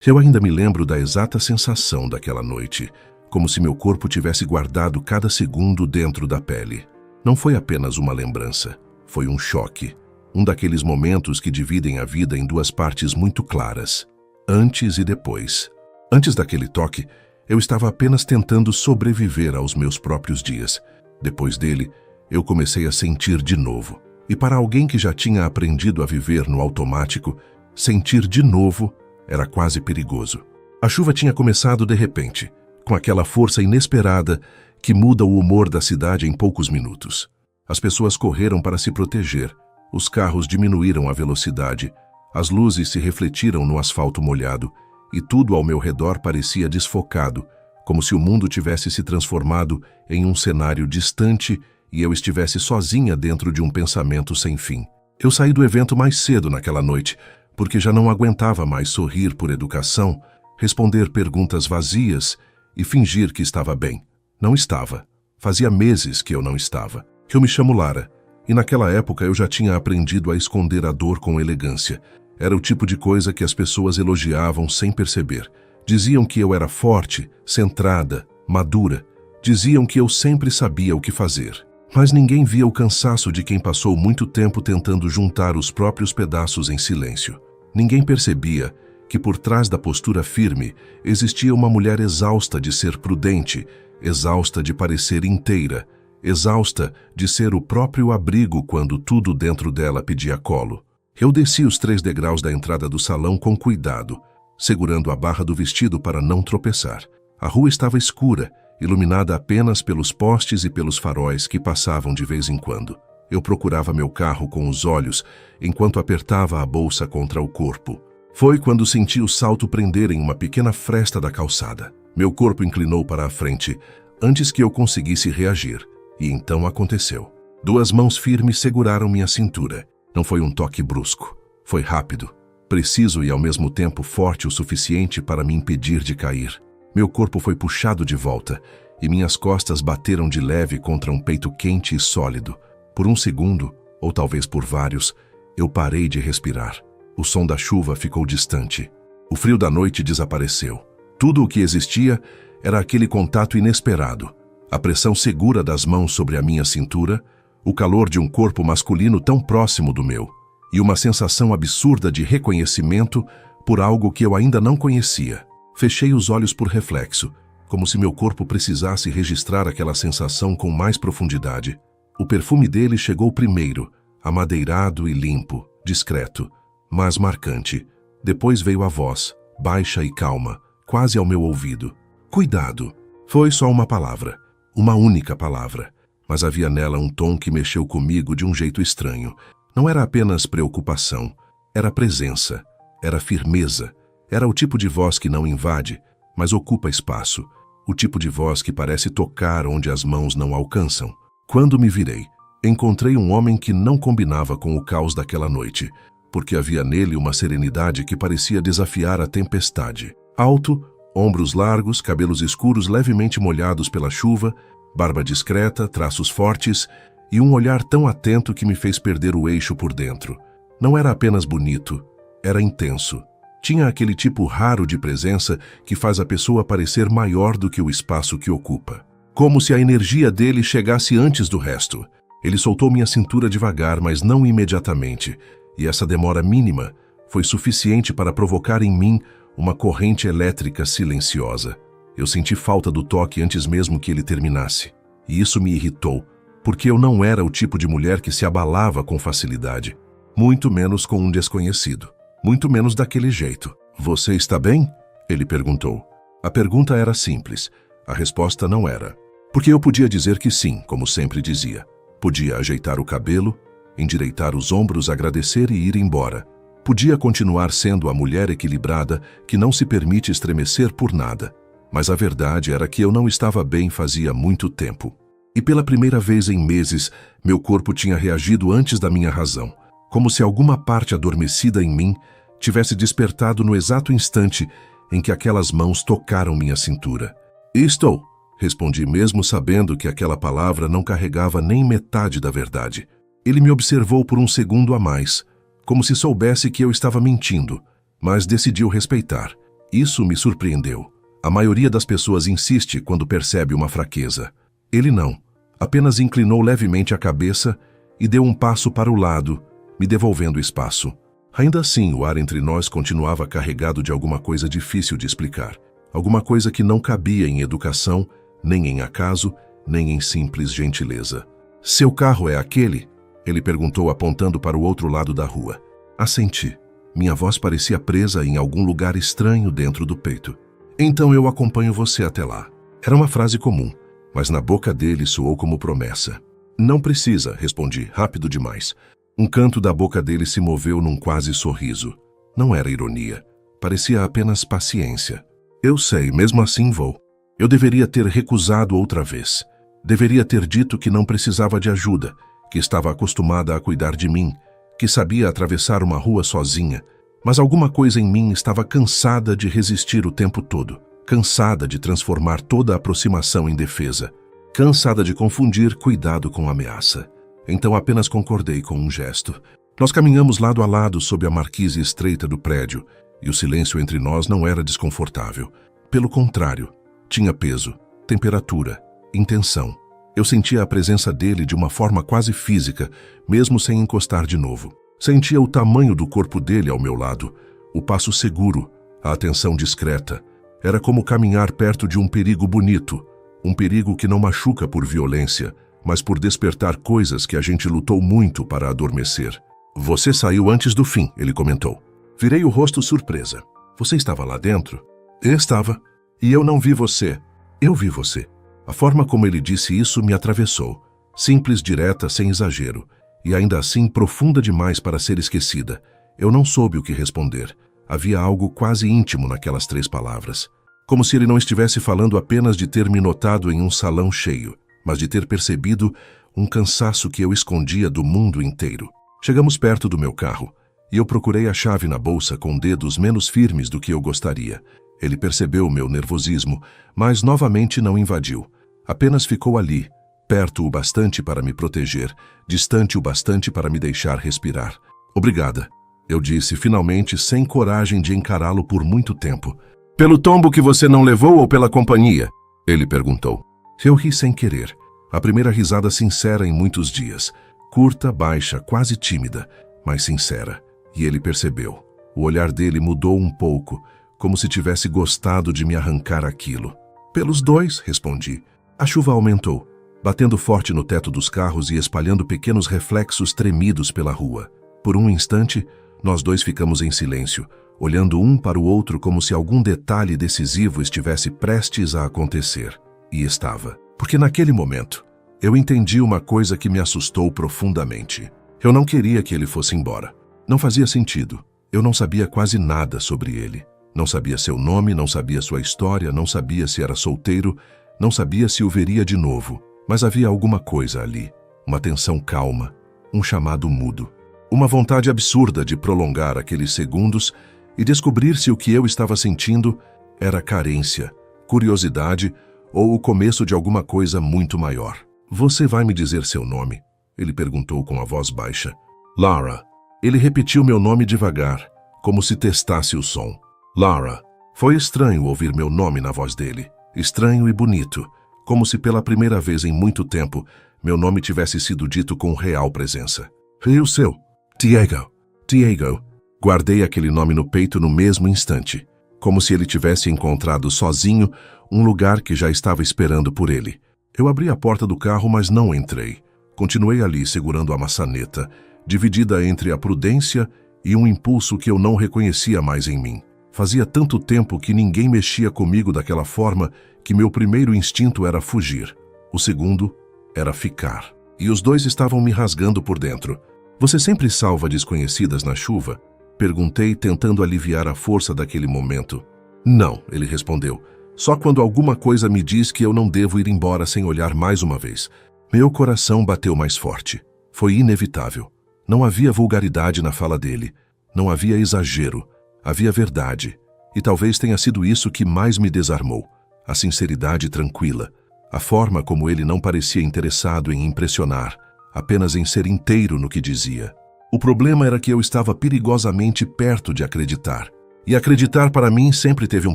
Eu ainda me lembro da exata sensação daquela noite, como se meu corpo tivesse guardado cada segundo dentro da pele. Não foi apenas uma lembrança, foi um choque. Um daqueles momentos que dividem a vida em duas partes muito claras, antes e depois. Antes daquele toque, eu estava apenas tentando sobreviver aos meus próprios dias. Depois dele, eu comecei a sentir de novo. E para alguém que já tinha aprendido a viver no automático, sentir de novo era quase perigoso. A chuva tinha começado de repente, com aquela força inesperada que muda o humor da cidade em poucos minutos. As pessoas correram para se proteger, os carros diminuíram a velocidade, as luzes se refletiram no asfalto molhado e tudo ao meu redor parecia desfocado, como se o mundo tivesse se transformado em um cenário distante e eu estivesse sozinha dentro de um pensamento sem fim. Eu saí do evento mais cedo naquela noite, porque já não aguentava mais sorrir por educação, responder perguntas vazias e fingir que estava bem. Não estava. Fazia meses que eu não estava. Eu me chamo Lara, e naquela época eu já tinha aprendido a esconder a dor com elegância. Era o tipo de coisa que as pessoas elogiavam sem perceber. Diziam que eu era forte, centrada, madura. Diziam que eu sempre sabia o que fazer. Mas ninguém via o cansaço de quem passou muito tempo tentando juntar os próprios pedaços em silêncio. Ninguém percebia que por trás da postura firme existia uma mulher exausta de ser prudente, exausta de parecer inteira, exausta de ser o próprio abrigo quando tudo dentro dela pedia colo. Eu desci os 3 degraus da entrada do salão com cuidado, segurando a barra do vestido para não tropeçar. A rua estava escura, iluminada apenas pelos postes e pelos faróis que passavam de vez em quando. Eu procurava meu carro com os olhos, enquanto apertava a bolsa contra o corpo. Foi quando senti o salto prender em uma pequena fresta da calçada. Meu corpo inclinou para a frente, antes que eu conseguisse reagir. E então aconteceu. 2 mãos firmes seguraram minha cintura. Não foi um toque brusco. Foi rápido, preciso e ao mesmo tempo forte o suficiente para me impedir de cair. Meu corpo foi puxado de volta, e minhas costas bateram de leve contra um peito quente e sólido. Por um segundo, ou talvez por vários, eu parei de respirar. O som da chuva ficou distante. O frio da noite desapareceu. Tudo o que existia era aquele contato inesperado, a pressão segura das mãos sobre a minha cintura, o calor de um corpo masculino tão próximo do meu, e uma sensação absurda de reconhecimento por algo que eu ainda não conhecia. Fechei os olhos por reflexo, como se meu corpo precisasse registrar aquela sensação com mais profundidade. O perfume dele chegou primeiro, amadeirado e limpo, discreto, mas marcante. Depois veio a voz, baixa e calma, quase ao meu ouvido. Cuidado! Foi só uma palavra, uma única palavra, mas havia nela um tom que mexeu comigo de um jeito estranho. Não era apenas preocupação, era presença, era firmeza, era o tipo de voz que não invade, mas ocupa espaço, o tipo de voz que parece tocar onde as mãos não alcançam. Quando me virei, encontrei um homem que não combinava com o caos daquela noite, porque havia nele uma serenidade que parecia desafiar a tempestade. Alto, ombros largos, cabelos escuros levemente molhados pela chuva, barba discreta, traços fortes e um olhar tão atento que me fez perder o eixo por dentro. Não era apenas bonito, era intenso. Tinha aquele tipo raro de presença que faz a pessoa parecer maior do que o espaço que ocupa. Como se a energia dele chegasse antes do resto. Ele soltou minha cintura devagar, mas não imediatamente, e essa demora mínima foi suficiente para provocar em mim uma corrente elétrica silenciosa. Eu senti falta do toque antes mesmo que ele terminasse, e isso me irritou, porque eu não era o tipo de mulher que se abalava com facilidade, muito menos com um desconhecido, muito menos daquele jeito. "Você está bem?" ele perguntou. A pergunta era simples, a resposta não era. Porque eu podia dizer que sim, como sempre dizia. Podia ajeitar o cabelo, endireitar os ombros, agradecer e ir embora. Podia continuar sendo a mulher equilibrada que não se permite estremecer por nada. Mas a verdade era que eu não estava bem fazia muito tempo. E pela primeira vez em meses, meu corpo tinha reagido antes da minha razão, como se alguma parte adormecida em mim tivesse despertado no exato instante em que aquelas mãos tocaram minha cintura. "Estou", respondi mesmo sabendo que aquela palavra não carregava nem metade da verdade. Ele me observou por um segundo a mais, como se soubesse que eu estava mentindo, mas decidiu respeitar. Isso me surpreendeu. A maioria das pessoas insiste quando percebe uma fraqueza. Ele não. Apenas inclinou levemente a cabeça e deu um passo para o lado, me devolvendo espaço. Ainda assim, o ar entre nós continuava carregado de alguma coisa difícil de explicar. Alguma coisa que não cabia em educação, nem em acaso, nem em simples gentileza. Seu carro é aquele? Ele perguntou apontando para o outro lado da rua. Assenti. Minha voz parecia presa em algum lugar estranho dentro do peito. Então eu acompanho você até lá. Era uma frase comum, mas na boca dele soou como promessa. Não precisa, respondi, rápido demais. Um canto da boca dele se moveu num quase sorriso. Não era ironia. Parecia apenas paciência. Eu sei, mesmo assim vou. Eu deveria ter recusado outra vez. Deveria ter dito que não precisava de ajuda, que estava acostumada a cuidar de mim, que sabia atravessar uma rua sozinha. Mas alguma coisa em mim estava cansada de resistir o tempo todo. Cansada de transformar toda aproximação em defesa. Cansada de confundir cuidado com ameaça. Então apenas concordei com um gesto. Nós caminhamos lado a lado sob a marquise estreita do prédio, e o silêncio entre nós não era desconfortável. Pelo contrário, tinha peso, temperatura, intenção. Eu sentia a presença dele de uma forma quase física, mesmo sem encostar de novo. Sentia o tamanho do corpo dele ao meu lado, o passo seguro, a atenção discreta. Era como caminhar perto de um perigo bonito, um perigo que não machuca por violência, mas por despertar coisas que a gente lutou muito para adormecer. Você saiu antes do fim, ele comentou. Virei o rosto surpresa. Você estava lá dentro? Estava. E eu não vi você. Eu vi você. A forma como ele disse isso me atravessou. Simples, direta, sem exagero. E ainda assim profunda demais para ser esquecida. Eu não soube o que responder. Havia algo quase íntimo naquelas 3 palavras. Como se ele não estivesse falando apenas de ter me notado em um salão cheio, mas de ter percebido um cansaço que eu escondia do mundo inteiro. Chegamos perto do meu carro, e eu procurei a chave na bolsa com dedos menos firmes do que eu gostaria. Ele percebeu o meu nervosismo, mas novamente não invadiu. Apenas ficou ali, perto o bastante para me proteger, distante o bastante para me deixar respirar. Obrigada, eu disse finalmente, sem coragem de encará-lo por muito tempo. Pelo tombo que você não levou ou pela companhia? Ele perguntou. Eu ri sem querer. A primeira risada sincera em muitos dias. Curta, baixa, quase tímida, mas sincera. E ele percebeu. O olhar dele mudou um pouco, como se tivesse gostado de me arrancar aquilo. Pelos 2, respondi. A chuva aumentou, batendo forte no teto dos carros e espalhando pequenos reflexos tremidos pela rua. Por um instante, nós 2 ficamos em silêncio, olhando um para o outro como se algum detalhe decisivo estivesse prestes a acontecer. E estava. Porque naquele momento, eu entendi uma coisa que me assustou profundamente. Eu não queria que ele fosse embora. Não fazia sentido. Eu não sabia quase nada sobre ele. Não sabia seu nome, não sabia sua história, não sabia se era solteiro, não sabia se o veria de novo. Mas havia alguma coisa ali. Uma tensão calma, um chamado mudo. Uma vontade absurda de prolongar aqueles segundos e descobrir se o que eu estava sentindo era carência, curiosidade ou o começo de alguma coisa muito maior. Você vai me dizer seu nome? Ele perguntou com a voz baixa. Lara. Ele repetiu meu nome devagar, como se testasse o som. Lara. Foi estranho ouvir meu nome na voz dele. Estranho e bonito, como se pela primeira vez em muito tempo meu nome tivesse sido dito com real presença. E o seu? Diego. Diego. Guardei aquele nome no peito no mesmo instante, como se ele tivesse encontrado sozinho um lugar que já estava esperando por ele. Eu abri a porta do carro, mas não entrei. Continuei ali segurando a maçaneta, dividida entre a prudência e um impulso que eu não reconhecia mais em mim. Fazia tanto tempo que ninguém mexia comigo daquela forma que meu primeiro instinto era fugir. O segundo era ficar. E os 2 estavam me rasgando por dentro. Você sempre salva desconhecidas na chuva? Perguntei, tentando aliviar a força daquele momento. Não, ele respondeu. Só quando alguma coisa me diz que eu não devo ir embora sem olhar mais uma vez. Meu coração bateu mais forte. Foi inevitável. Não havia vulgaridade na fala dele. Não havia exagero. Havia verdade. E talvez tenha sido isso que mais me desarmou. A sinceridade tranquila. A forma como ele não parecia interessado em impressionar, apenas em ser inteiro no que dizia. O problema era que eu estava perigosamente perto de acreditar. E acreditar para mim sempre teve um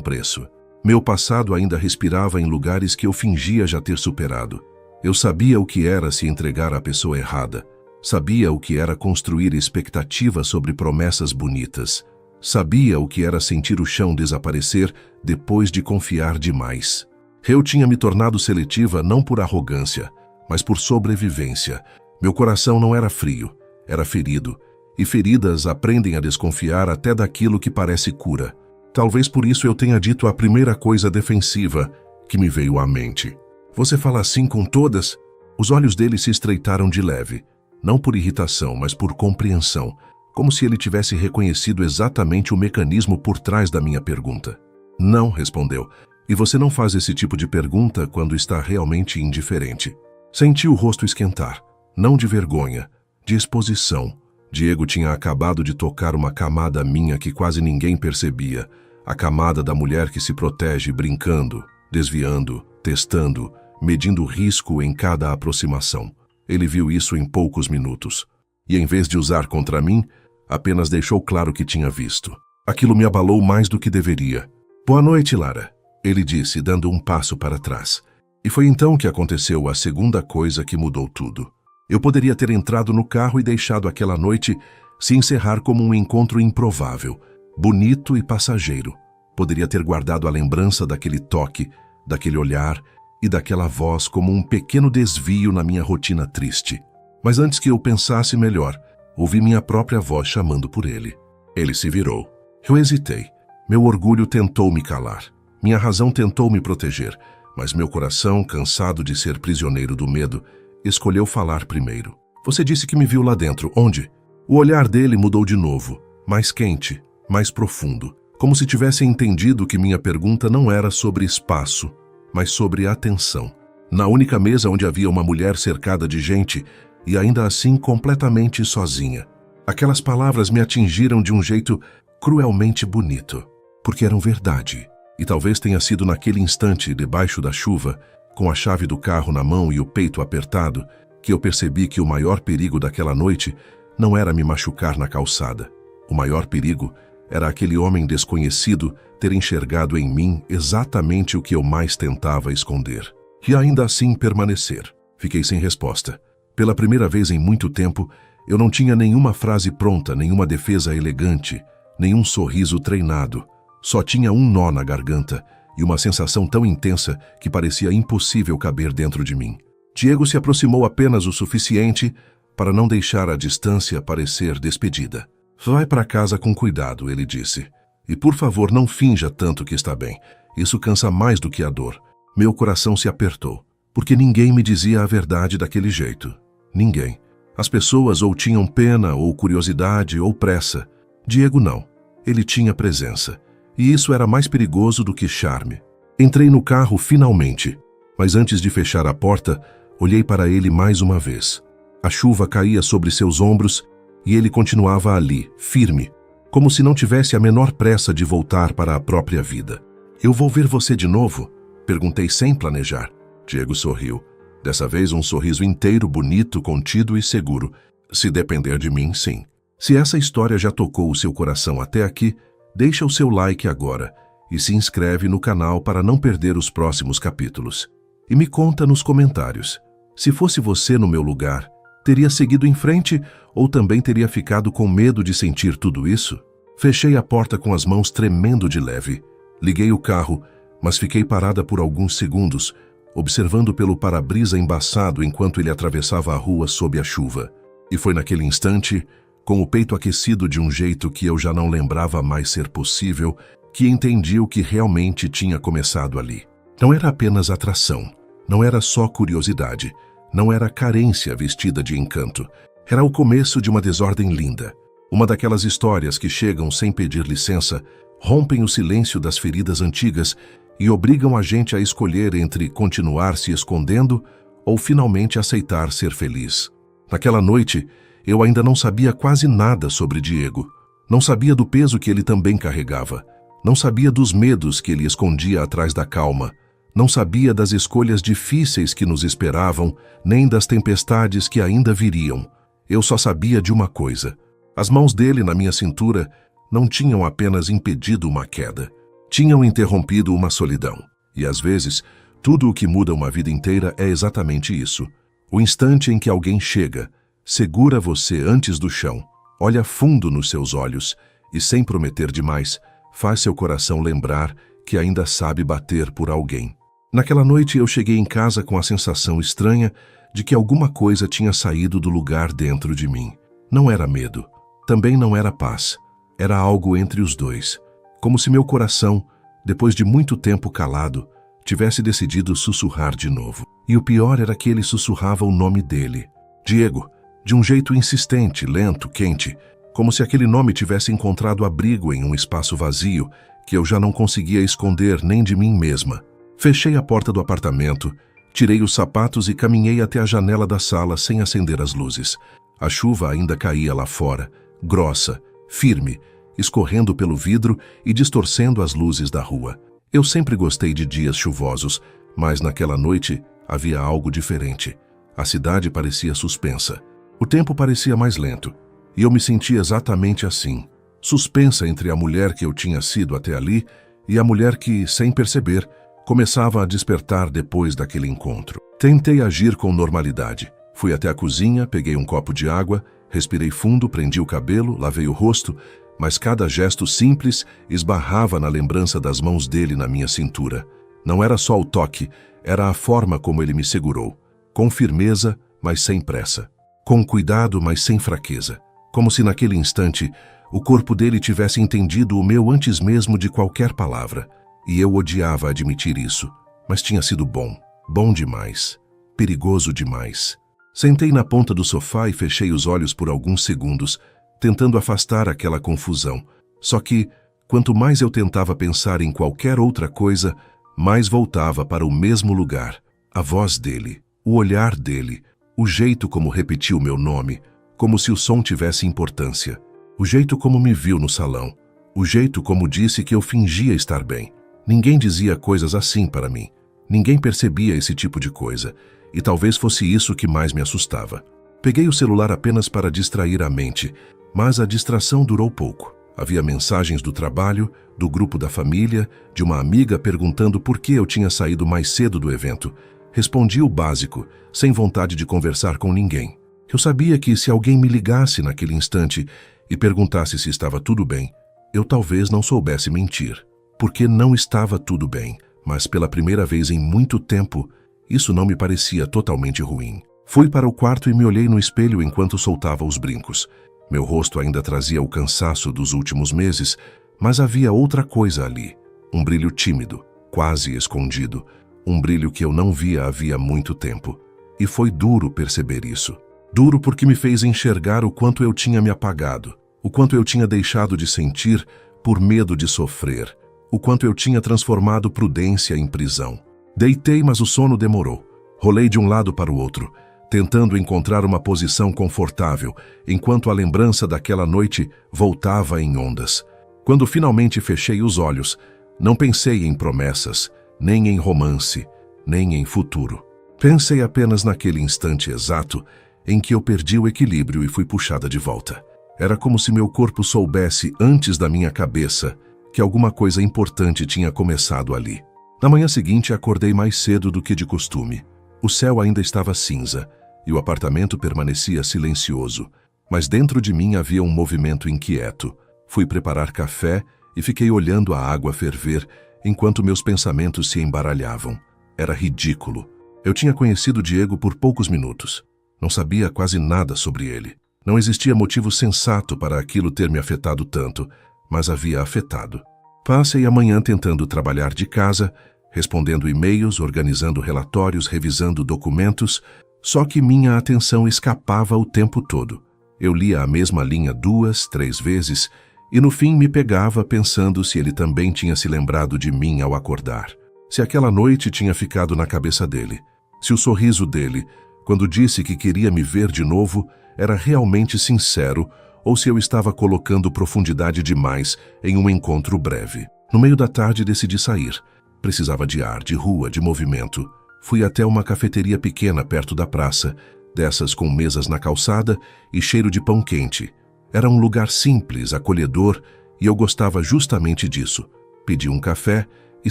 preço. Meu passado ainda respirava em lugares que eu fingia já ter superado. Eu sabia o que era se entregar à pessoa errada. Sabia o que era construir expectativas sobre promessas bonitas. Sabia o que era sentir o chão desaparecer depois de confiar demais. Eu tinha me tornado seletiva não por arrogância, mas por sobrevivência. Meu coração não era frio, era ferido. E feridas aprendem a desconfiar até daquilo que parece cura. Talvez por isso eu tenha dito a primeira coisa defensiva que me veio à mente. Você fala assim com todas? Os olhos dele se estreitaram de leve, não por irritação, mas por compreensão, como se ele tivesse reconhecido exatamente o mecanismo por trás da minha pergunta. Não, respondeu. E você não faz esse tipo de pergunta quando está realmente indiferente. Senti o rosto esquentar, não de vergonha, de exposição. Diego tinha acabado de tocar uma camada minha que quase ninguém percebia, a camada da mulher que se protege brincando, desviando, testando, medindo risco em cada aproximação. Ele viu isso em poucos minutos. E em vez de usar contra mim, apenas deixou claro que tinha visto. Aquilo me abalou mais do que deveria. Boa noite, Lara, ele disse, dando um passo para trás. E foi então que aconteceu a segunda coisa que mudou tudo. Eu poderia ter entrado no carro e deixado aquela noite se encerrar como um encontro improvável, bonito e passageiro. Poderia ter guardado a lembrança daquele toque, daquele olhar e daquela voz como um pequeno desvio na minha rotina triste. Mas antes que eu pensasse melhor, ouvi minha própria voz chamando por ele. Ele se virou. Eu hesitei. Meu orgulho tentou me calar. Minha razão tentou me proteger, mas meu coração, cansado de ser prisioneiro do medo, escolheu falar primeiro. Você disse que me viu lá dentro. Onde? O olhar dele mudou de novo, mais quente, mais profundo, como se tivesse entendido que minha pergunta não era sobre espaço, mas sobre atenção. Na única mesa onde havia uma mulher cercada de gente e ainda assim completamente sozinha. Aquelas palavras me atingiram de um jeito cruelmente bonito, porque eram verdade. E talvez tenha sido naquele instante, debaixo da chuva, com a chave do carro na mão e o peito apertado, que eu percebi que o maior perigo daquela noite não era me machucar na calçada. O maior perigo era aquele homem desconhecido ter enxergado em mim exatamente o que eu mais tentava esconder. E ainda assim permanecer. Fiquei sem resposta. Pela primeira vez em muito tempo, eu não tinha nenhuma frase pronta, nenhuma defesa elegante, nenhum sorriso treinado. Só tinha um nó na garganta e uma sensação tão intensa que parecia impossível caber dentro de mim. Diego se aproximou apenas o suficiente para não deixar a distância parecer despedida. Vai para casa com cuidado, ele disse. E por favor, não finja tanto que está bem. Isso cansa mais do que a dor. Meu coração se apertou, porque ninguém me dizia a verdade daquele jeito. Ninguém. As pessoas ou tinham pena, ou curiosidade, ou pressa. Diego não. Ele tinha presença. E isso era mais perigoso do que charme. Entrei no carro finalmente, mas antes de fechar a porta, olhei para ele mais uma vez. A chuva caía sobre seus ombros e ele continuava ali, firme, como se não tivesse a menor pressa de voltar para a própria vida. Eu vou ver você de novo? Perguntei sem planejar. Diego sorriu. Dessa vez um sorriso inteiro, bonito, contido e seguro. Se depender de mim, sim. Se essa história já tocou o seu coração até aqui, deixa o seu like agora e se inscreve no canal para não perder os próximos capítulos. E me conta nos comentários. Se fosse você no meu lugar, teria seguido em frente ou também teria ficado com medo de sentir tudo isso? Fechei a porta com as mãos tremendo de leve. Liguei o carro, mas fiquei parada por alguns segundos, observando pelo para-brisa embaçado enquanto ele atravessava a rua sob a chuva. E foi naquele instante, com o peito aquecido de um jeito que eu já não lembrava mais ser possível, que entendi o que realmente tinha começado ali. Não era apenas atração, não era só curiosidade, não era carência vestida de encanto. Era o começo de uma desordem linda. Uma daquelas histórias que chegam sem pedir licença, rompem o silêncio das feridas antigas e obrigam a gente a escolher entre continuar se escondendo ou finalmente aceitar ser feliz. Naquela noite, eu ainda não sabia quase nada sobre Diego. Não sabia do peso que ele também carregava. Não sabia dos medos que ele escondia atrás da calma. Não sabia das escolhas difíceis que nos esperavam, nem das tempestades que ainda viriam. Eu só sabia de uma coisa. As mãos dele na minha cintura não tinham apenas impedido uma queda, tinham interrompido uma solidão. E às vezes, tudo o que muda uma vida inteira é exatamente isso. O instante em que alguém chega, segura você antes do chão, olha fundo nos seus olhos e, sem prometer demais, faz seu coração lembrar que ainda sabe bater por alguém. Naquela noite eu cheguei em casa com a sensação estranha de que alguma coisa tinha saído do lugar dentro de mim. Não era medo, também não era paz. Era algo entre os dois, como se meu coração, depois de muito tempo calado, tivesse decidido sussurrar de novo. E o pior era que ele sussurrava o nome dele, Diego, de um jeito insistente, lento, quente, como se aquele nome tivesse encontrado abrigo em um espaço vazio que eu já não conseguia esconder nem de mim mesma. Fechei a porta do apartamento, tirei os sapatos e caminhei até a janela da sala sem acender as luzes. A chuva ainda caía lá fora, grossa, firme, escorrendo pelo vidro e distorcendo as luzes da rua. Eu sempre gostei de dias chuvosos, mas naquela noite havia algo diferente. A cidade parecia suspensa. O tempo parecia mais lento, e eu me sentia exatamente assim, suspensa entre a mulher que eu tinha sido até ali e a mulher que, sem perceber, começava a despertar depois daquele encontro. Tentei agir com normalidade. Fui até a cozinha, peguei um copo de água, respirei fundo, prendi o cabelo, lavei o rosto, mas cada gesto simples esbarrava na lembrança das mãos dele na minha cintura. Não era só o toque, era a forma como ele me segurou. Com firmeza, mas sem pressa. Com cuidado, mas sem fraqueza. Como se naquele instante o corpo dele tivesse entendido o meu antes mesmo de qualquer palavra. E eu odiava admitir isso, mas tinha sido bom. Bom demais. Perigoso demais. Sentei na ponta do sofá e fechei os olhos por alguns segundos, tentando afastar aquela confusão. Só que, quanto mais eu tentava pensar em qualquer outra coisa, mais voltava para o mesmo lugar. A voz dele, o olhar dele, o jeito como repetiu meu nome, como se o som tivesse importância. O jeito como me viu no salão. O jeito como disse que eu fingia estar bem. Ninguém dizia coisas assim para mim. Ninguém percebia esse tipo de coisa. E talvez fosse isso que mais me assustava. Peguei o celular apenas para distrair a mente, mas a distração durou pouco. Havia mensagens do trabalho, do grupo da família, de uma amiga perguntando por que eu tinha saído mais cedo do evento. Respondi o básico, sem vontade de conversar com ninguém. Eu sabia que se alguém me ligasse naquele instante e perguntasse se estava tudo bem, eu talvez não soubesse mentir. Porque não estava tudo bem, mas pela primeira vez em muito tempo, isso não me parecia totalmente ruim. Fui para o quarto e me olhei no espelho enquanto soltava os brincos. Meu rosto ainda trazia o cansaço dos últimos meses, mas havia outra coisa ali. Um brilho tímido, quase escondido. Um brilho que eu não via havia muito tempo. E foi duro perceber isso. Duro porque me fez enxergar o quanto eu tinha me apagado, o quanto eu tinha deixado de sentir por medo de sofrer, o quanto eu tinha transformado prudência em prisão. Deitei, mas o sono demorou. Rolei de um lado para o outro, tentando encontrar uma posição confortável, enquanto a lembrança daquela noite voltava em ondas. Quando finalmente fechei os olhos, não pensei em promessas, nem em romance, nem em futuro. Pensei apenas naquele instante exato em que eu perdi o equilíbrio e fui puxada de volta. Era como se meu corpo soubesse, antes da minha cabeça, que alguma coisa importante tinha começado ali. Na manhã seguinte, acordei mais cedo do que de costume. O céu ainda estava cinza e o apartamento permanecia silencioso, mas dentro de mim havia um movimento inquieto. Fui preparar café e fiquei olhando a água ferver enquanto meus pensamentos se embaralhavam. Era ridículo. Eu tinha conhecido Diego por poucos minutos. Não sabia quase nada sobre ele. Não existia motivo sensato para aquilo ter me afetado tanto, mas havia afetado. Passei a manhã tentando trabalhar de casa, respondendo e-mails, organizando relatórios, revisando documentos, só que minha atenção escapava o tempo todo. Eu lia a mesma linha 2, 3 vezes e no fim me pegava pensando se ele também tinha se lembrado de mim ao acordar. Se aquela noite tinha ficado na cabeça dele. Se o sorriso dele, quando disse que queria me ver de novo, era realmente sincero ou se eu estava colocando profundidade demais em um encontro breve. No meio da tarde decidi sair. Precisava de ar, de rua, de movimento. Fui até uma cafeteria pequena perto da praça, dessas com mesas na calçada e cheiro de pão quente. Era um lugar simples, acolhedor e eu gostava justamente disso. Pedi um café e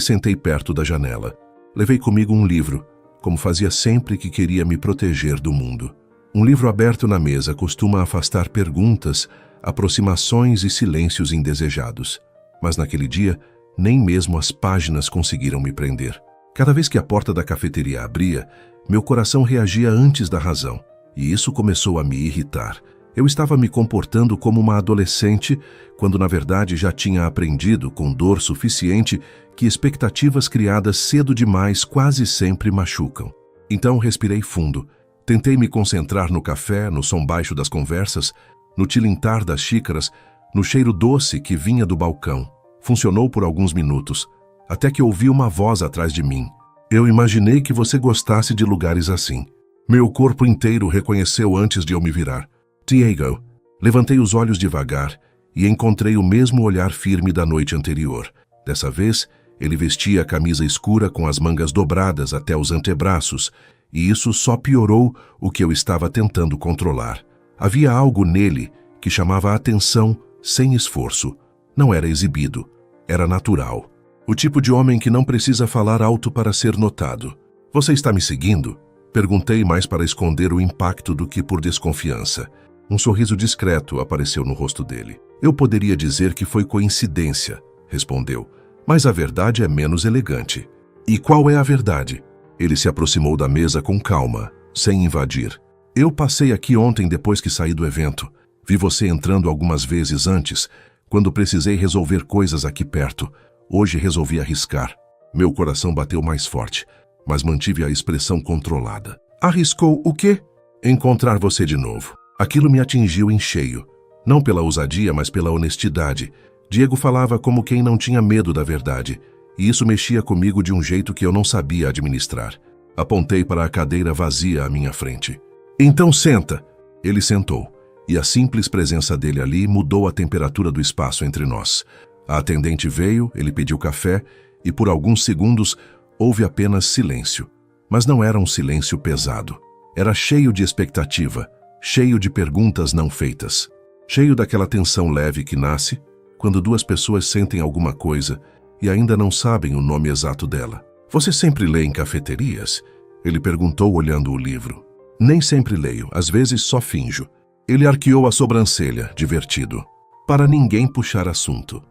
sentei perto da janela. Levei comigo um livro, como fazia sempre que queria me proteger do mundo. Um livro aberto na mesa costuma afastar perguntas, aproximações e silêncios indesejados. Mas naquele dia, nem mesmo as páginas conseguiram me prender. Cada vez que a porta da cafeteria abria, meu coração reagia antes da razão, e isso começou a me irritar. Eu estava me comportando como uma adolescente, quando na verdade já tinha aprendido, com dor suficiente, que expectativas criadas cedo demais quase sempre machucam. Então respirei fundo. Tentei me concentrar no café, no som baixo das conversas, no tilintar das xícaras, no cheiro doce que vinha do balcão. Funcionou por alguns minutos, até que ouvi uma voz atrás de mim. Eu imaginei que você gostasse de lugares assim. Meu corpo inteiro reconheceu antes de eu me virar. Diego. Levantei os olhos devagar e encontrei o mesmo olhar firme da noite anterior. Dessa vez, ele vestia a camisa escura com as mangas dobradas até os antebraços, e isso só piorou o que eu estava tentando controlar. Havia algo nele que chamava a atenção sem esforço. Não era exibido, era natural. O tipo de homem que não precisa falar alto para ser notado. Você está me seguindo? Perguntei mais para esconder o impacto do que por desconfiança. Um sorriso discreto apareceu no rosto dele. Eu poderia dizer que foi coincidência, respondeu, mas a verdade é menos elegante. E qual é a verdade? Ele se aproximou da mesa com calma, sem invadir. Eu passei aqui ontem depois que saí do evento. Vi você entrando algumas vezes antes, quando precisei resolver coisas aqui perto. Hoje resolvi arriscar. Meu coração bateu mais forte, mas mantive a expressão controlada. Arriscou o quê? Encontrar você de novo. Aquilo me atingiu em cheio. Não pela ousadia, mas pela honestidade. Diego falava como quem não tinha medo da verdade, e isso mexia comigo de um jeito que eu não sabia administrar. Apontei para a cadeira vazia à minha frente. Então senta. Ele sentou, e a simples presença dele ali mudou a temperatura do espaço entre nós. A atendente veio, ele pediu café, e por alguns segundos houve apenas silêncio. Mas não era um silêncio pesado. Era cheio de expectativa, cheio de perguntas não feitas. Cheio daquela tensão leve que nasce quando duas pessoas sentem alguma coisa e ainda não sabem o nome exato dela. Você sempre lê em cafeterias? Ele perguntou olhando o livro. Nem sempre leio, às vezes só finjo. Ele arqueou a sobrancelha, divertido. Para ninguém puxar assunto.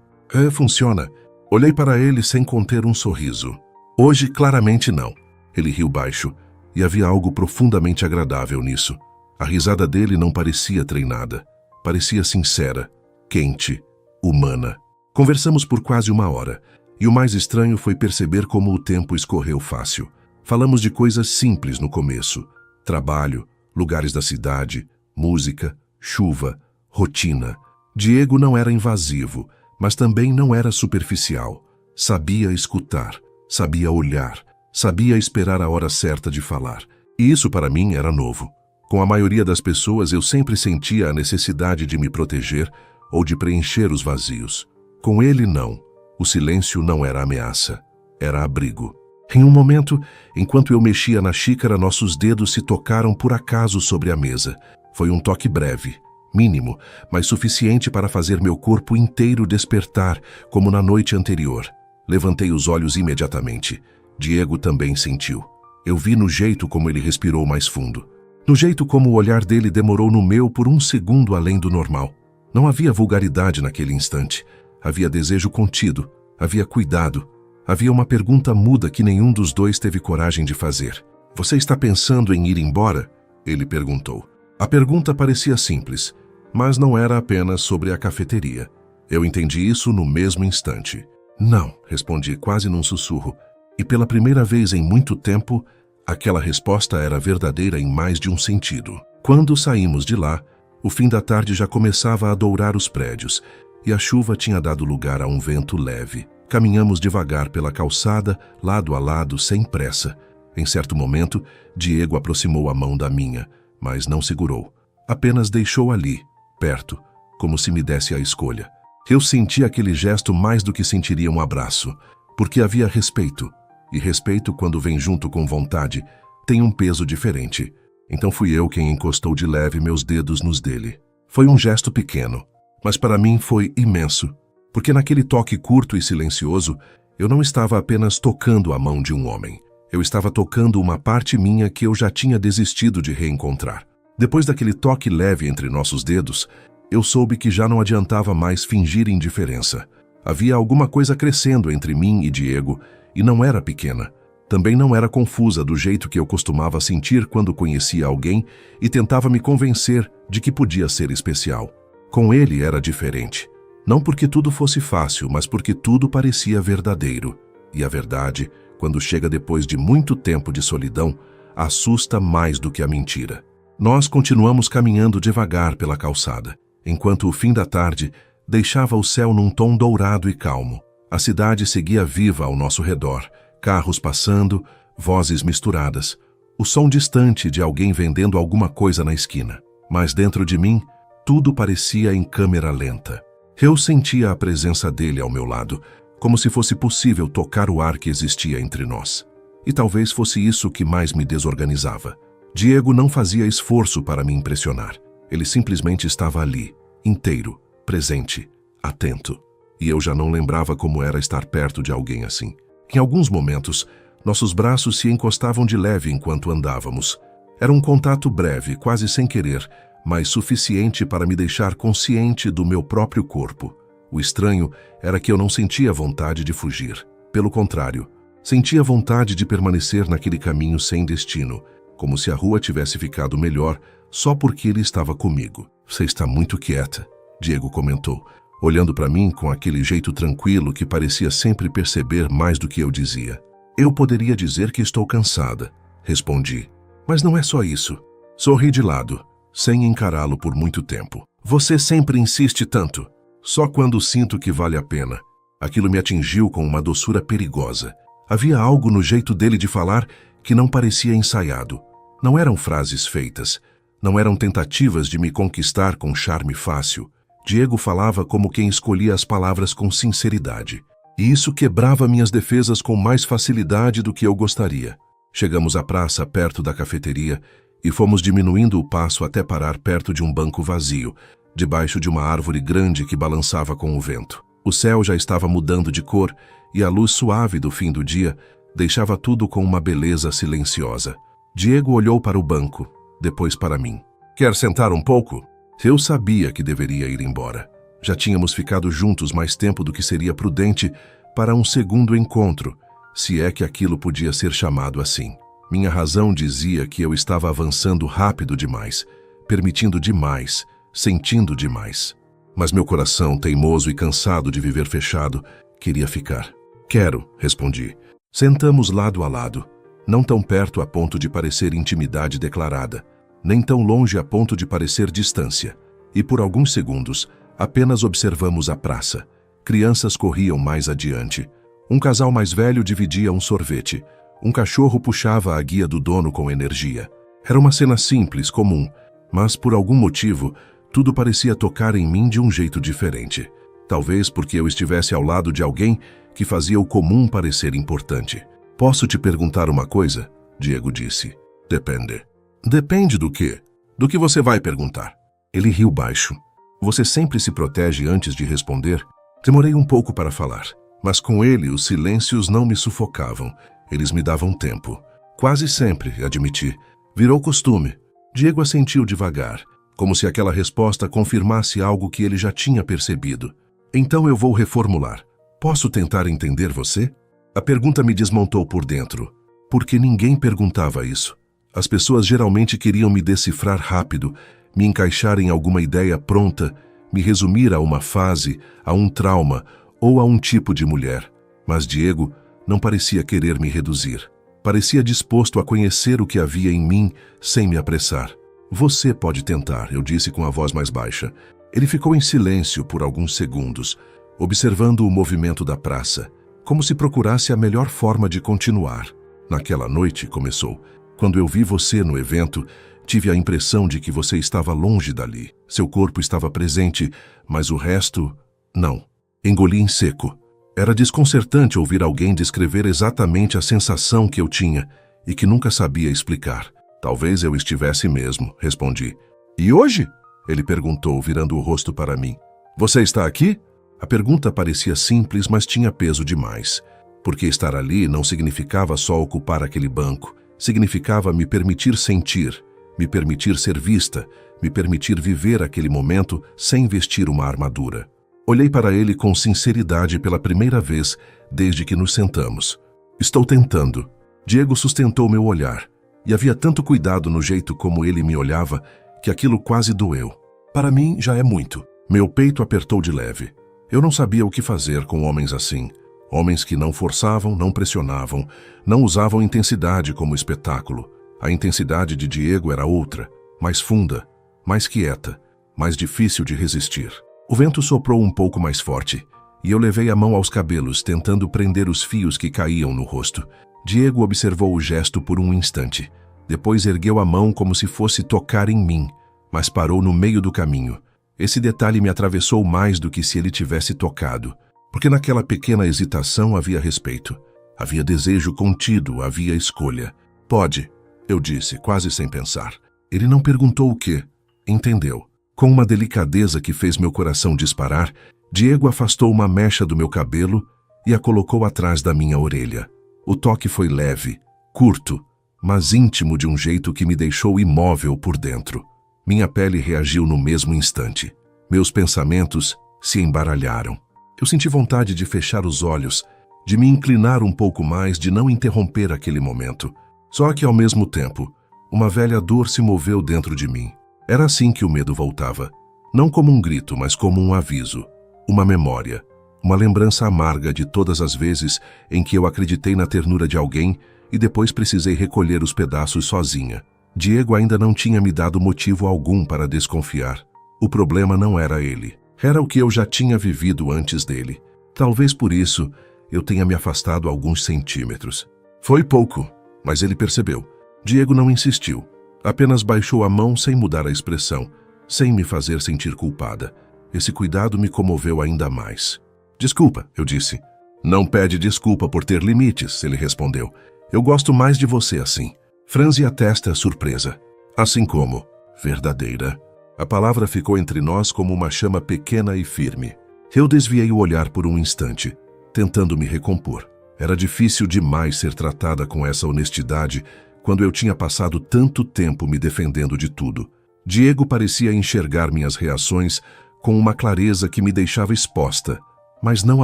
Funciona. Olhei para ele sem conter um sorriso. Hoje, claramente não. Ele riu baixo, e havia algo profundamente agradável nisso. A risada dele não parecia treinada. Parecia sincera, quente, humana. Conversamos por quase uma hora, e o mais estranho foi perceber como o tempo escorreu fácil. Falamos de coisas simples no começo. Trabalho, lugares da cidade, música, chuva, rotina. Diego não era invasivo, mas também não era superficial. Sabia escutar, sabia olhar, sabia esperar a hora certa de falar. E isso para mim era novo. Com a maioria das pessoas eu sempre sentia a necessidade de me proteger ou de preencher os vazios. Com ele não. O silêncio não era ameaça, era abrigo. Em um momento, enquanto eu mexia na xícara, nossos dedos se tocaram por acaso sobre a mesa. Foi um toque breve, mínimo, mas suficiente para fazer meu corpo inteiro despertar, como na noite anterior. Levantei os olhos imediatamente. Diego também sentiu. Eu vi no jeito como ele respirou mais fundo. No jeito como o olhar dele demorou no meu por um segundo além do normal. Não havia vulgaridade naquele instante. Havia desejo contido, havia cuidado. Havia uma pergunta muda que nenhum dos dois teve coragem de fazer. Você está pensando em ir embora? Ele perguntou. A pergunta parecia simples, mas não era apenas sobre a cafeteria. Eu entendi isso no mesmo instante. Não, respondi quase num sussurro. E pela primeira vez em muito tempo, aquela resposta era verdadeira em mais de um sentido. Quando saímos de lá, o fim da tarde já começava a dourar os prédios, e a chuva tinha dado lugar a um vento leve. Caminhamos devagar pela calçada, lado a lado, sem pressa. Em certo momento, Diego aproximou a mão da minha, mas não segurou. Apenas deixou ali, perto, como se me desse a escolha. Eu senti aquele gesto mais do que sentiria um abraço, porque havia respeito. E respeito, quando vem junto com vontade, tem um peso diferente. Então fui eu quem encostou de leve meus dedos nos dele. Foi um gesto pequeno, mas para mim foi imenso. Porque naquele toque curto e silencioso, eu não estava apenas tocando a mão de um homem. Eu estava tocando uma parte minha que eu já tinha desistido de reencontrar. Depois daquele toque leve entre nossos dedos, eu soube que já não adiantava mais fingir indiferença. Havia alguma coisa crescendo entre mim e Diego, e não era pequena. Também não era confusa do jeito que eu costumava sentir quando conhecia alguém e tentava me convencer de que podia ser especial. Com ele era diferente. Não porque tudo fosse fácil, mas porque tudo parecia verdadeiro. E a verdade, quando chega depois de muito tempo de solidão, assusta mais do que a mentira. Nós continuamos caminhando devagar pela calçada, enquanto o fim da tarde deixava o céu num tom dourado e calmo. A cidade seguia viva ao nosso redor, carros passando, vozes misturadas, o som distante de alguém vendendo alguma coisa na esquina. Mas dentro de mim, tudo parecia em câmera lenta. Eu sentia a presença dele ao meu lado, como se fosse possível tocar o ar que existia entre nós. E talvez fosse isso que mais me desorganizava. Diego não fazia esforço para me impressionar. Ele simplesmente estava ali, inteiro, presente, atento. E eu já não lembrava como era estar perto de alguém assim. Em alguns momentos, nossos braços se encostavam de leve enquanto andávamos. Era um contato breve, quase sem querer, mas suficiente para me deixar consciente do meu próprio corpo. O estranho era que eu não sentia vontade de fugir. Pelo contrário, sentia vontade de permanecer naquele caminho sem destino, como se a rua tivesse ficado melhor só porque ele estava comigo. Você está muito quieta, Diego comentou, olhando para mim com aquele jeito tranquilo que parecia sempre perceber mais do que eu dizia. Eu poderia dizer que estou cansada, respondi. Mas não é só isso. Sorri de lado, sem encará-lo por muito tempo. Você sempre insiste tanto. Só quando sinto que vale a pena. Aquilo me atingiu com uma doçura perigosa. Havia algo no jeito dele de falar que não parecia ensaiado. Não eram frases feitas. Não eram tentativas de me conquistar com charme fácil. Diego falava como quem escolhia as palavras com sinceridade. E isso quebrava minhas defesas com mais facilidade do que eu gostaria. Chegamos à praça perto da cafeteria e fomos diminuindo o passo até parar perto de um banco vazio, debaixo de uma árvore grande que balançava com o vento. O céu já estava mudando de cor e a luz suave do fim do dia deixava tudo com uma beleza silenciosa. Diego olhou para o banco, depois para mim. Quer sentar um pouco? Eu sabia que deveria ir embora. Já tínhamos ficado juntos mais tempo do que seria prudente para um segundo encontro, se é que aquilo podia ser chamado assim. Minha razão dizia que eu estava avançando rápido demais, permitindo demais, sentindo demais. Mas meu coração, teimoso e cansado de viver fechado, queria ficar. Quero, respondi. Sentamos lado a lado, não tão perto a ponto de parecer intimidade declarada, nem tão longe a ponto de parecer distância. E por alguns segundos, apenas observamos a praça. Crianças corriam mais adiante. Um casal mais velho dividia um sorvete. Um cachorro puxava a guia do dono com energia. Era uma cena simples, comum, mas por algum motivo, tudo parecia tocar em mim de um jeito diferente. Talvez porque eu estivesse ao lado de alguém que fazia o comum parecer importante. Posso te perguntar uma coisa? Diego disse. Depende. Depende do quê? Do que você vai perguntar. Ele riu baixo. Você sempre se protege antes de responder? Demorei um pouco para falar, mas com ele os silêncios não me sufocavam. Eles me davam tempo. Quase sempre, admiti. Virou costume. Diego assentiu devagar, como se aquela resposta confirmasse algo que ele já tinha percebido. Então eu vou reformular. Posso tentar entender você? A pergunta me desmontou por dentro, porque ninguém perguntava isso. As pessoas geralmente queriam me decifrar rápido, me encaixar em alguma ideia pronta, me resumir a uma fase, a um trauma ou a um tipo de mulher. Mas Diego não parecia querer me reduzir. Parecia disposto a conhecer o que havia em mim sem me apressar. Você pode tentar, eu disse com a voz mais baixa. Ele ficou em silêncio por alguns segundos, observando o movimento da praça, como se procurasse a melhor forma de continuar. Naquela noite, começou. Quando eu vi você no evento, tive a impressão de que você estava longe dali. Seu corpo estava presente, mas o resto, não. Engoli em seco. Era desconcertante ouvir alguém descrever exatamente a sensação que eu tinha e que nunca sabia explicar. Talvez eu estivesse mesmo, respondi. E hoje? Ele perguntou, virando o rosto para mim. Você está aqui? A pergunta parecia simples, mas tinha peso demais. Porque estar ali não significava só ocupar aquele banco, significava me permitir sentir, me permitir ser vista, me permitir viver aquele momento sem vestir uma armadura. Olhei para ele com sinceridade pela primeira vez desde que nos sentamos. Estou tentando. Diego sustentou meu olhar, e havia tanto cuidado no jeito como ele me olhava que aquilo quase doeu. Para mim já é muito. Meu peito apertou de leve. Eu não sabia o que fazer com homens assim. Homens que não forçavam, não pressionavam, não usavam intensidade como espetáculo. A intensidade de Diego era outra, mais funda, mais quieta, mais difícil de resistir. O vento soprou um pouco mais forte, e eu levei a mão aos cabelos, tentando prender os fios que caíam no rosto. Diego observou o gesto por um instante. Depois ergueu a mão como se fosse tocar em mim, mas parou no meio do caminho. Esse detalhe me atravessou mais do que se ele tivesse tocado, porque naquela pequena hesitação havia respeito. Havia desejo contido, havia escolha. Pode, eu disse, quase sem pensar. Ele não perguntou o quê. Entendeu. Com uma delicadeza que fez meu coração disparar, Diego afastou uma mecha do meu cabelo e a colocou atrás da minha orelha. O toque foi leve, curto, mas íntimo de um jeito que me deixou imóvel por dentro. Minha pele reagiu no mesmo instante. Meus pensamentos se embaralharam. Eu senti vontade de fechar os olhos, de me inclinar um pouco mais, de não interromper aquele momento. Só que, ao mesmo tempo, uma velha dor se moveu dentro de mim. Era assim que o medo voltava. Não como um grito, mas como um aviso. Uma memória. Uma lembrança amarga de todas as vezes em que eu acreditei na ternura de alguém e depois precisei recolher os pedaços sozinha. Diego ainda não tinha me dado motivo algum para desconfiar. O problema não era ele. Era o que eu já tinha vivido antes dele. Talvez por isso eu tenha me afastado alguns centímetros. Foi pouco, mas ele percebeu. Diego não insistiu. Apenas baixou a mão sem mudar a expressão, sem me fazer sentir culpada. Esse cuidado me comoveu ainda mais. Desculpa, eu disse. Não pede desculpa por ter limites, ele respondeu. Eu gosto mais de você assim. Franzi a testa, surpresa. Assim como verdadeira. A palavra ficou entre nós como uma chama pequena e firme. Eu desviei o olhar por um instante, tentando me recompor. Era difícil demais ser tratada com essa honestidade quando eu tinha passado tanto tempo me defendendo de tudo. Diego parecia enxergar minhas reações com uma clareza que me deixava exposta, mas não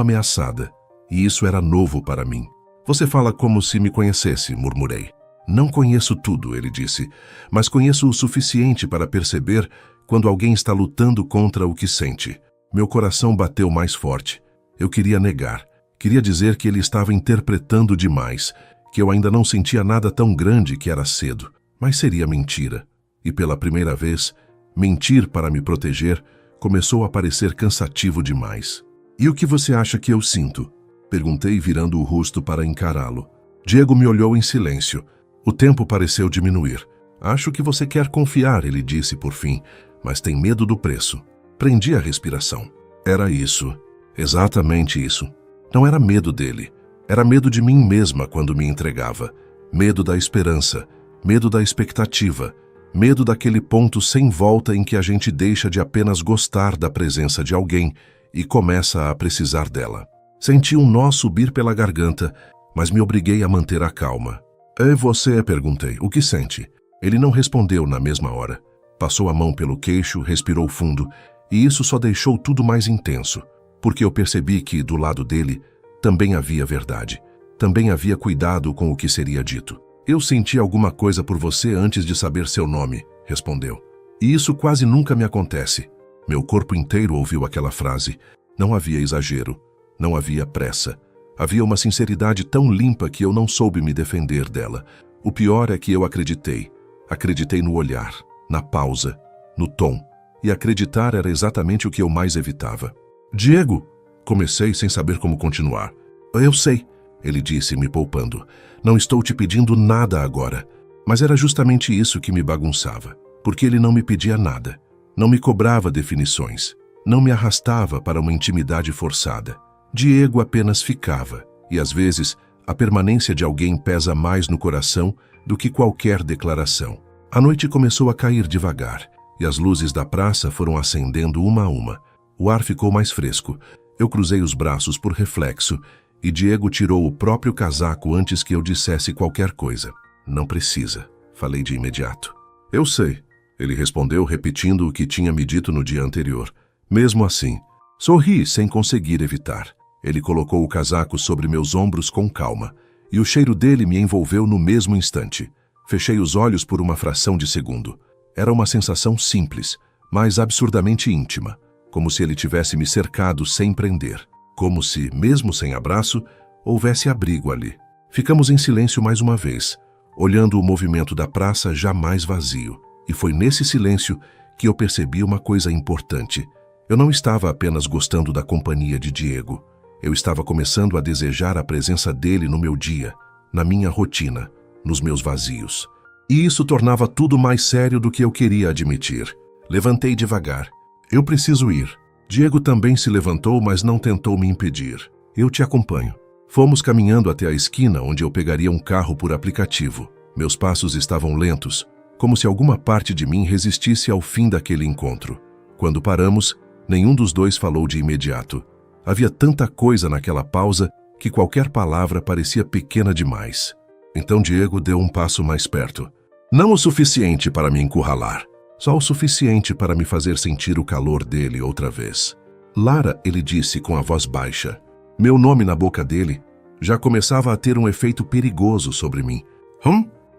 ameaçada. E isso era novo para mim. Você fala como se me conhecesse, murmurei. Não conheço tudo, ele disse, mas conheço o suficiente para perceber quando alguém está lutando contra o que sente. Meu coração bateu mais forte. Eu queria negar. Queria dizer que ele estava interpretando demais, que eu ainda não sentia nada tão grande que era cedo. Mas seria mentira. E pela primeira vez, mentir para me proteger começou a parecer cansativo demais. E o que você acha que eu sinto? Perguntei, virando o rosto para encará-lo. Diego me olhou em silêncio. O tempo pareceu diminuir. Acho que você quer confiar, ele disse por fim, mas tem medo do preço. Prendi a respiração. Era isso. Exatamente isso. Não era medo dele. Era medo de mim mesma quando me entregava. Medo da esperança. Medo da expectativa. Medo daquele ponto sem volta em que a gente deixa de apenas gostar da presença de alguém e começa a precisar dela. Senti um nó subir pela garganta, mas me obriguei a manter a calma. E você? Perguntei. O que sente? Ele não respondeu na mesma hora. Passou a mão pelo queixo, respirou fundo, e isso só deixou tudo mais intenso, porque eu percebi que, do lado dele, também havia verdade. Também havia cuidado com o que seria dito. Eu senti alguma coisa por você antes de saber seu nome, respondeu. E isso quase nunca me acontece. Meu corpo inteiro ouviu aquela frase. Não havia exagero. Não havia pressa. Havia uma sinceridade tão limpa que eu não soube me defender dela. O pior é que eu acreditei. Acreditei no olhar, na pausa, no tom. E acreditar era exatamente o que eu mais evitava. Diego! Comecei sem saber como continuar. Eu sei, ele disse, me poupando. Não estou te pedindo nada agora. Mas era justamente isso que me bagunçava. Porque ele não me pedia nada. Não me cobrava definições. Não me arrastava para uma intimidade forçada. Diego apenas ficava, e às vezes a permanência de alguém pesa mais no coração do que qualquer declaração. A noite começou a cair devagar, e as luzes da praça foram acendendo uma a uma. O ar ficou mais fresco. Eu cruzei os braços por reflexo e Diego tirou o próprio casaco antes que eu dissesse qualquer coisa. Não precisa, falei de imediato. Eu sei, ele respondeu repetindo o que tinha me dito no dia anterior. Mesmo assim, sorri sem conseguir evitar. Ele colocou o casaco sobre meus ombros com calma e o cheiro dele me envolveu no mesmo instante. Fechei os olhos por uma fração de segundo. Era uma sensação simples, mas absurdamente íntima, como se ele tivesse me cercado sem prender, como se, mesmo sem abraço, houvesse abrigo ali. Ficamos em silêncio mais uma vez, olhando o movimento da praça já mais vazio. E foi nesse silêncio que eu percebi uma coisa importante. Eu não estava apenas gostando da companhia de Diego. Eu estava começando a desejar a presença dele no meu dia, na minha rotina, nos meus vazios. E isso tornava tudo mais sério do que eu queria admitir. Levantei devagar. Eu preciso ir. Diego também se levantou, mas não tentou me impedir. Eu te acompanho. Fomos caminhando até a esquina onde eu pegaria um carro por aplicativo. Meus passos estavam lentos, como se alguma parte de mim resistisse ao fim daquele encontro. Quando paramos, nenhum dos dois falou de imediato. Havia tanta coisa naquela pausa que qualquer palavra parecia pequena demais. Então Diego deu um passo mais perto. Não o suficiente para me encurralar, só o suficiente para me fazer sentir o calor dele outra vez. Lara, ele disse com a voz baixa. Meu nome na boca dele já começava a ter um efeito perigoso sobre mim.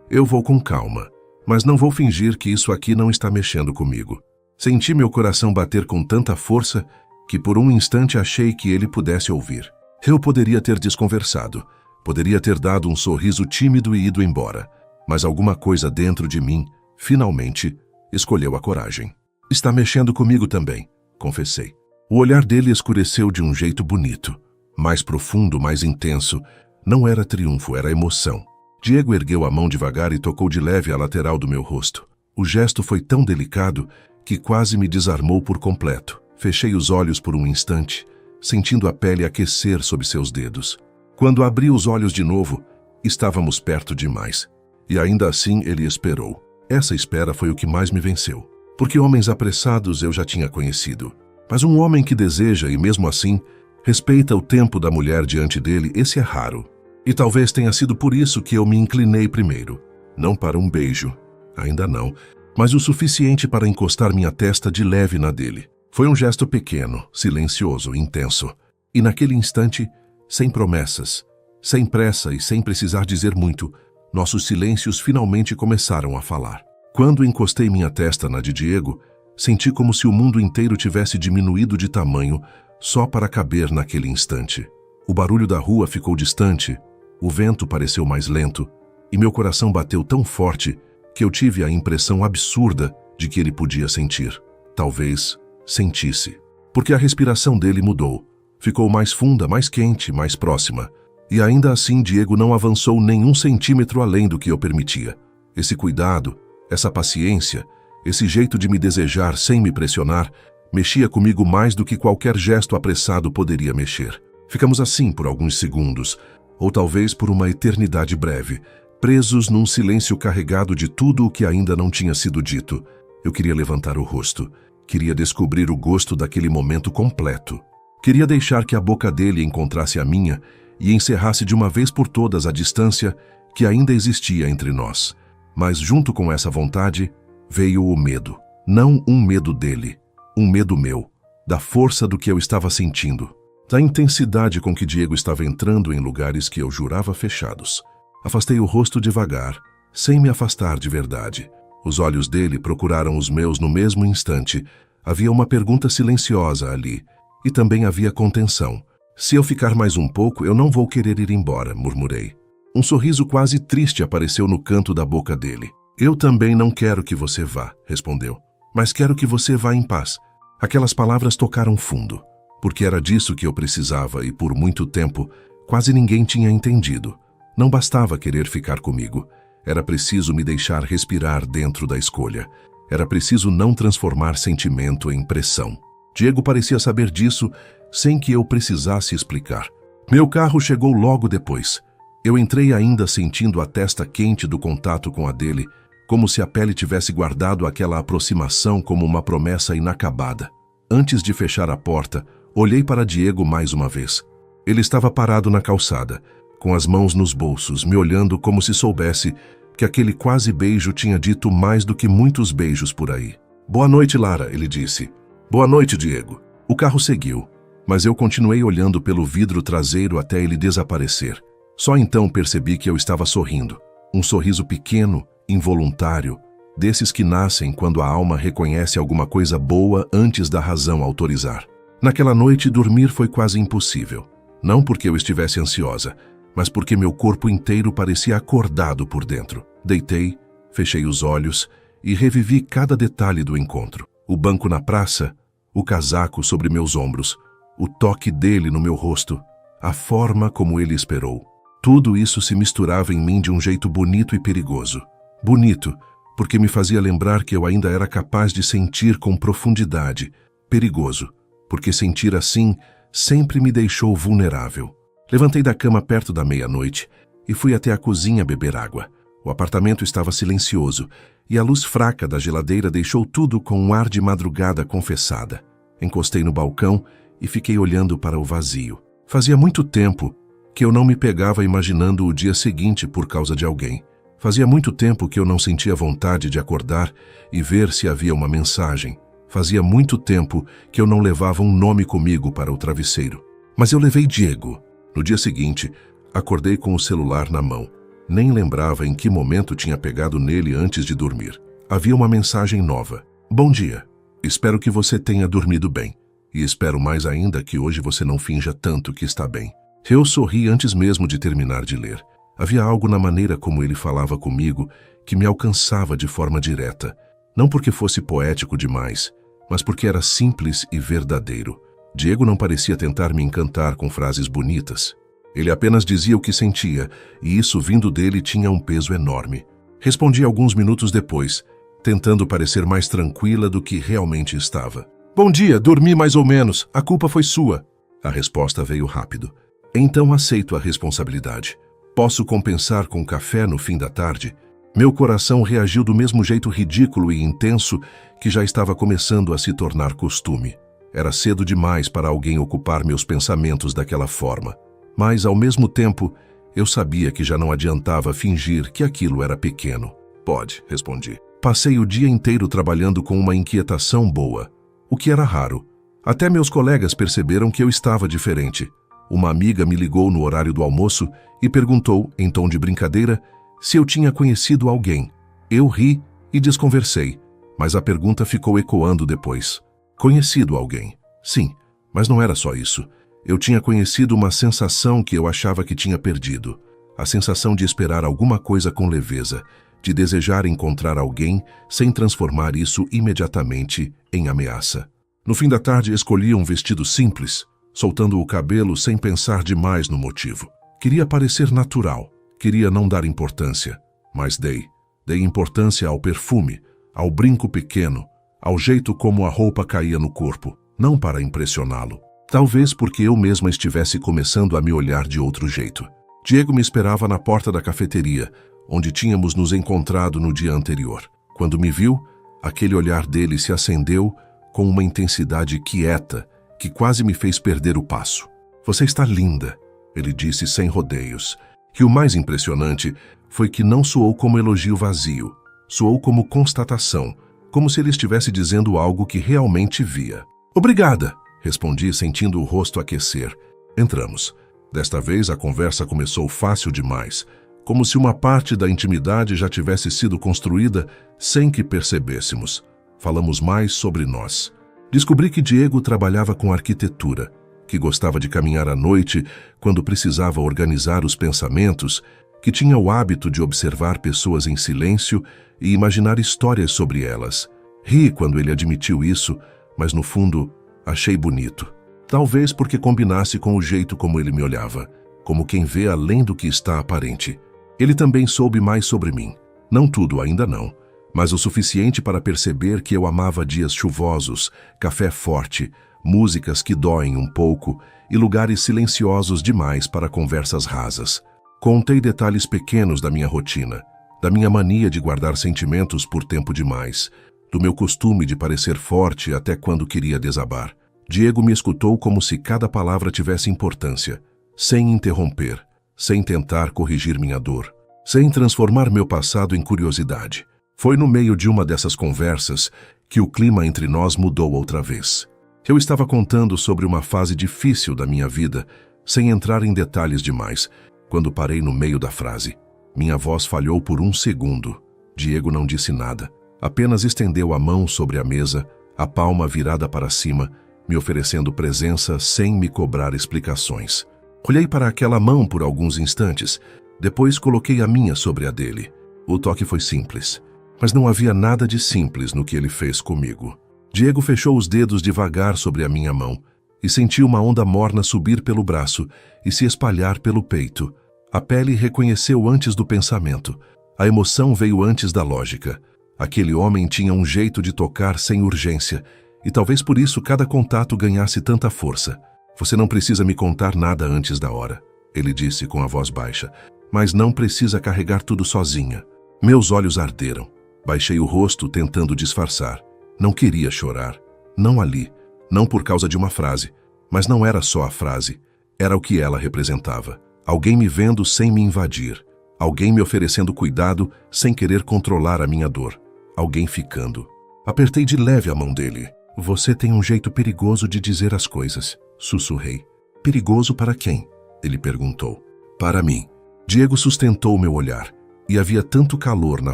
Eu vou com calma, mas não vou fingir que isso aqui não está mexendo comigo. Senti meu coração bater com tanta força que por um instante achei que ele pudesse ouvir. Eu poderia ter desconversado, poderia ter dado um sorriso tímido e ido embora, mas alguma coisa dentro de mim, finalmente, escolheu a coragem. Está mexendo comigo também, confessei. O olhar dele escureceu de um jeito bonito, mais profundo, mais intenso. Não era triunfo, era emoção. Diego ergueu a mão devagar e tocou de leve a lateral do meu rosto. O gesto foi tão delicado que quase me desarmou por completo. Fechei os olhos por um instante, sentindo a pele aquecer sob seus dedos. Quando abri os olhos de novo, estávamos perto demais. E ainda assim ele esperou. Essa espera foi o que mais me venceu. Porque homens apressados eu já tinha conhecido. Mas um homem que deseja e mesmo assim respeita o tempo da mulher diante dele, esse é raro. E talvez tenha sido por isso que eu me inclinei primeiro. Não para um beijo, ainda não, mas o suficiente para encostar minha testa de leve na dele. Foi um gesto pequeno, silencioso, intenso. E naquele instante, sem promessas, sem pressa e sem precisar dizer muito, nossos silêncios finalmente começaram a falar. Quando encostei minha testa na de Diego, senti como se o mundo inteiro tivesse diminuído de tamanho só para caber naquele instante. O barulho da rua ficou distante, o vento pareceu mais lento e meu coração bateu tão forte que eu tive a impressão absurda de que ele podia sentir. Talvez sentisse. Porque a respiração dele mudou. Ficou mais funda, mais quente, mais próxima. E ainda assim Diego não avançou nenhum centímetro além do que eu permitia. Esse cuidado, essa paciência, esse jeito de me desejar sem me pressionar, mexia comigo mais do que qualquer gesto apressado poderia mexer. Ficamos assim por alguns segundos, ou talvez por uma eternidade breve, presos num silêncio carregado de tudo o que ainda não tinha sido dito. Eu queria levantar o rosto. Queria descobrir o gosto daquele momento completo. Queria deixar que a boca dele encontrasse a minha e encerrasse de uma vez por todas a distância que ainda existia entre nós. Mas junto com essa vontade veio o medo. Não um medo dele, um medo meu, da força do que eu estava sentindo, da intensidade com que Diego estava entrando em lugares que eu jurava fechados. Afastei o rosto devagar, sem me afastar de verdade. Os olhos dele procuraram os meus no mesmo instante. Havia uma pergunta silenciosa ali, e também havia contenção. Se eu ficar mais um pouco, eu não vou querer ir embora, murmurei. Um sorriso quase triste apareceu no canto da boca dele. Eu também não quero que você vá, respondeu. Mas quero que você vá em paz. Aquelas palavras tocaram fundo, porque era disso que eu precisava e por muito tempo quase ninguém tinha entendido. Não bastava querer ficar comigo. Era preciso me deixar respirar dentro da escolha. Era preciso não transformar sentimento em pressão. Diego parecia saber disso sem que eu precisasse explicar. Meu carro chegou logo depois. Eu entrei ainda sentindo a testa quente do contato com a dele, como se a pele tivesse guardado aquela aproximação como uma promessa inacabada. Antes de fechar a porta, Olhei para Diego mais uma vez. Ele estava parado na calçada, com as mãos nos bolsos, me olhando como se soubesse que aquele quase beijo tinha dito mais do que muitos beijos por aí. Boa noite, Lara, ele disse. Boa noite, Diego. O carro seguiu, mas eu continuei olhando pelo vidro traseiro até ele desaparecer. Só então percebi que eu estava sorrindo. Um sorriso pequeno, involuntário, desses que nascem quando a alma reconhece alguma coisa boa antes da razão autorizar. Naquela noite, dormir foi quase impossível. Não porque eu estivesse ansiosa, mas porque meu corpo inteiro parecia acordado por dentro. Deitei, fechei os olhos e revivi cada detalhe do encontro. O banco na praça, o casaco sobre meus ombros, o toque dele no meu rosto, a forma como ele esperou. Tudo isso se misturava em mim de um jeito bonito e perigoso. Bonito, porque me fazia lembrar que eu ainda era capaz de sentir com profundidade. Perigoso, porque sentir assim sempre me deixou vulnerável. Levantei da cama perto da meia-noite e fui até a cozinha beber água. O apartamento estava silencioso e a luz fraca da geladeira deixou tudo com um ar de madrugada confessada. Encostei no balcão e fiquei olhando para o vazio. Fazia muito tempo que eu não me pegava imaginando o dia seguinte por causa de alguém. Fazia muito tempo que eu não sentia vontade de acordar e ver se havia uma mensagem. Fazia muito tempo que eu não levava um nome comigo para o travesseiro. Mas eu levei Diego. No dia seguinte, acordei com o celular na mão. Nem lembrava em que momento tinha pegado nele antes de dormir. Havia uma mensagem nova. Bom dia. Espero que você tenha dormido bem. E espero mais ainda que hoje você não finja tanto que está bem. Eu sorri antes mesmo de terminar de ler. Havia algo na maneira como ele falava comigo que me alcançava de forma direta. Não porque fosse poético demais, mas porque era simples e verdadeiro. Diego não parecia tentar me encantar com frases bonitas. Ele apenas dizia o que sentia, e isso vindo dele tinha um peso enorme. Respondi alguns minutos depois, tentando parecer mais tranquila do que realmente estava. Bom dia, dormi mais ou menos, a culpa foi sua. A resposta veio rápido. Então aceito a responsabilidade. Posso compensar com café no fim da tarde? Meu coração reagiu do mesmo jeito ridículo e intenso que já estava começando a se tornar costume. Era cedo demais para alguém ocupar meus pensamentos daquela forma. Mas, ao mesmo tempo, eu sabia que já não adiantava fingir que aquilo era pequeno. Pode, respondi. Passei o dia inteiro trabalhando com uma inquietação boa, o que era raro. Até meus colegas perceberam que eu estava diferente. Uma amiga me ligou no horário do almoço e perguntou, em tom de brincadeira, se eu tinha conhecido alguém. Eu ri e desconversei, mas a pergunta ficou ecoando depois. Conhecido alguém? Sim, mas não era só isso. Eu tinha conhecido uma sensação que eu achava que tinha perdido. A sensação de esperar alguma coisa com leveza, de desejar encontrar alguém sem transformar isso imediatamente em ameaça. No fim da tarde, escolhi um vestido simples, soltando o cabelo sem pensar demais no motivo. Queria parecer natural, queria não dar importância, mas dei. Dei importância ao perfume, ao brinco pequeno, ao jeito como a roupa caía no corpo, não para impressioná-lo. Talvez porque eu mesma estivesse começando a me olhar de outro jeito. Diego me esperava na porta da cafeteria, onde tínhamos nos encontrado no dia anterior. Quando me viu, aquele olhar dele se acendeu com uma intensidade quieta que quase me fez perder o passo. Você está linda, ele disse sem rodeios. E o mais impressionante foi que não soou como elogio vazio, soou como constatação, como se ele estivesse dizendo algo que realmente via. Obrigada, respondi sentindo o rosto aquecer. Entramos. Desta vez a conversa começou fácil demais, como se uma parte da intimidade já tivesse sido construída sem que percebêssemos. Falamos mais sobre nós. Descobri que Diego trabalhava com arquitetura, que gostava de caminhar à noite quando precisava organizar os pensamentos, que tinha o hábito de observar pessoas em silêncio e imaginar histórias sobre elas. Ri quando ele admitiu isso, mas no fundo achei bonito. Talvez porque combinasse com o jeito como ele me olhava, como quem vê além do que está aparente. Ele também soube mais sobre mim. Não tudo, ainda não, mas o suficiente para perceber que eu amava dias chuvosos, café forte, músicas que doem um pouco e lugares silenciosos demais para conversas rasas. Contei detalhes pequenos da minha rotina, da minha mania de guardar sentimentos por tempo demais, do meu costume de parecer forte até quando queria desabar. Diego me escutou como se cada palavra tivesse importância, sem interromper, sem tentar corrigir minha dor, sem transformar meu passado em curiosidade. Foi no meio de uma dessas conversas que o clima entre nós mudou outra vez. Eu estava contando sobre uma fase difícil da minha vida, sem entrar em detalhes demais, quando parei no meio da frase. Minha voz falhou por um segundo. Diego não disse nada, apenas estendeu a mão sobre a mesa, a palma virada para cima, me oferecendo presença sem me cobrar explicações. Olhei para aquela mão por alguns instantes, depois coloquei a minha sobre a dele. O toque foi simples, mas não havia nada de simples no que ele fez comigo. Diego fechou os dedos devagar sobre a minha mão e senti uma onda morna subir pelo braço e se espalhar pelo peito. A pele reconheceu antes do pensamento. A emoção veio antes da lógica. Aquele homem tinha um jeito de tocar sem urgência, e talvez por isso cada contato ganhasse tanta força. Você não precisa me contar nada antes da hora, ele disse com a voz baixa, mas não precisa carregar tudo sozinha. Meus olhos arderam. Baixei o rosto tentando disfarçar. Não queria chorar. Não ali. Não por causa de uma frase. Mas não era só a frase. Era o que ela representava. Alguém me vendo sem me invadir. Alguém me oferecendo cuidado sem querer controlar a minha dor. Alguém ficando. Apertei de leve a mão dele. Você tem um jeito perigoso de dizer as coisas, sussurrei. Perigoso para quem? Ele perguntou. Para mim. Diego sustentou meu olhar. E havia tanto calor na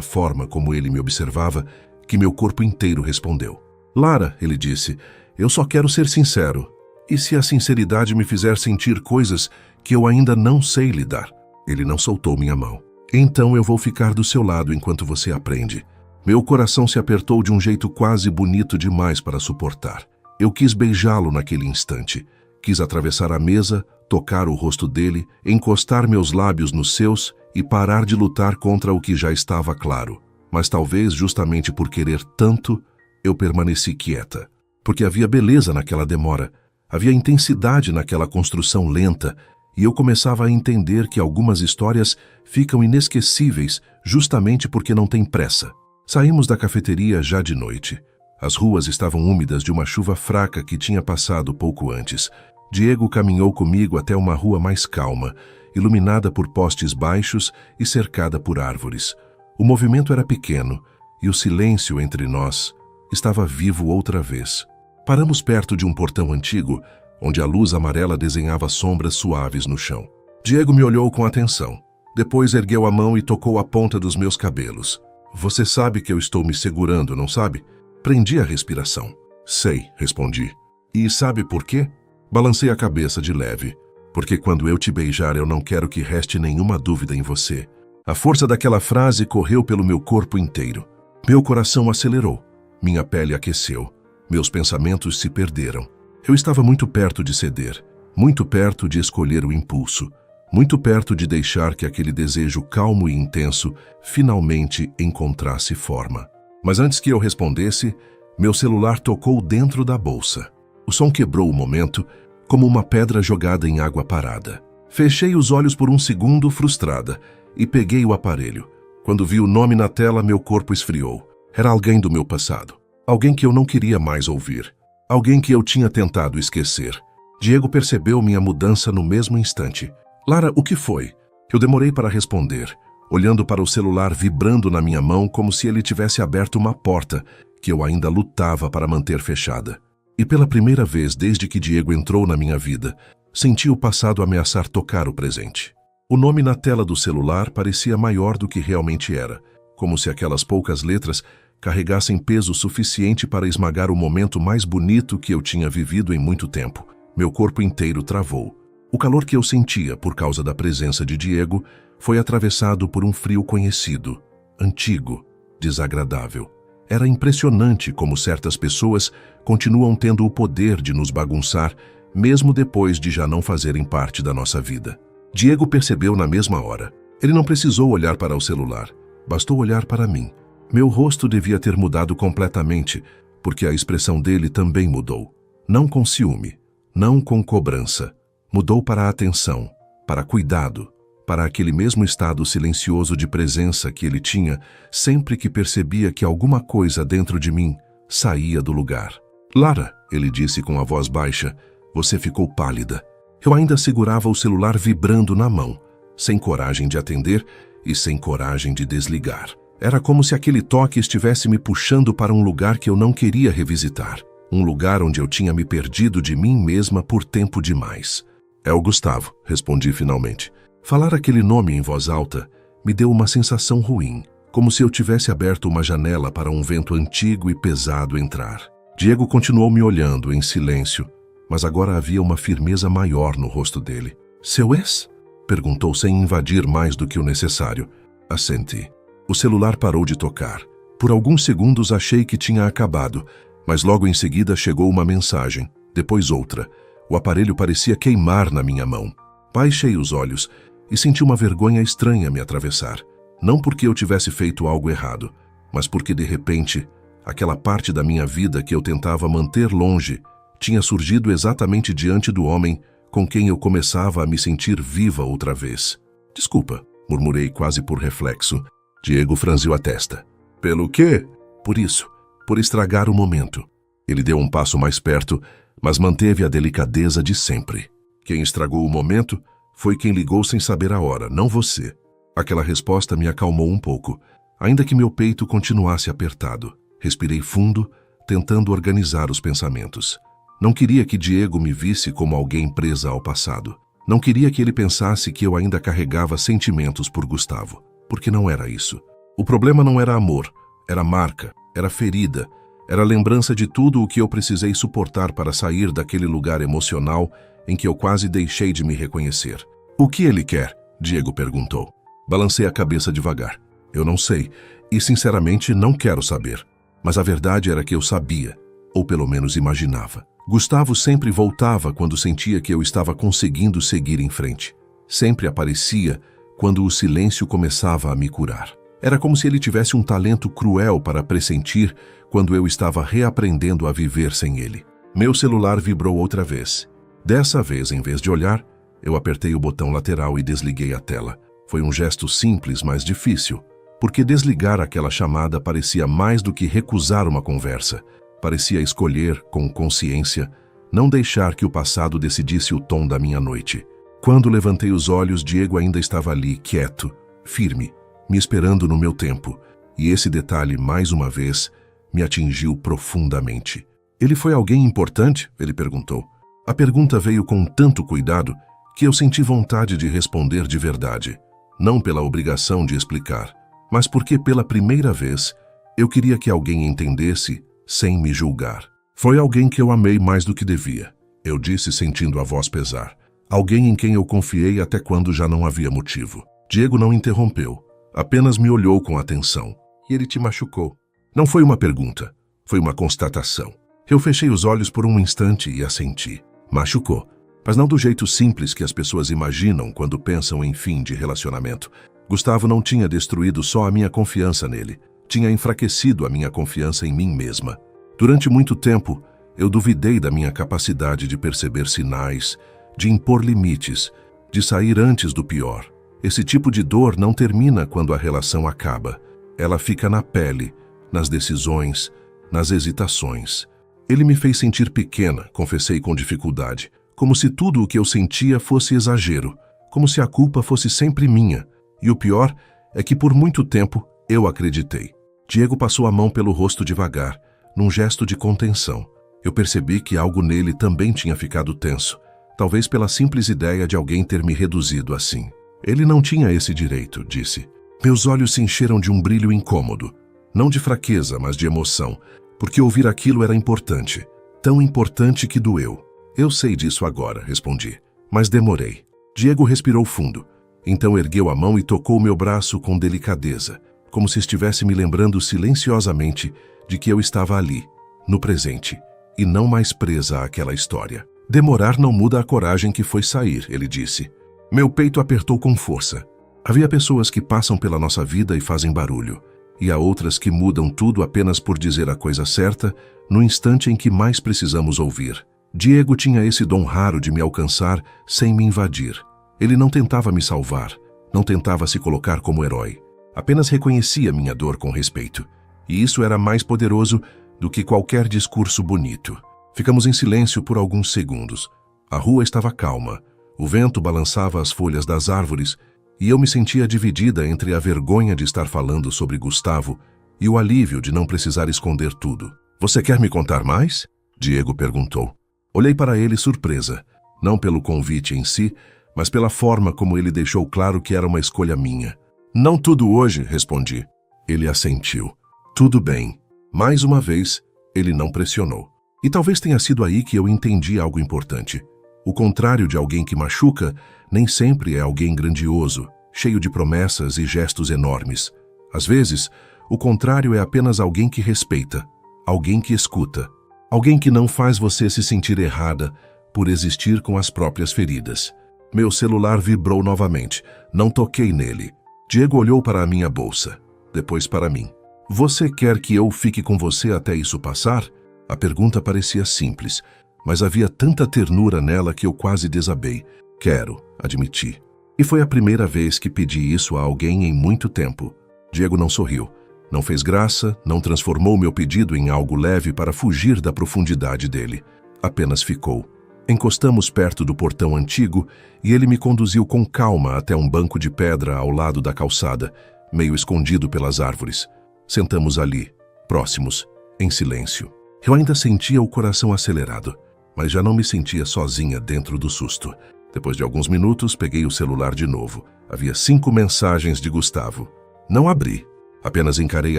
forma como ele me observava que meu corpo inteiro respondeu. Lara, ele disse, eu só quero ser sincero. E se a sinceridade me fizer sentir coisas que eu ainda não sei lidar? Ele não soltou minha mão. Então eu vou ficar do seu lado enquanto você aprende. Meu coração se apertou de um jeito quase bonito demais para suportar. Eu quis beijá-lo naquele instante. Quis atravessar a mesa, tocar o rosto dele, encostar meus lábios nos seus e parar de lutar contra o que já estava claro. Mas talvez justamente por querer tanto, eu permaneci quieta. Porque havia beleza naquela demora, havia intensidade naquela construção lenta, e eu começava a entender que algumas histórias ficam inesquecíveis justamente porque não tem pressa. Saímos da cafeteria já de noite. As ruas estavam úmidas de uma chuva fraca que tinha passado pouco antes. Diego caminhou comigo até uma rua mais calma, iluminada por postes baixos e cercada por árvores. O movimento era pequeno e o silêncio entre nós estava vivo outra vez. Paramos perto de um portão antigo, onde a luz amarela desenhava sombras suaves no chão. Diego me olhou com atenção. Depois ergueu a mão e tocou a ponta dos meus cabelos. Você sabe que eu estou me segurando, não sabe? Prendi a respiração. Sei, respondi. E sabe por quê? Balancei a cabeça de leve. Porque quando eu te beijar, eu não quero que reste nenhuma dúvida em você. A força daquela frase correu pelo meu corpo inteiro. Meu coração acelerou. Minha pele aqueceu. Meus pensamentos se perderam. Eu estava muito perto de ceder. Muito perto de escolher o impulso. Muito perto de deixar que aquele desejo calmo e intenso finalmente encontrasse forma. Mas antes que eu respondesse, meu celular tocou dentro da bolsa. O som quebrou o momento, como uma pedra jogada em água parada. Fechei os olhos por um segundo, frustrada, e peguei o aparelho. Quando vi o nome na tela, meu corpo esfriou. Era alguém do meu passado. Alguém que eu não queria mais ouvir. Alguém que eu tinha tentado esquecer. Diego percebeu minha mudança no mesmo instante. Lara, o que foi? Eu demorei para responder, olhando para o celular vibrando na minha mão como se ele tivesse aberto uma porta que eu ainda lutava para manter fechada. E pela primeira vez desde que Diego entrou na minha vida, senti o passado ameaçar tocar o presente. O nome na tela do celular parecia maior do que realmente era, como se aquelas poucas letras carregassem peso suficiente para esmagar o momento mais bonito que eu tinha vivido em muito tempo. Meu corpo inteiro travou. O calor que eu sentia por causa da presença de Diego foi atravessado por um frio conhecido, antigo, desagradável. Era impressionante como certas pessoas continuam tendo o poder de nos bagunçar, mesmo depois de já não fazerem parte da nossa vida. Diego percebeu na mesma hora. Ele não precisou olhar para o celular, bastou olhar para mim. Meu rosto devia ter mudado completamente, porque a expressão dele também mudou. Não com ciúme, não com cobrança. Mudou para a atenção, para cuidado, para aquele mesmo estado silencioso de presença que ele tinha sempre que percebia que alguma coisa dentro de mim saía do lugar. Lara, ele disse com a voz baixa, você ficou pálida. Eu ainda segurava o celular vibrando na mão, sem coragem de atender e sem coragem de desligar. Era como se aquele toque estivesse me puxando para um lugar que eu não queria revisitar. Um lugar onde eu tinha me perdido de mim mesma por tempo demais. É o Gustavo, respondi finalmente. Falar aquele nome em voz alta me deu uma sensação ruim, como se eu tivesse aberto uma janela para um vento antigo e pesado entrar. Diego continuou me olhando em silêncio, mas agora havia uma firmeza maior no rosto dele. Seu ex? Perguntou sem invadir mais do que o necessário. Assenti. O celular parou de tocar. Por alguns segundos achei que tinha acabado, mas logo em seguida chegou uma mensagem, depois outra. O aparelho parecia queimar na minha mão. Baixei os olhos e senti uma vergonha estranha me atravessar. Não porque eu tivesse feito algo errado, mas porque de repente, aquela parte da minha vida que eu tentava manter longe tinha surgido exatamente diante do homem com quem eu começava a me sentir viva outra vez. Desculpa, murmurei quase por reflexo. Diego franziu a testa. Pelo quê? Por isso, por estragar o momento. Ele deu um passo mais perto, mas manteve a delicadeza de sempre. Quem estragou o momento foi quem ligou sem saber a hora, não você. Aquela resposta me acalmou um pouco, ainda que meu peito continuasse apertado. Respirei fundo, tentando organizar os pensamentos. Não queria que Diego me visse como alguém presa ao passado. Não queria que ele pensasse que eu ainda carregava sentimentos por Gustavo, porque não era isso. O problema não era amor, era marca, era ferida, era lembrança de tudo o que eu precisei suportar para sair daquele lugar emocional em que eu quase deixei de me reconhecer. O que ele quer? Diego perguntou. Balancei a cabeça devagar. Eu não sei, e sinceramente não quero saber. Mas a verdade era que eu sabia, ou pelo menos imaginava. Gustavo sempre voltava quando sentia que eu estava conseguindo seguir em frente. Sempre aparecia quando o silêncio começava a me curar. Era como se ele tivesse um talento cruel para pressentir quando eu estava reaprendendo a viver sem ele. Meu celular vibrou outra vez. Dessa vez, em vez de olhar, eu apertei o botão lateral e desliguei a tela. Foi um gesto simples, mas difícil, porque desligar aquela chamada parecia mais do que recusar uma conversa. Parecia escolher, com consciência, não deixar que o passado decidisse o tom da minha noite. Quando levantei os olhos, Diego ainda estava ali, quieto, firme, me esperando no meu tempo, e esse detalhe, mais uma vez, me atingiu profundamente. Ele foi alguém importante? Ele perguntou. A pergunta veio com tanto cuidado que eu senti vontade de responder de verdade. Não pela obrigação de explicar, mas porque pela primeira vez eu queria que alguém entendesse sem me julgar. Foi alguém que eu amei mais do que devia, eu disse sentindo a voz pesar. Alguém em quem eu confiei até quando já não havia motivo. Diego não interrompeu, apenas me olhou com atenção. E ele te machucou? Não foi uma pergunta, foi uma constatação. Eu fechei os olhos por um instante e assenti. Machucou, mas não do jeito simples que as pessoas imaginam quando pensam em fim de relacionamento. Gustavo não tinha destruído só a minha confiança nele, tinha enfraquecido a minha confiança em mim mesma. Durante muito tempo, eu duvidei da minha capacidade de perceber sinais, de impor limites, de sair antes do pior. Esse tipo de dor não termina quando a relação acaba. Ela fica na pele, nas decisões, nas hesitações. Ele me fez sentir pequena, confessei com dificuldade, como se tudo o que eu sentia fosse exagero, como se a culpa fosse sempre minha. E o pior é que por muito tempo eu acreditei. Diego passou a mão pelo rosto devagar, num gesto de contenção. Eu percebi que algo nele também tinha ficado tenso, talvez pela simples ideia de alguém ter me reduzido assim. Ele não tinha esse direito, disse. Meus olhos se encheram de um brilho incômodo, não de fraqueza, mas de emoção, porque ouvir aquilo era importante, tão importante que doeu. Eu sei disso agora, respondi, mas demorei. Diego respirou fundo, então ergueu a mão e tocou meu braço com delicadeza, como se estivesse me lembrando silenciosamente de que eu estava ali, no presente, e não mais presa àquela história. Demorar não muda a coragem que foi sair, ele disse. Meu peito apertou com força. Havia pessoas que passam pela nossa vida e fazem barulho, e há outras que mudam tudo apenas por dizer a coisa certa no instante em que mais precisamos ouvir. Diego tinha esse dom raro de me alcançar sem me invadir. Ele não tentava me salvar, não tentava se colocar como herói. Apenas reconhecia minha dor com respeito. E isso era mais poderoso do que qualquer discurso bonito. Ficamos em silêncio por alguns segundos. A rua estava calma, o vento balançava as folhas das árvores e eu me sentia dividida entre a vergonha de estar falando sobre Gustavo e o alívio de não precisar esconder tudo. Você quer me contar mais? Diego perguntou. Olhei para ele surpresa, não pelo convite em si, mas pela forma como ele deixou claro que era uma escolha minha. Não tudo hoje, respondi. Ele assentiu. Tudo bem. Mais uma vez, ele não pressionou. E talvez tenha sido aí que eu entendi algo importante. O contrário de alguém que machuca, nem sempre é alguém grandioso, cheio de promessas e gestos enormes. Às vezes, o contrário é apenas alguém que respeita, alguém que escuta, alguém que não faz você se sentir errada por existir com as próprias feridas. Meu celular vibrou novamente. Não toquei nele. Diego olhou para a minha bolsa, depois para mim. Você quer que eu fique com você até isso passar? A pergunta parecia simples, mas havia tanta ternura nela que eu quase desabei. Quero, admiti. E foi a primeira vez que pedi isso a alguém em muito tempo. Diego não sorriu. Não fez graça, não transformou meu pedido em algo leve para fugir da profundidade dele. Apenas ficou. Encostamos perto do portão antigo e ele me conduziu com calma até um banco de pedra ao lado da calçada, meio escondido pelas árvores. Sentamos ali, próximos, em silêncio. Eu ainda sentia o coração acelerado, mas já não me sentia sozinha dentro do susto. Depois de alguns minutos, peguei o celular de novo. Havia 5 mensagens de Gustavo. Não abri. Apenas encarei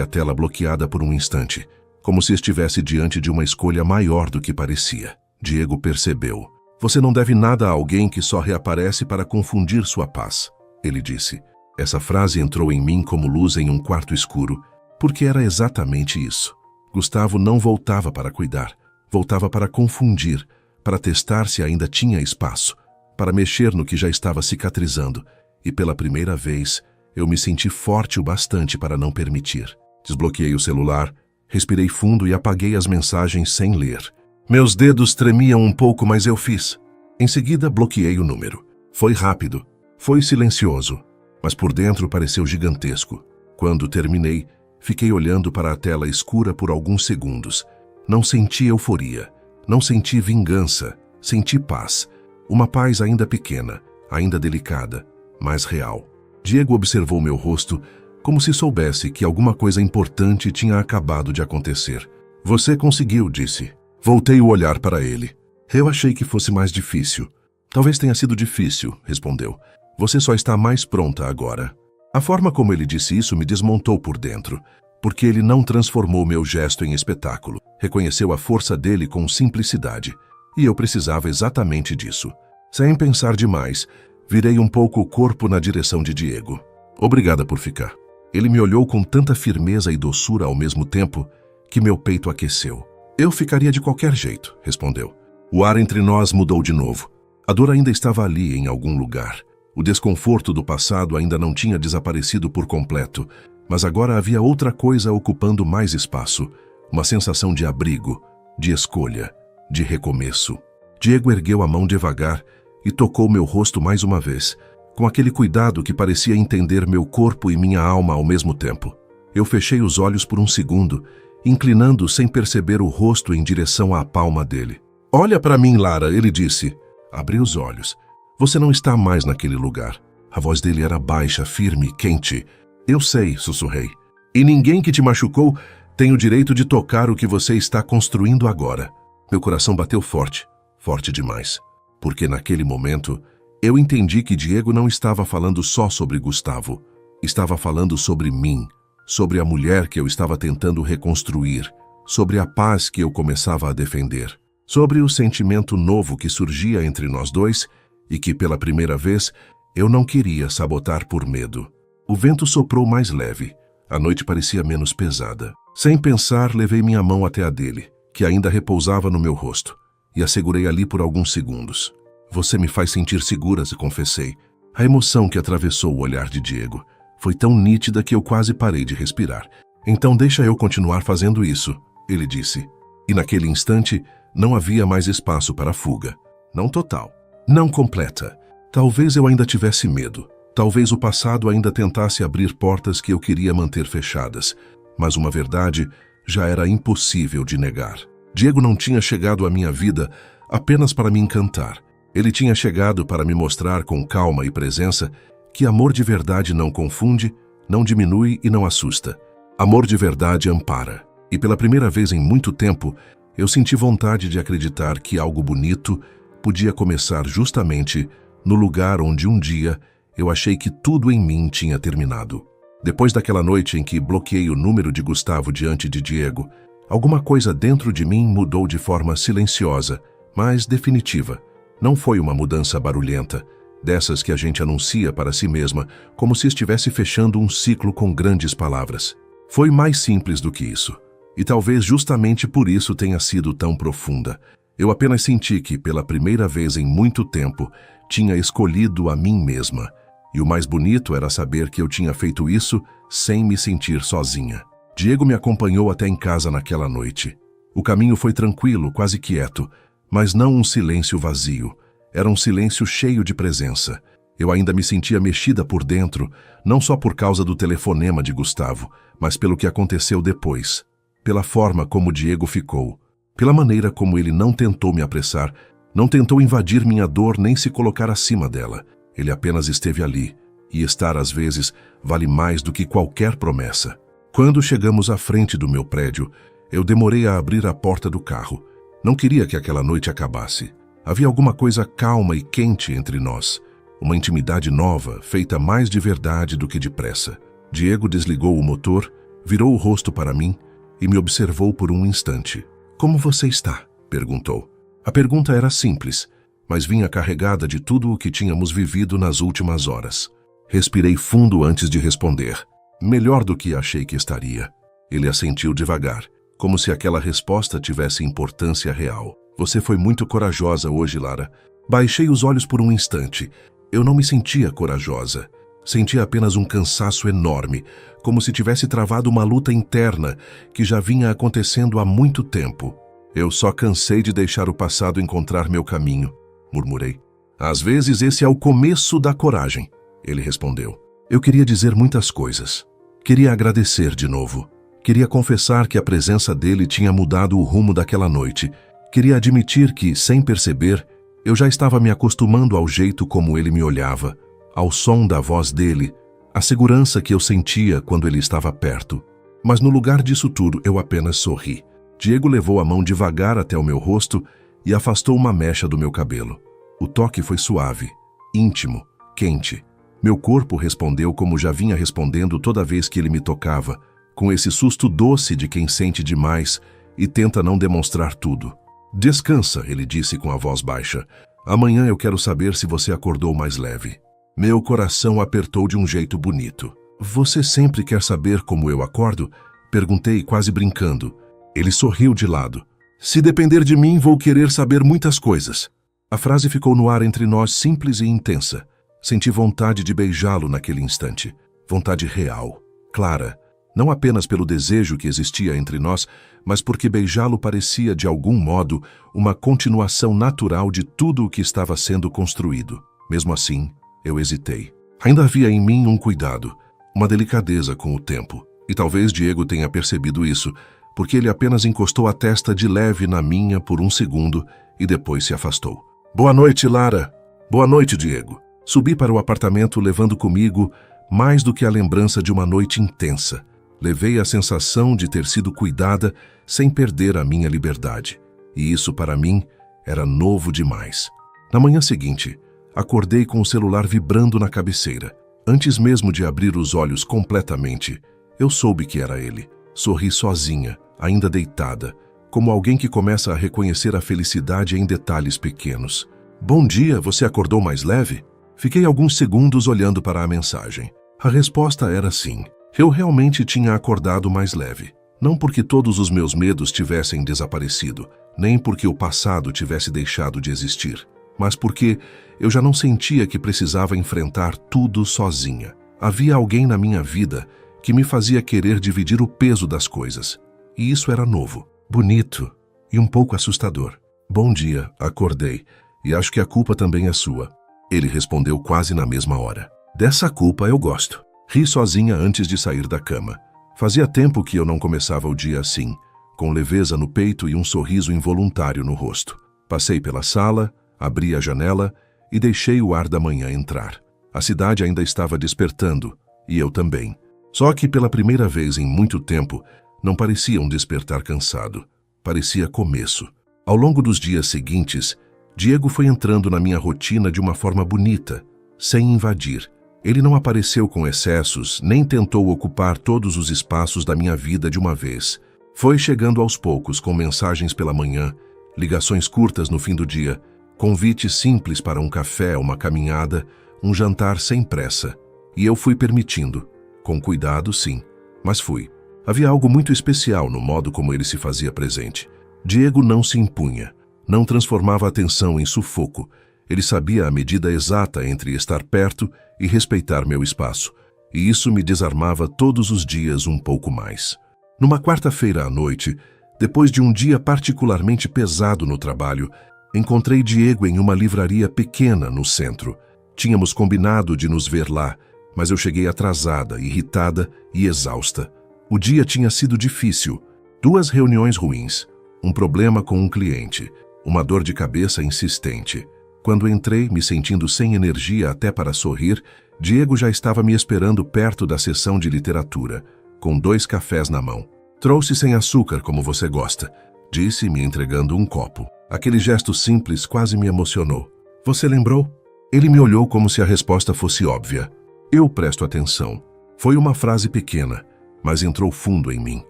a tela bloqueada por um instante, como se estivesse diante de uma escolha maior do que parecia. Diego percebeu. Você não deve nada a alguém que só reaparece para confundir sua paz, ele disse. Essa frase entrou em mim como luz em um quarto escuro, porque era exatamente isso. Gustavo não voltava para cuidar, voltava para confundir, para testar se ainda tinha espaço, para mexer no que já estava cicatrizando, e pela primeira vez eu me senti forte o bastante para não permitir. Desbloqueei o celular, respirei fundo e apaguei as mensagens sem ler. Meus dedos tremiam um pouco, mas eu fiz. Em seguida, bloqueei o número. Foi rápido, foi silencioso, mas por dentro pareceu gigantesco. Quando terminei, fiquei olhando para a tela escura por alguns segundos. Não senti euforia, não senti vingança, senti paz. Uma paz ainda pequena, ainda delicada, mas real. Diego observou meu rosto como se soubesse que alguma coisa importante tinha acabado de acontecer. Você conseguiu, disse. Voltei o olhar para ele. Eu achei que fosse mais difícil. Talvez tenha sido difícil, respondeu. Você só está mais pronta agora. A forma como ele disse isso me desmontou por dentro, porque ele não transformou meu gesto em espetáculo. Reconheceu a força dele com simplicidade, e eu precisava exatamente disso. Sem pensar demais, virei um pouco o corpo na direção de Diego. Obrigada por ficar. Ele me olhou com tanta firmeza e doçura ao mesmo tempo que meu peito aqueceu. Eu ficaria de qualquer jeito, respondeu. O ar entre nós mudou de novo. A dor ainda estava ali em algum lugar. O desconforto do passado ainda não tinha desaparecido por completo, mas agora havia outra coisa ocupando mais espaço. Uma sensação de abrigo, de escolha, de recomeço. Diego ergueu a mão devagar e tocou meu rosto mais uma vez, com aquele cuidado que parecia entender meu corpo e minha alma ao mesmo tempo. Eu fechei os olhos por um segundo, inclinando sem perceber o rosto em direção à palma dele. Olha para mim, Lara, ele disse. Abri os olhos. Você não está mais naquele lugar. A voz dele era baixa, firme, quente. Eu sei, sussurrei. E ninguém que te machucou tem o direito de tocar o que você está construindo agora. Meu coração bateu forte, forte demais. Porque naquele momento, eu entendi que Diego não estava falando só sobre Gustavo. Estava falando sobre mim, sobre a mulher que eu estava tentando reconstruir, sobre a paz que eu começava a defender, sobre o sentimento novo que surgia entre nós dois e que, pela primeira vez, eu não queria sabotar por medo. O vento soprou mais leve, a noite parecia menos pesada. Sem pensar, levei minha mão até a dele, que ainda repousava no meu rosto, e a segurei ali por alguns segundos. Você me faz sentir segura, se confessei. A emoção que atravessou o olhar de Diego foi tão nítida que eu quase parei de respirar. Então deixa eu continuar fazendo isso, ele disse. E naquele instante, não havia mais espaço para fuga. Não total. Não completa. Talvez eu ainda tivesse medo. Talvez o passado ainda tentasse abrir portas que eu queria manter fechadas. Mas uma verdade já era impossível de negar. Diego não tinha chegado à minha vida apenas para me encantar. Ele tinha chegado para me mostrar com calma e presença que amor de verdade não confunde, não diminui e não assusta. Amor de verdade ampara. E pela primeira vez em muito tempo, eu senti vontade de acreditar que algo bonito podia começar justamente no lugar onde um dia eu achei que tudo em mim tinha terminado. Depois daquela noite em que bloqueei o número de Gustavo diante de Diego, alguma coisa dentro de mim mudou de forma silenciosa, mas definitiva. Não foi uma mudança barulhenta, dessas que a gente anuncia para si mesma, como se estivesse fechando um ciclo com grandes palavras. Foi mais simples do que isso. E talvez justamente por isso tenha sido tão profunda. Eu apenas senti que, pela primeira vez em muito tempo, tinha escolhido a mim mesma. E o mais bonito era saber que eu tinha feito isso sem me sentir sozinha. Diego me acompanhou até em casa naquela noite. O caminho foi tranquilo, quase quieto, mas não um silêncio vazio. Era um silêncio cheio de presença. Eu ainda me sentia mexida por dentro, não só por causa do telefonema de Gustavo, mas pelo que aconteceu depois. Pela forma como Diego ficou. Pela maneira como ele não tentou me apressar, não tentou invadir minha dor nem se colocar acima dela. Ele apenas esteve ali, e estar às vezes vale mais do que qualquer promessa. Quando chegamos à frente do meu prédio, eu demorei a abrir a porta do carro. Não queria que aquela noite acabasse. Havia alguma coisa calma e quente entre nós. Uma intimidade nova, feita mais de verdade do que depressa. Diego desligou o motor, virou o rosto para mim e me observou por um instante. "Como você está?" perguntou. A pergunta era simples, mas vinha carregada de tudo o que tínhamos vivido nas últimas horas. Respirei fundo antes de responder. Melhor do que achei que estaria. Ele assentiu devagar, como se aquela resposta tivesse importância real. "Você foi muito corajosa hoje, Lara." Baixei os olhos por um instante. Eu não me sentia corajosa. Sentia apenas um cansaço enorme, como se tivesse travado uma luta interna que já vinha acontecendo há muito tempo. "Eu só cansei de deixar o passado encontrar meu caminho", murmurei. "Às vezes esse é o começo da coragem", ele respondeu. Eu queria dizer muitas coisas. Queria agradecer de novo. Queria confessar que a presença dele tinha mudado o rumo daquela noite. Queria admitir que, sem perceber, eu já estava me acostumando ao jeito como ele me olhava, ao som da voz dele, à segurança que eu sentia quando ele estava perto. Mas no lugar disso tudo, eu apenas sorri. Diego levou a mão devagar até o meu rosto e afastou uma mecha do meu cabelo. O toque foi suave, íntimo, quente. Meu corpo respondeu como já vinha respondendo toda vez que ele me tocava, com esse susto doce de quem sente demais e tenta não demonstrar tudo. "Descansa", ele disse com a voz baixa. "Amanhã eu quero saber se você acordou mais leve." Meu coração apertou de um jeito bonito. "Você sempre quer saber como eu acordo?" Perguntei, quase brincando. Ele sorriu de lado. "Se depender de mim, vou querer saber muitas coisas." A frase ficou no ar entre nós, simples e intensa. Senti vontade de beijá-lo naquele instante. Vontade real, clara. Não apenas pelo desejo que existia entre nós, mas porque beijá-lo parecia, de algum modo, uma continuação natural de tudo o que estava sendo construído. Mesmo assim, eu hesitei. Ainda havia em mim um cuidado, uma delicadeza com o tempo. E talvez Diego tenha percebido isso, porque ele apenas encostou a testa de leve na minha por um segundo e depois se afastou. "Boa noite, Lara." "Boa noite, Diego." Subi para o apartamento levando comigo mais do que a lembrança de uma noite intensa. Levei a sensação de ter sido cuidada sem perder a minha liberdade. E isso, para mim, era novo demais. Na manhã seguinte, acordei com o celular vibrando na cabeceira. Antes mesmo de abrir os olhos completamente, eu soube que era ele. Sorri sozinha, ainda deitada, como alguém que começa a reconhecer a felicidade em detalhes pequenos. "Bom dia, você acordou mais leve?" Fiquei alguns segundos olhando para a mensagem. A resposta era sim. Eu realmente tinha acordado mais leve. Não porque todos os meus medos tivessem desaparecido, nem porque o passado tivesse deixado de existir, mas porque eu já não sentia que precisava enfrentar tudo sozinha. Havia alguém na minha vida que me fazia querer dividir o peso das coisas. E isso era novo, bonito e um pouco assustador. "Bom dia", acordei, "e acho que a culpa também é sua." Ele respondeu quase na mesma hora. "Dessa culpa eu gosto." Ri sozinha antes de sair da cama. Fazia tempo que eu não começava o dia assim, com leveza no peito e um sorriso involuntário no rosto. Passei pela sala, abri a janela e deixei o ar da manhã entrar. A cidade ainda estava despertando, e eu também. Só que pela primeira vez em muito tempo, não parecia um despertar cansado. Parecia começo. Ao longo dos dias seguintes, Diego foi entrando na minha rotina de uma forma bonita, sem invadir. Ele não apareceu com excessos, nem tentou ocupar todos os espaços da minha vida de uma vez. Foi chegando aos poucos com mensagens pela manhã, ligações curtas no fim do dia, convites simples para um café, uma caminhada, um jantar sem pressa. E eu fui permitindo. Com cuidado, sim, mas fui. Havia algo muito especial no modo como ele se fazia presente. Diego não se impunha, não transformava a atenção em sufoco. Ele sabia a medida exata entre estar perto e respeitar meu espaço, e isso me desarmava todos os dias um pouco mais. Numa quarta-feira à noite, depois de um dia particularmente pesado no trabalho, encontrei Diego em uma livraria pequena no centro. Tínhamos combinado de nos ver lá, mas eu cheguei atrasada, irritada e exausta. O dia tinha sido difícil. 2 reuniões ruins, um problema com um cliente, uma dor de cabeça insistente. Quando entrei, me sentindo sem energia até para sorrir, Diego já estava me esperando perto da sessão de literatura, com 2 cafés na mão. "Trouxe sem açúcar, como você gosta", disse, me entregando um copo. Aquele gesto simples quase me emocionou. "Você lembrou?" Ele me olhou como se a resposta fosse óbvia. Eu presto atenção. Foi uma frase pequena, mas entrou fundo em mim,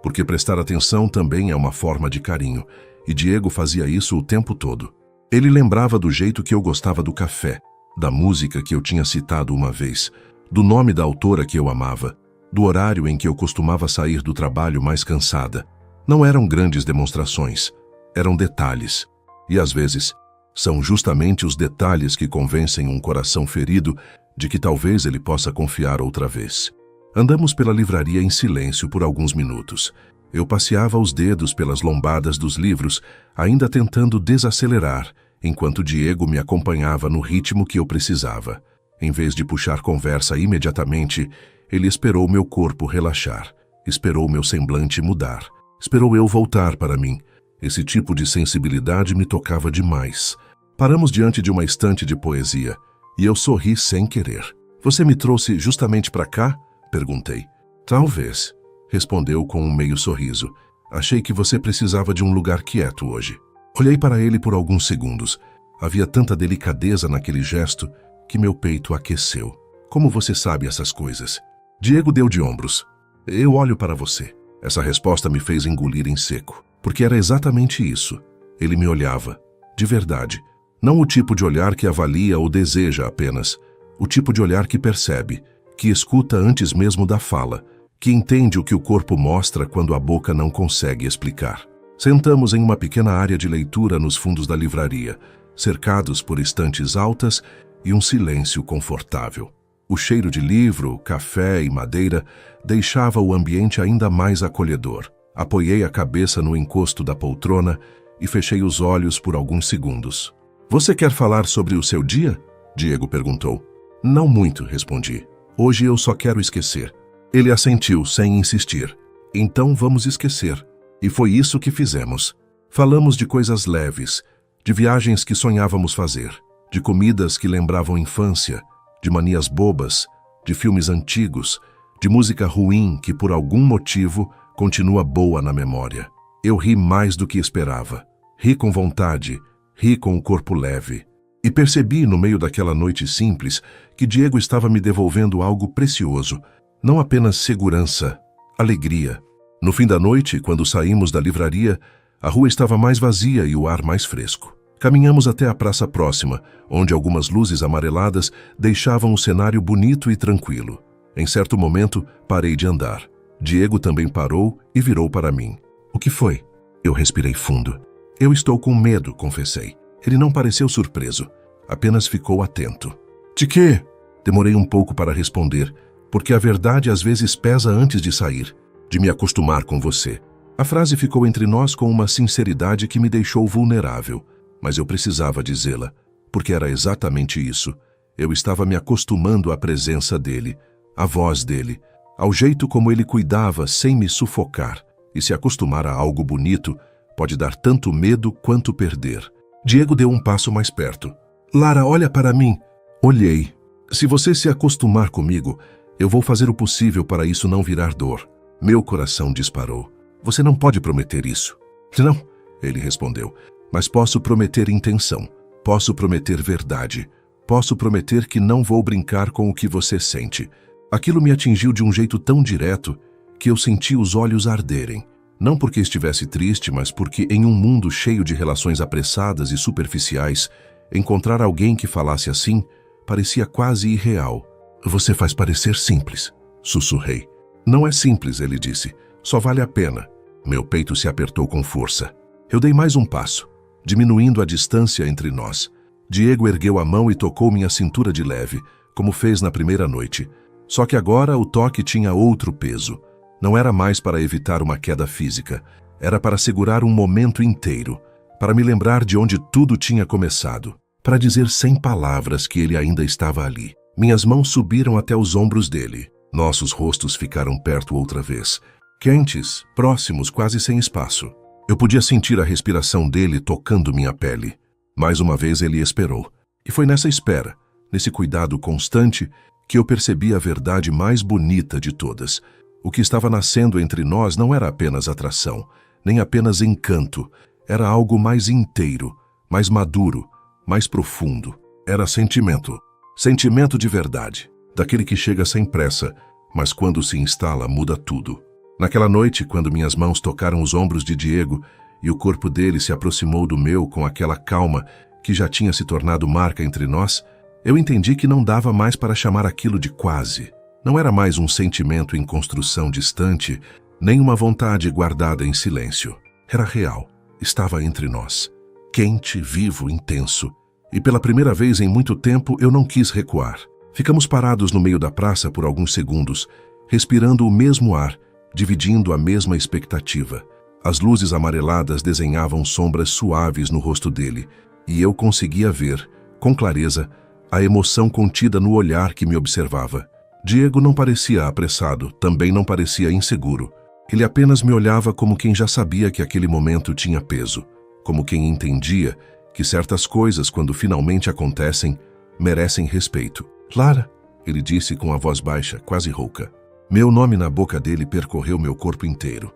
porque prestar atenção também é uma forma de carinho, e Diego fazia isso o tempo todo. Ele lembrava do jeito que eu gostava do café, da música que eu tinha citado uma vez, do nome da autora que eu amava, do horário em que eu costumava sair do trabalho mais cansada. Não eram grandes demonstrações, eram detalhes. E às vezes, são justamente os detalhes que convencem um coração ferido de que talvez ele possa confiar outra vez. Andamos pela livraria em silêncio por alguns minutos. Eu passeava os dedos pelas lombadas dos livros, ainda tentando desacelerar, enquanto Diego me acompanhava no ritmo que eu precisava. Em vez de puxar conversa imediatamente, ele esperou meu corpo relaxar, esperou meu semblante mudar, esperou eu voltar para mim. Esse tipo de sensibilidade me tocava demais. Paramos diante de uma estante de poesia, e eu sorri sem querer. "Você me trouxe justamente para cá?" perguntei. "Talvez", respondeu com um meio sorriso. "Achei que você precisava de um lugar quieto hoje." Olhei para ele por alguns segundos. Havia tanta delicadeza naquele gesto que meu peito aqueceu. "Como você sabe essas coisas?" Diego deu de ombros. "Eu olho para você." Essa resposta me fez engolir em seco, porque era exatamente isso. Ele me olhava, de verdade. Não o tipo de olhar que avalia ou deseja apenas. O tipo de olhar que percebe, que escuta antes mesmo da fala, que entende o que o corpo mostra quando a boca não consegue explicar. Sentamos em uma pequena área de leitura nos fundos da livraria, cercados por estantes altas e um silêncio confortável. O cheiro de livro, café e madeira deixava o ambiente ainda mais acolhedor. Apoiei a cabeça no encosto da poltrona e fechei os olhos por alguns segundos. "Você quer falar sobre o seu dia?" Diego perguntou. "Não muito", respondi. "Hoje eu só quero esquecer." Ele assentiu, sem insistir. "Então vamos esquecer." E foi isso que fizemos. Falamos de coisas leves, de viagens que sonhávamos fazer, de comidas que lembravam infância, de manias bobas, de filmes antigos, de música ruim que por algum motivo continua boa na memória. Eu ri mais do que esperava. Ri com vontade, ri com o corpo leve. E percebi, no meio daquela noite simples, que Diego estava me devolvendo algo precioso. Não apenas segurança, alegria. No fim da noite, quando saímos da livraria, a rua estava mais vazia e o ar mais fresco. Caminhamos até a praça próxima, onde algumas luzes amareladas deixavam o cenário bonito e tranquilo. Em certo momento, parei de andar. Diego também parou e virou para mim. "O que foi?" Eu respirei fundo. "Eu estou com medo", confessei. Ele não pareceu surpreso, apenas ficou atento. "De quê?" Demorei um pouco para responder, porque a verdade às vezes pesa antes de sair. "De me acostumar com você." A frase ficou entre nós com uma sinceridade que me deixou vulnerável, mas eu precisava dizê-la, porque era exatamente isso. Eu estava me acostumando à presença dele, à voz dele, ao jeito como ele cuidava sem me sufocar. E se acostumar a algo bonito pode dar tanto medo quanto perder. Diego deu um passo mais perto. Lara, olha para mim. Olhei. Se você se acostumar comigo, eu vou fazer o possível para isso não virar dor. Meu coração disparou. Você não pode prometer isso. Não, ele respondeu. Mas posso prometer intenção. Posso prometer verdade. Posso prometer que não vou brincar com o que você sente. Aquilo me atingiu de um jeito tão direto que eu senti os olhos arderem. Não porque estivesse triste, mas porque em um mundo cheio de relações apressadas e superficiais, encontrar alguém que falasse assim parecia quase irreal. Você faz parecer simples, sussurrei. Não é simples, ele disse. Só vale a pena. Meu peito se apertou com força. Eu dei mais um passo, diminuindo a distância entre nós. Diego ergueu a mão e tocou minha cintura de leve, como fez na primeira noite. Só que agora o toque tinha outro peso. Não era mais para evitar uma queda física. Era para segurar um momento inteiro, para me lembrar de onde tudo tinha começado, para dizer sem palavras que ele ainda estava ali. Minhas mãos subiram até os ombros dele. Nossos rostos ficaram perto outra vez, quentes, próximos, quase sem espaço. Eu podia sentir a respiração dele tocando minha pele. Mais uma vez ele esperou. E foi nessa espera, nesse cuidado constante, que eu percebi a verdade mais bonita de todas. O que estava nascendo entre nós não era apenas atração, nem apenas encanto. Era algo mais inteiro, mais maduro, mais profundo. Era sentimento. Sentimento de verdade. Daquele que chega sem pressa, mas quando se instala muda tudo. Naquela noite, quando minhas mãos tocaram os ombros de Diego e o corpo dele se aproximou do meu com aquela calma que já tinha se tornado marca entre nós, eu entendi que não dava mais para chamar aquilo de quase. Não era mais um sentimento em construção distante, nem uma vontade guardada em silêncio. Era real, estava entre nós. Quente, vivo, intenso. E pela primeira vez em muito tempo eu não quis recuar. Ficamos parados no meio da praça por alguns segundos, respirando o mesmo ar, dividindo a mesma expectativa. As luzes amareladas desenhavam sombras suaves no rosto dele, e eu conseguia ver, com clareza, a emoção contida no olhar que me observava. Diego não parecia apressado, também não parecia inseguro. Ele apenas me olhava como quem já sabia que aquele momento tinha peso, como quem entendia que certas coisas, quando finalmente acontecem, merecem respeito. Lara, ele disse com a voz baixa, quase rouca. Meu nome na boca dele percorreu meu corpo inteiro.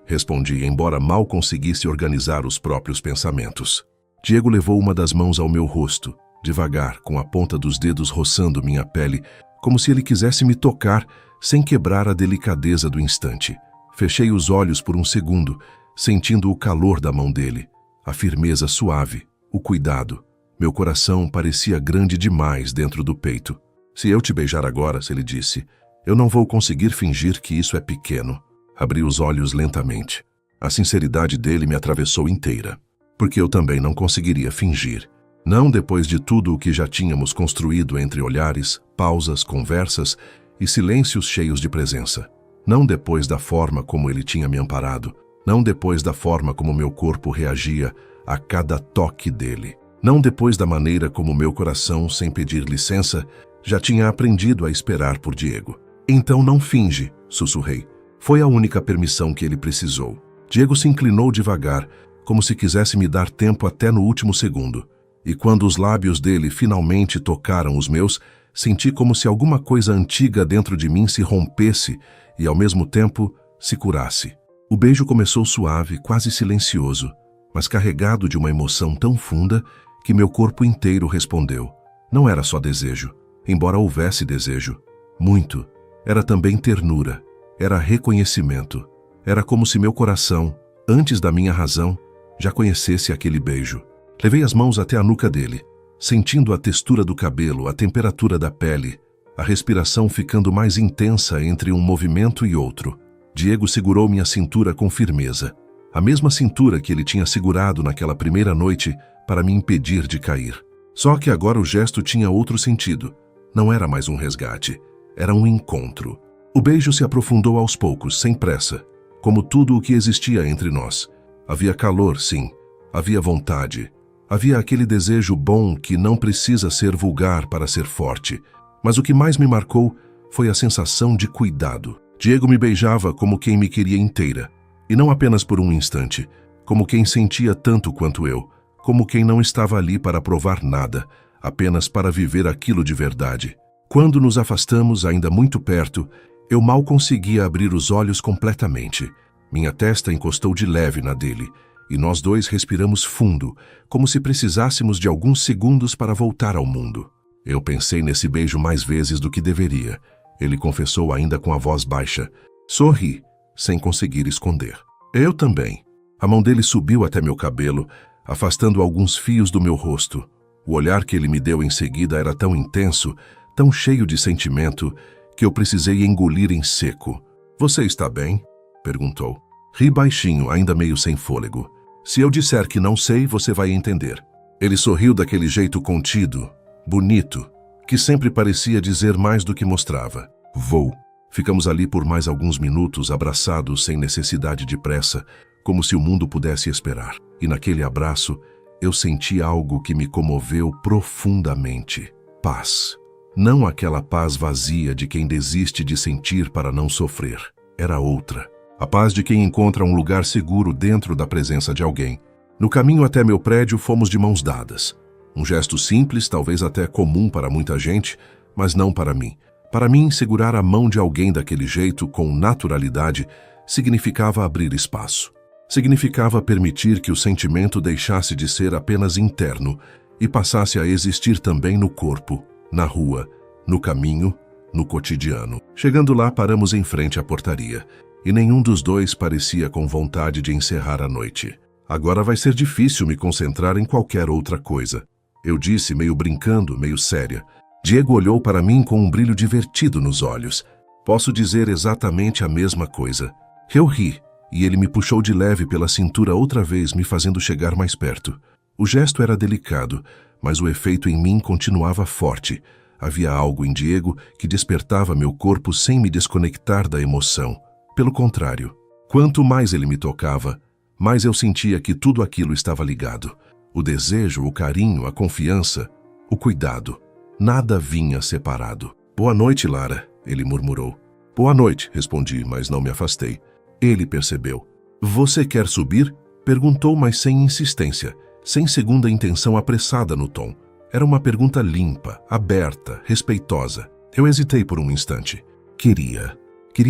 Respondi, embora mal conseguisse organizar os próprios pensamentos. Diego levou uma das mãos ao meu rosto, devagar, com a ponta dos dedos roçando minha pele, como se ele quisesse me tocar sem quebrar a delicadeza do instante. Fechei os olhos por um segundo, sentindo o calor da mão dele, a firmeza suave, o cuidado. Meu coração parecia grande demais dentro do peito. Se eu te beijar agora, ele disse, eu não vou conseguir fingir que isso é pequeno. Abri os olhos lentamente. A sinceridade dele me atravessou inteira, porque eu também não conseguiria fingir. Não depois de tudo o que já tínhamos construído entre olhares, pausas, conversas e silêncios cheios de presença. Não depois da forma como ele tinha me amparado. Não depois da forma como meu corpo reagia a cada toque dele. Não depois da maneira como meu coração, sem pedir licença, já tinha aprendido a esperar por Diego. Então não finge, sussurrei. Foi a única permissão que ele precisou. Diego se inclinou devagar, como se quisesse me dar tempo até no último segundo. E quando os lábios dele finalmente tocaram os meus, senti como se alguma coisa antiga dentro de mim se rompesse e, ao mesmo tempo, se curasse. O beijo começou suave, quase silencioso, mas carregado de uma emoção tão funda que meu corpo inteiro respondeu. Não era só desejo, embora houvesse desejo. Muito. Era também ternura. Era reconhecimento. Era como se meu coração, antes da minha razão, já conhecesse aquele beijo. Levei as mãos até a nuca dele, sentindo a textura do cabelo, a temperatura da pele, a respiração ficando mais intensa entre um movimento e outro. Diego segurou minha cintura com firmeza, a mesma cintura que ele tinha segurado naquela primeira noite para me impedir de cair. Só que agora o gesto tinha outro sentido. Não era mais um resgate, era um encontro. O beijo se aprofundou aos poucos, sem pressa, como tudo o que existia entre nós. Havia calor, sim, havia vontade. Havia aquele desejo bom que não precisa ser vulgar para ser forte. Mas o que mais me marcou foi a sensação de cuidado. Diego me beijava como quem me queria inteira, e não apenas por um instante, como quem sentia tanto quanto eu, como quem não estava ali para provar nada, apenas para viver aquilo de verdade. Quando nos afastamos, ainda muito perto, eu mal conseguia abrir os olhos completamente. Minha testa encostou de leve na dele, e nós dois respiramos fundo, como se precisássemos de alguns segundos para voltar ao mundo. Eu pensei nesse beijo mais vezes do que deveria. Ele confessou ainda com a voz baixa. Sorri, sem conseguir esconder. Eu também. A mão dele subiu até meu cabelo, afastando alguns fios do meu rosto. O olhar que ele me deu em seguida era tão intenso, tão cheio de sentimento, que eu precisei engolir em seco. Você está bem? Perguntou. Ri baixinho, ainda meio sem fôlego. Se eu disser que não sei, você vai entender. Ele sorriu daquele jeito contido, bonito, que sempre parecia dizer mais do que mostrava. Vou. Ficamos ali por mais alguns minutos, abraçados sem necessidade de pressa, como se o mundo pudesse esperar. E naquele abraço, eu senti algo que me comoveu profundamente. Paz. Não aquela paz vazia de quem desiste de sentir para não sofrer. Era outra. A paz de quem encontra um lugar seguro dentro da presença de alguém. No caminho até meu prédio, fomos de mãos dadas. Um gesto simples, talvez até comum para muita gente, mas não para mim. Para mim, segurar a mão de alguém daquele jeito, com naturalidade, significava abrir espaço. Significava permitir que o sentimento deixasse de ser apenas interno e passasse a existir também no corpo, na rua, no caminho, no cotidiano. Chegando lá, paramos em frente à portaria, e nenhum dos dois parecia com vontade de encerrar a noite. Agora vai ser difícil me concentrar em qualquer outra coisa. Eu disse, meio brincando, meio séria. Diego olhou para mim com um brilho divertido nos olhos. Posso dizer exatamente a mesma coisa. Eu ri, e ele me puxou de leve pela cintura outra vez, me fazendo chegar mais perto. O gesto era delicado, mas o efeito em mim continuava forte. Havia algo em Diego que despertava meu corpo sem me desconectar da emoção. Pelo contrário, quanto mais ele me tocava, mais eu sentia que tudo aquilo estava ligado. O desejo, o carinho, a confiança, o cuidado. Nada vinha separado. Boa noite, Lara, ele murmurou. Boa noite, respondi, mas não me afastei. Ele percebeu. Você quer subir? Perguntou, mas sem insistência, sem segunda intenção apressada no tom. Era uma pergunta limpa, aberta, respeitosa. Eu hesitei por um instante. Queria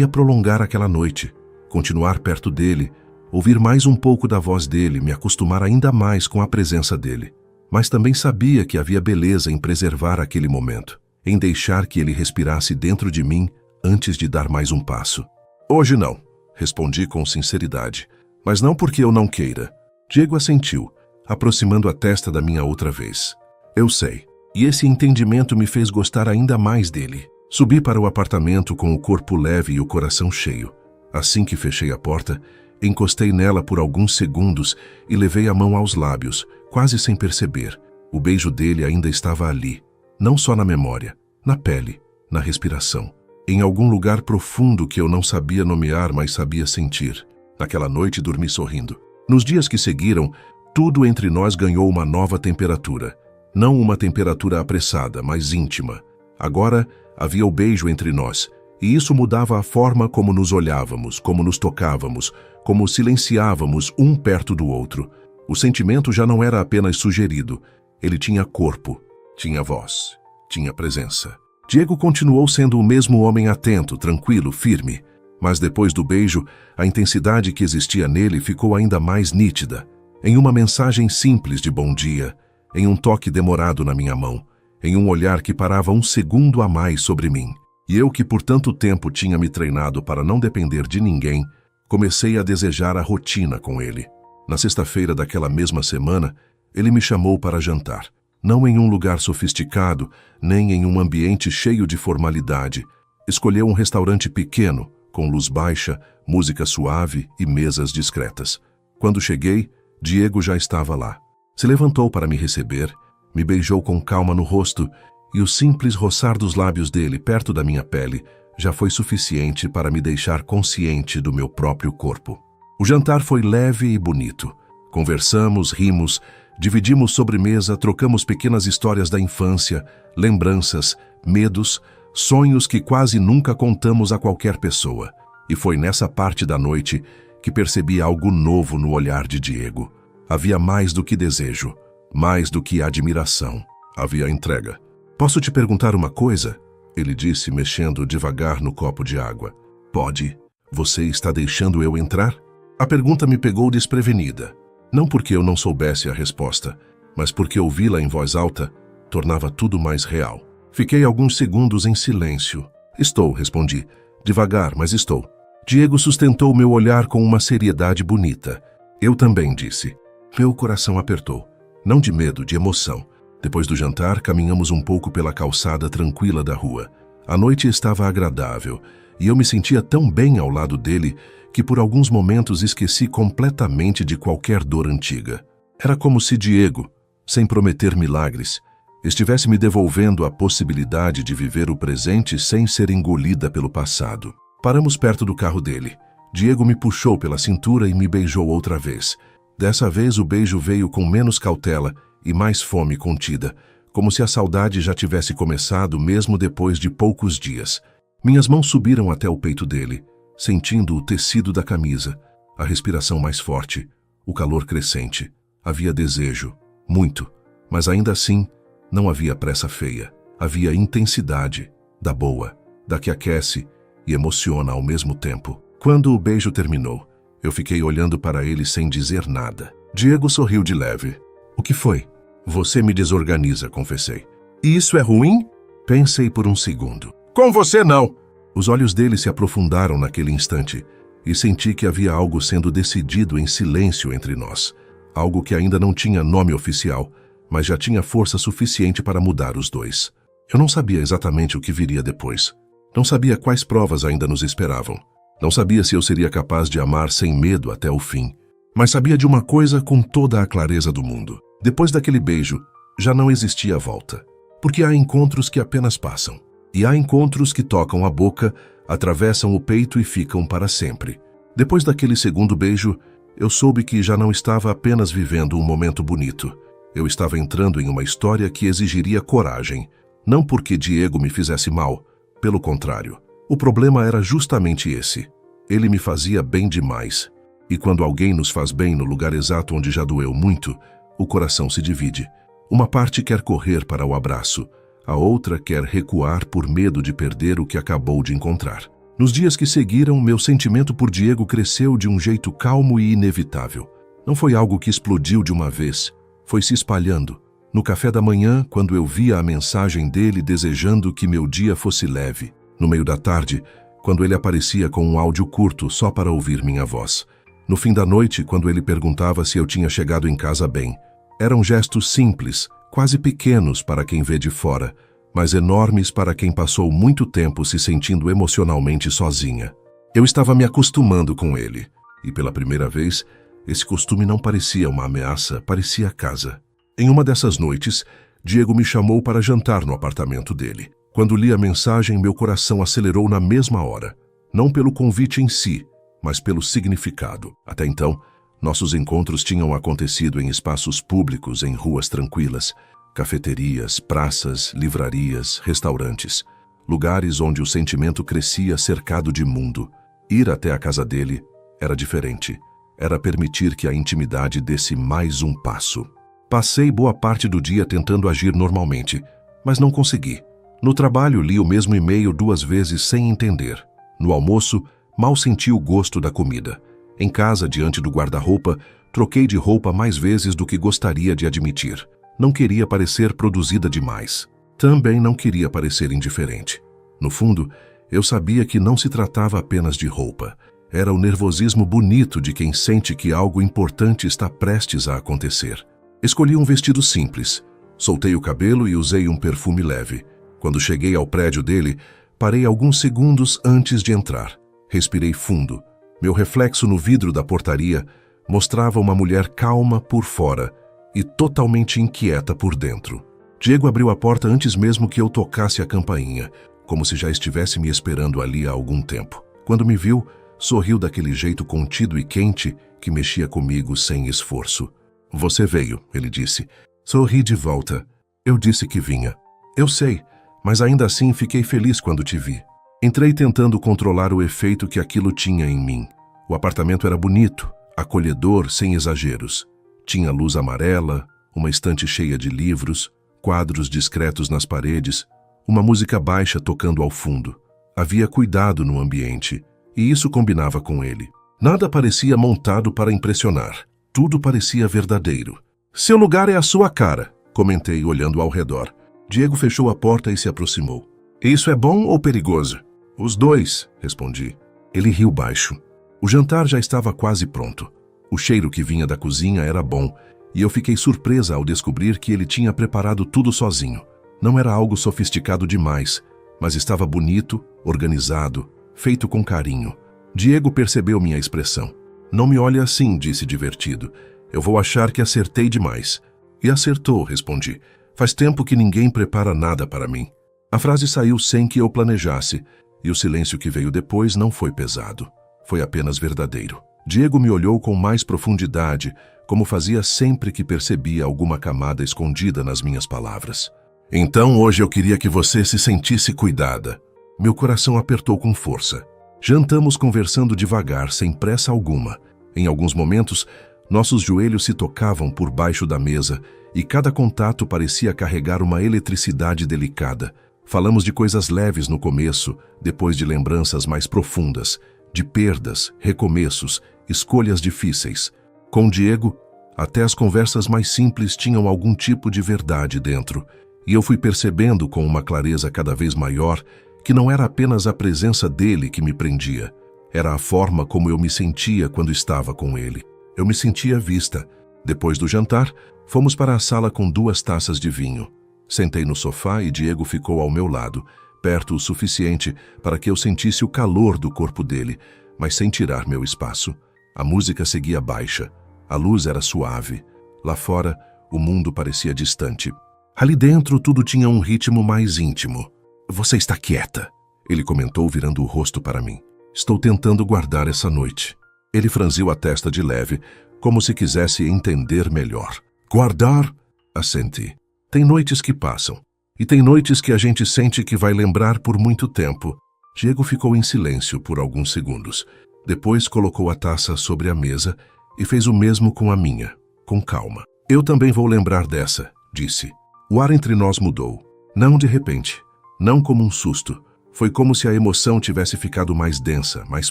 prolongar aquela noite, continuar perto dele, ouvir mais um pouco da voz dele, me acostumar ainda mais com a presença dele. Mas também sabia que havia beleza em preservar aquele momento, em deixar que ele respirasse dentro de mim antes de dar mais um passo. Hoje não, respondi com sinceridade, mas não porque eu não queira. Diego assentiu, aproximando a testa da minha outra vez. Eu sei, e esse entendimento me fez gostar ainda mais dele. Subi para o apartamento com o corpo leve e o coração cheio. Assim que fechei a porta, encostei nela por alguns segundos e levei a mão aos lábios, quase sem perceber. O beijo dele ainda estava ali, não só na memória, na pele, na respiração, em algum lugar profundo que eu não sabia nomear, mas sabia sentir. Naquela noite dormi sorrindo. Nos dias que seguiram, tudo entre nós ganhou uma nova temperatura. Não uma temperatura apressada, mas íntima. Agora havia o beijo entre nós, e isso mudava a forma como nos olhávamos, como nos tocávamos, como silenciávamos um perto do outro. O sentimento já não era apenas sugerido, ele tinha corpo, tinha voz, tinha presença. Diego continuou sendo o mesmo homem atento, tranquilo, firme, mas depois do beijo, a intensidade que existia nele ficou ainda mais nítida. Em uma mensagem simples de bom dia, em um toque demorado na minha mão, em um olhar que parava um segundo a mais sobre mim. E eu, que por tanto tempo tinha me treinado para não depender de ninguém, comecei a desejar a rotina com ele. Na sexta-feira daquela mesma semana, ele me chamou para jantar. Não em um lugar sofisticado, nem em um ambiente cheio de formalidade. Escolheu um restaurante pequeno, com luz baixa, música suave e mesas discretas. Quando cheguei, Diego já estava lá. Se levantou para me receber, me beijou com calma no rosto, e o simples roçar dos lábios dele perto da minha pele já foi suficiente para me deixar consciente do meu próprio corpo. O jantar foi leve e bonito. Conversamos, rimos, dividimos sobremesa, trocamos pequenas histórias da infância, lembranças, medos, Sonhos que quase nunca contamos a qualquer pessoa. E foi nessa parte da noite que percebi algo novo no olhar de Diego. Havia mais do que desejo, mais do que admiração. Havia entrega. Posso te perguntar uma coisa? Ele disse, mexendo devagar no copo de água. Pode. Você está deixando eu entrar? A pergunta me pegou desprevenida. Não porque eu não soubesse a resposta, mas porque ouvi-la em voz alta tornava tudo mais real. Fiquei alguns segundos em silêncio. Estou, respondi. Devagar, mas estou. Diego sustentou meu olhar com uma seriedade bonita. Eu também, disse. Meu coração apertou. Não de medo, de emoção. Depois do jantar, caminhamos um pouco pela calçada tranquila da rua. A noite estava agradável, e eu me sentia tão bem ao lado dele que por alguns momentos esqueci completamente de qualquer dor antiga. Era como se Diego, sem prometer milagres, estivesse me devolvendo a possibilidade de viver o presente sem ser engolida pelo passado. Paramos perto do carro dele. Diego me puxou pela cintura e me beijou outra vez. Dessa vez o beijo veio com menos cautela e mais fome contida, como se a saudade já tivesse começado mesmo depois de poucos dias. Minhas mãos subiram até o peito dele, sentindo o tecido da camisa, a respiração mais forte, o calor crescente. Havia desejo, muito, mas ainda assim não havia pressa feia. Havia intensidade, da boa, da que aquece e emociona ao mesmo tempo. Quando o beijo terminou, eu fiquei olhando para ele sem dizer nada. Diego sorriu de leve. O que foi? Você me desorganiza, confessei. E isso é ruim? Pensei por um segundo. Com você não! Os olhos dele se aprofundaram naquele instante e senti que havia algo sendo decidido em silêncio entre nós. Algo que ainda não tinha nome oficial, mas já tinha força suficiente para mudar os dois. Eu não sabia exatamente o que viria depois. Não sabia quais provas ainda nos esperavam. Não sabia se eu seria capaz de amar sem medo até o fim. Mas sabia de uma coisa com toda a clareza do mundo. Depois daquele beijo, já não existia volta. Porque há encontros que apenas passam. E há encontros que tocam a boca, atravessam o peito e ficam para sempre. Depois daquele segundo beijo, eu soube que já não estava apenas vivendo um momento bonito. Eu estava entrando em uma história que exigiria coragem. Não porque Diego me fizesse mal. Pelo contrário. O problema era justamente esse. Ele me fazia bem demais. E quando alguém nos faz bem no lugar exato onde já doeu muito, o coração se divide. Uma parte quer correr para o abraço. A outra quer recuar por medo de perder o que acabou de encontrar. Nos dias que seguiram, meu sentimento por Diego cresceu de um jeito calmo e inevitável. Não foi algo que explodiu de uma vez. Foi se espalhando. No café da manhã, quando eu via a mensagem dele desejando que meu dia fosse leve. No meio da tarde, quando ele aparecia com um áudio curto só para ouvir minha voz. No fim da noite, quando ele perguntava se eu tinha chegado em casa bem. Eram gestos simples, quase pequenos para quem vê de fora, mas enormes para quem passou muito tempo se sentindo emocionalmente sozinha. Eu estava me acostumando com ele, e pela primeira vez, esse costume não parecia uma ameaça, parecia casa. Em uma dessas noites, Diego me chamou para jantar no apartamento dele. Quando li a mensagem, meu coração acelerou na mesma hora. Não pelo convite em si, mas pelo significado. Até então, nossos encontros tinham acontecido em espaços públicos, em ruas tranquilas, cafeterias, praças, livrarias, restaurantes. Lugares onde o sentimento crescia cercado de mundo. Ir até a casa dele era diferente. Era permitir que a intimidade desse mais um passo. Passei boa parte do dia tentando agir normalmente, mas não consegui. No trabalho, li o mesmo e-mail 2 vezes sem entender. No almoço, mal senti o gosto da comida. Em casa, diante do guarda-roupa, troquei de roupa mais vezes do que gostaria de admitir. Não queria parecer produzida demais. Também não queria parecer indiferente. No fundo, eu sabia que não se tratava apenas de roupa. Era o nervosismo bonito de quem sente que algo importante está prestes a acontecer. Escolhi um vestido simples. Soltei o cabelo e usei um perfume leve. Quando cheguei ao prédio dele, parei alguns segundos antes de entrar. Respirei fundo. Meu reflexo no vidro da portaria mostrava uma mulher calma por fora e totalmente inquieta por dentro. Diego abriu a porta antes mesmo que eu tocasse a campainha, como se já estivesse me esperando ali há algum tempo. Quando me viu, sorriu daquele jeito contido e quente que mexia comigo sem esforço. Você veio, ele disse. Sorri de volta. Eu disse que vinha. Eu sei, Mas ainda assim fiquei feliz quando te vi. Entrei tentando controlar o efeito que aquilo tinha em mim. O apartamento era bonito, acolhedor, sem exageros. Tinha luz amarela, uma estante cheia de livros, quadros discretos nas paredes, uma música baixa tocando ao fundo. Havia cuidado no ambiente, e isso combinava com ele. Nada parecia montado para impressionar. Tudo parecia verdadeiro. Seu lugar é a sua cara, comentei olhando ao redor. Diego fechou a porta e se aproximou. Isso é bom ou perigoso? Os dois, respondi. Ele riu baixo. O jantar já estava quase pronto. O cheiro que vinha da cozinha era bom, e eu fiquei surpresa ao descobrir que ele tinha preparado tudo sozinho. Não era algo sofisticado demais, mas estava bonito, organizado, feito com carinho. Diego percebeu minha expressão. Não me olhe assim, disse divertido. Eu vou achar que acertei demais. E acertou, respondi. Faz tempo que ninguém prepara nada para mim. A frase saiu sem que eu planejasse, e o silêncio que veio depois não foi pesado. Foi apenas verdadeiro. Diego me olhou com mais profundidade, como fazia sempre que percebia alguma camada escondida nas minhas palavras. Então hoje eu queria que você se sentisse cuidada. Meu coração apertou com força. Jantamos conversando devagar, sem pressa alguma. Em alguns momentos, nossos joelhos se tocavam por baixo da mesa e cada contato parecia carregar uma eletricidade delicada. Falamos de coisas leves no começo, depois de lembranças mais profundas, de perdas, recomeços, escolhas difíceis. Com Diego, até as conversas mais simples tinham algum tipo de verdade dentro, e eu fui percebendo com uma clareza cada vez maior que não era apenas a presença dele que me prendia, era a forma como eu me sentia quando estava com ele. Eu me sentia vista. Depois do jantar, fomos para a sala com 2 taças de vinho. Sentei no sofá e Diego ficou ao meu lado, perto o suficiente para que eu sentisse o calor do corpo dele, mas sem tirar meu espaço. A música seguia baixa. A luz era suave. Lá fora, o mundo parecia distante. Ali dentro, tudo tinha um ritmo mais íntimo. Você está quieta, ele comentou virando o rosto para mim. Estou tentando guardar essa noite. Ele franziu a testa de leve, como se quisesse entender melhor. Guardar? Assenti. Tem noites que passam. E tem noites que a gente sente que vai lembrar por muito tempo. Diego ficou em silêncio por alguns segundos. Depois colocou a taça sobre a mesa e fez o mesmo com a minha, com calma. Eu também vou lembrar dessa, disse. O ar entre nós mudou. Não de repente. Não como um susto. Foi como se a emoção tivesse ficado mais densa, mais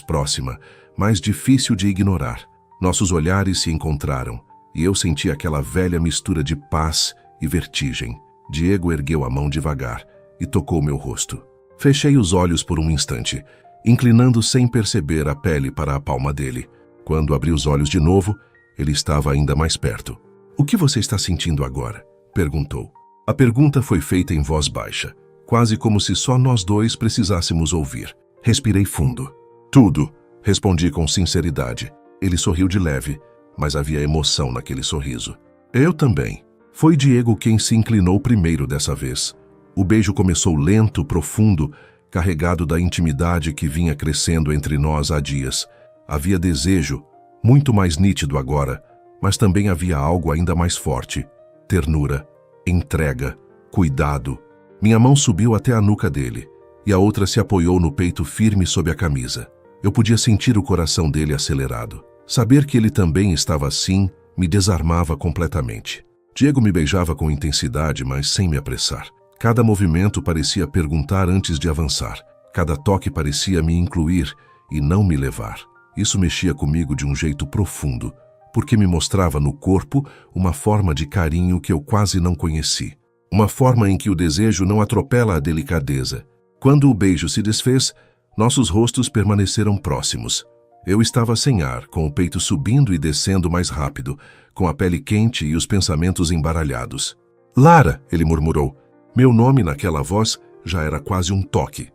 próxima, mais difícil de ignorar. Nossos olhares se encontraram, e eu senti aquela velha mistura de paz e vertigem. Diego ergueu a mão devagar e tocou meu rosto. Fechei os olhos por um instante, inclinando sem perceber a pele para a palma dele. Quando abri os olhos de novo, ele estava ainda mais perto. O que você está sentindo agora? Perguntou. A pergunta foi feita em voz baixa, quase como se só nós dois precisássemos ouvir. Respirei fundo. Tudo, respondi com sinceridade. Ele sorriu de leve, mas havia emoção naquele sorriso. Eu também. Foi Diego quem se inclinou primeiro dessa vez. O beijo começou lento, profundo, carregado da intimidade que vinha crescendo entre nós há dias. Havia desejo, muito mais nítido agora, mas também havia algo ainda mais forte. Ternura, entrega, cuidado. Minha mão subiu até a nuca dele, e a outra se apoiou no peito firme sob a camisa. Eu podia sentir o coração dele acelerado. Saber que ele também estava assim me desarmava completamente. Diego me beijava com intensidade, mas sem me apressar. Cada movimento parecia perguntar antes de avançar. Cada toque parecia me incluir e não me levar. Isso mexia comigo de um jeito profundo, porque me mostrava no corpo uma forma de carinho que eu quase não conheci. Uma forma em que o desejo não atropela a delicadeza. Quando o beijo se desfez, nossos rostos permaneceram próximos. Eu estava sem ar, com o peito subindo e descendo mais rápido, com a pele quente e os pensamentos embaralhados. Lara, ele murmurou. Meu nome naquela voz já era quase um toque.